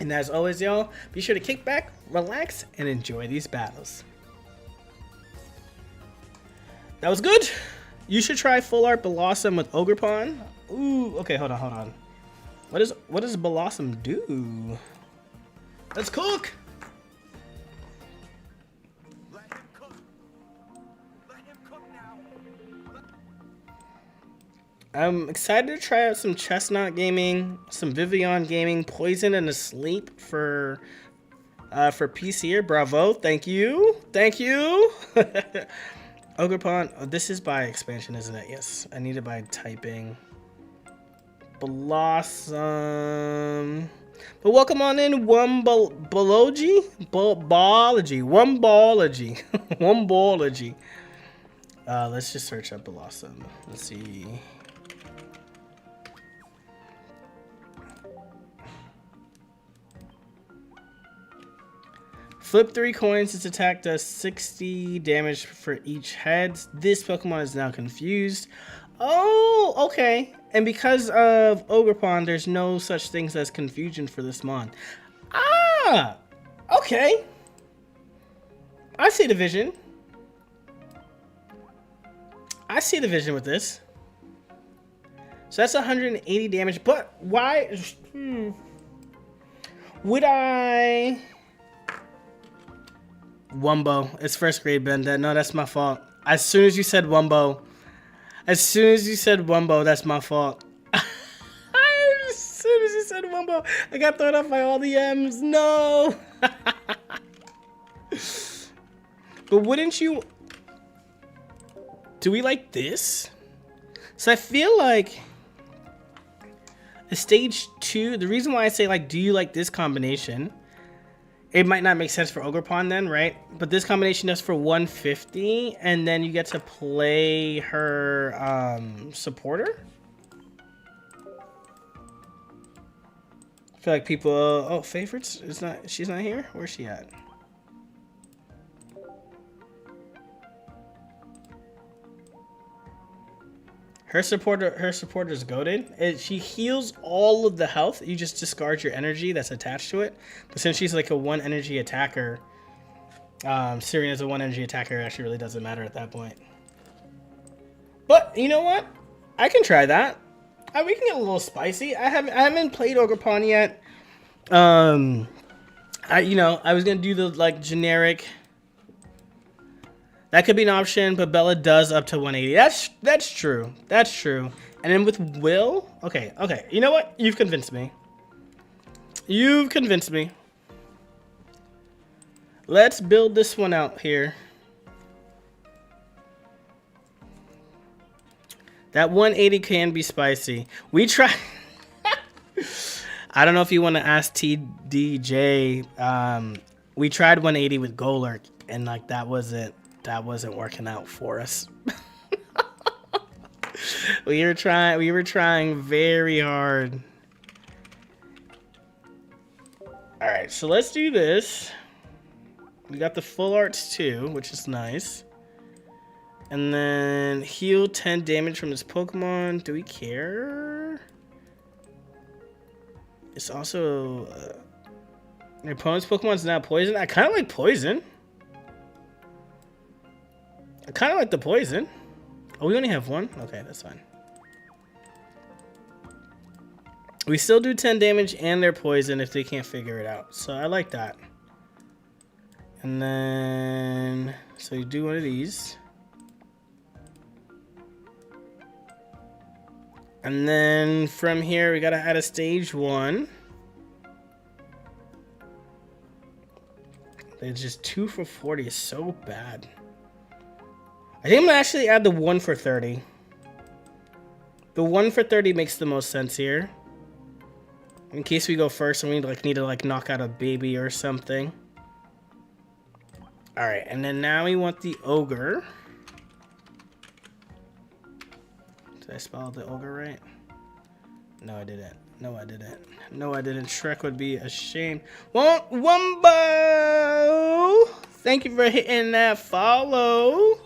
And as always, y'all, be sure to kick back, relax, and enjoy these battles. That was good. You should try Full Art Blossom with Ogerpon. Ooh, okay, hold on. What does Blossom do? Let's cook. I'm excited to try out some Chestnut Gaming, some Vivian Gaming, Poison and Asleep for PC here. Bravo, thank you. Ogerpon, oh, this is by expansion, isn't it? Yes, I need it by typing. Blossom. But welcome on in, Wombology? Wombology. Let's just search up Blossom. Let's see. Flip 3 coins, its attack does 60 damage for each head. This Pokemon is now confused. Oh, okay. And because of Ogerpon, there's no such things as confusion for this mon. Ah, okay. I see the vision. I see the vision with this. So that's 180 damage, but why? Would I... Wumbo. It's first grade, Ben. No, that's my fault. As soon as you said Wumbo, that's my fault. As soon as you said Wumbo, I got thrown off by all the M's. No. But wouldn't you... Do we like this? So I feel like the stage 2, the reason why I say, like, do you like this combination? It might not make sense for Ogerpon then, right? But this combination is for 150, and then you get to play her supporter. I feel like people, oh, favorites? She's not here? Where's she at? Her supporter's goated. She heals all of the health. You just discard your energy that's attached to it. But since she's like a 1 energy attacker, Syrian is a 1 energy attacker. It actually really doesn't matter at that point. But you know what? I can try that. We can get a little spicy. I haven't played Ogerpon yet. I was gonna do the like generic. That could be an option, but Bella does up to 180. That's true. That's true. And then with Will, okay. You know what? You've convinced me. Let's build this one out here. That 180 can be spicy. We try. I don't know if you want to ask TDJ. We tried 180 with Golurk, and like that wasn't working out for us. we were trying very hard. All right, so let's do this. We got the full arts too, which is nice. And then heal 10 damage from this Pokemon. Do we care? It's also... your opponent's Pokemon's now poison. I kind of like poison. I kind of like the poison. Oh, we only have one? Okay, that's fine. We still do 10 damage and they're poison if they can't figure it out. So I like that. And then... so you do one of these. And then from here, we gotta add a stage 1. It's just 2 for 40 is so bad. I think I'm gonna actually add the 1 for 30. The 1 for 30 makes the most sense here. In case we go first and we need to knock out a baby or something. Alright, and then now we want the ogre. Did I spell the ogre right? No, I didn't. No, I didn't. No, I didn't. Shrek would be ashamed. Wumbo! Thank you for hitting that follow.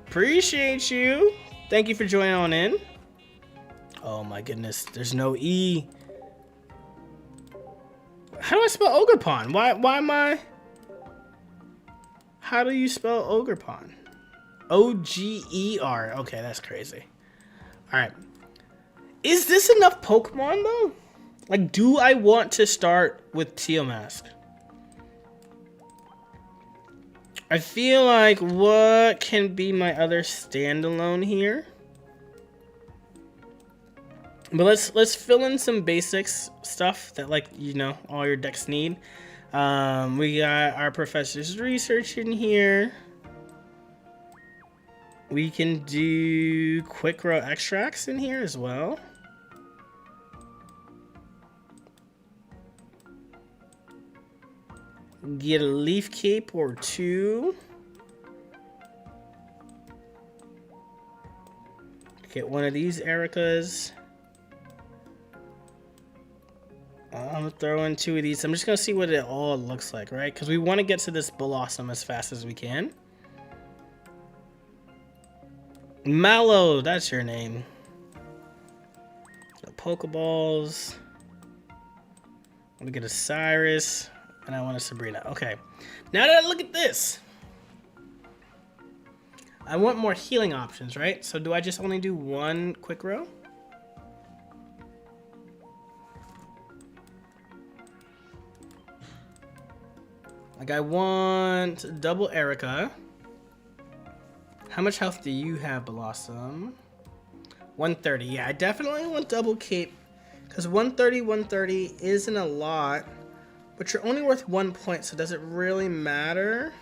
Appreciate you. Thank you for joining on in. Oh my goodness, there's no E. How do I spell Ogerpon? Why am I... how do you spell Ogerpon? O-G-E-R. Okay, that's crazy. Alright. Is this enough Pokemon though? Like, do I want to start with Tealmask? I feel like what can be my other standalone here? But let's fill in some basics stuff that, like, you know, all your decks need. We got our professor's research in here. We can do quick row extracts in here as well. Get a leaf cape or 2. Get one of these Ericas. I'm gonna throw in 2 of these. I'm just gonna see what it all looks like, right? Because we want to get to this Blossom as fast as we can. Mallow, that's your name. The Pokeballs. I'm gonna get a Cyrus, and I want a Sabrina. Okay. Now that I look at this, I want more healing options, right? So do I just only do 1 quick row? Like, I want double Erica. How much health do you have, Blossom? 130. Yeah, I definitely want double cape. Because 130 isn't a lot. But you're only worth 1 point, so does it really matter?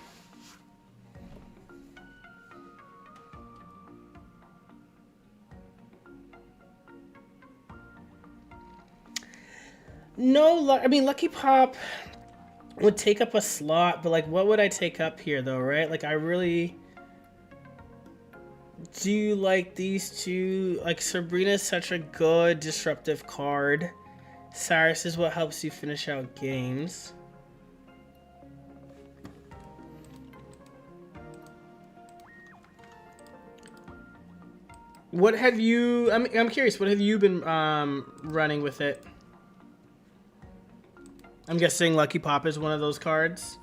No, I mean, Lucky Pop would take up a slot, but like, what would I take up here though, right? Like, I really do like these 2. Like, Sabrina's such a good disruptive card. Cyrus is what helps you finish out games. What have you... I'm curious, what have you been running with it? I'm guessing Lucky Pop is one of those cards.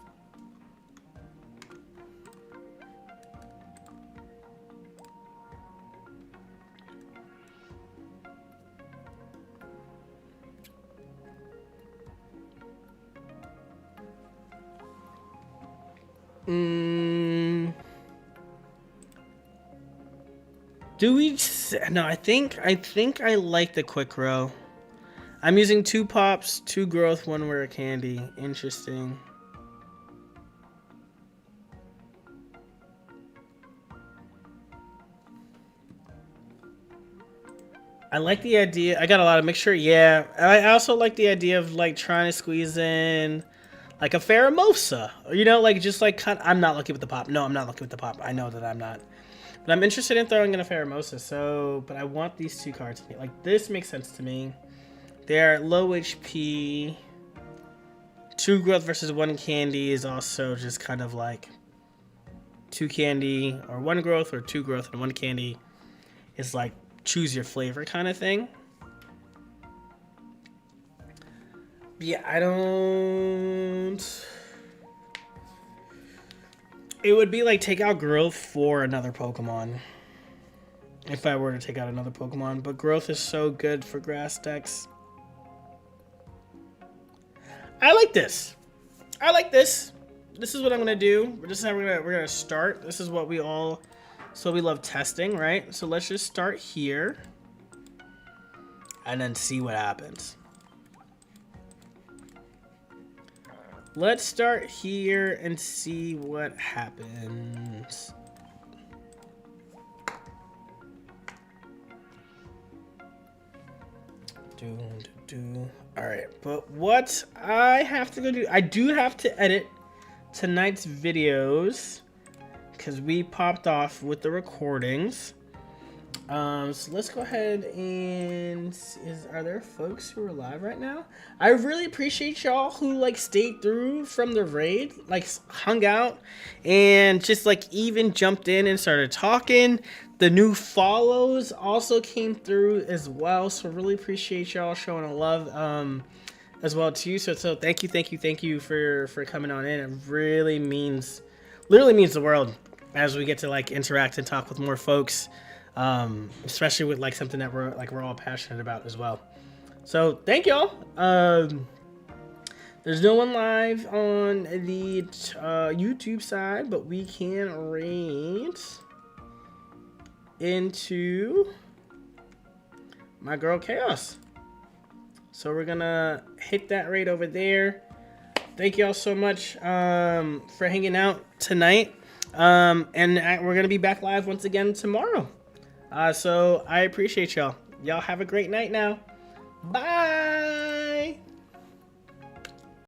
Do we... no, I think I like the quick row. I'm using 2 pops, 2 growth, 1 rare candy. Interesting. I like the idea. I got a lot of mixture. Yeah. I also like the idea of like trying to squeeze in like a Pheromosa. You know, like just like I'm not lucky with the pop. No, I'm not lucky with the pop. I know that I'm not. But I'm interested in throwing in a Pheromosa. So, but I want these 2 cards. Like, this makes sense to me. They're low HP. 2 growth versus 1 candy is also just kind of like 2 candy or 1 growth, or 2 growth and 1 candy is like choose your flavor kind of thing. Yeah, I don't... It would be like take out growth for another Pokemon. If I were to take out another Pokemon. But growth is so good for grass decks. I like this. I like this. This is what I'm gonna do. This is how we're gonna start. This is what we all... So we love testing, right? So let's just start here. And then see what happens. Let's start here and see what happens. All right, but what I have to go do, I do have to edit tonight's videos because we popped off with the recordings. So let's go ahead and are there folks who are live right now? I really appreciate y'all who like stayed through from the raid, like hung out and just like even jumped in and started talking. The new follows also came through as well, so really appreciate y'all showing a love as well too. So thank you for coming on in. It really means, literally means the world as we get to like interact and talk with more folks. Especially with like something that we're all passionate about as well. So thank y'all. There's no one live on the YouTube side, but we can raid into my girl Chaos. So we're gonna hit that raid over there. Thank y'all so much for hanging out tonight. And we're gonna be back live once again tomorrow. So I appreciate y'all. Y'all have a great night now. Bye.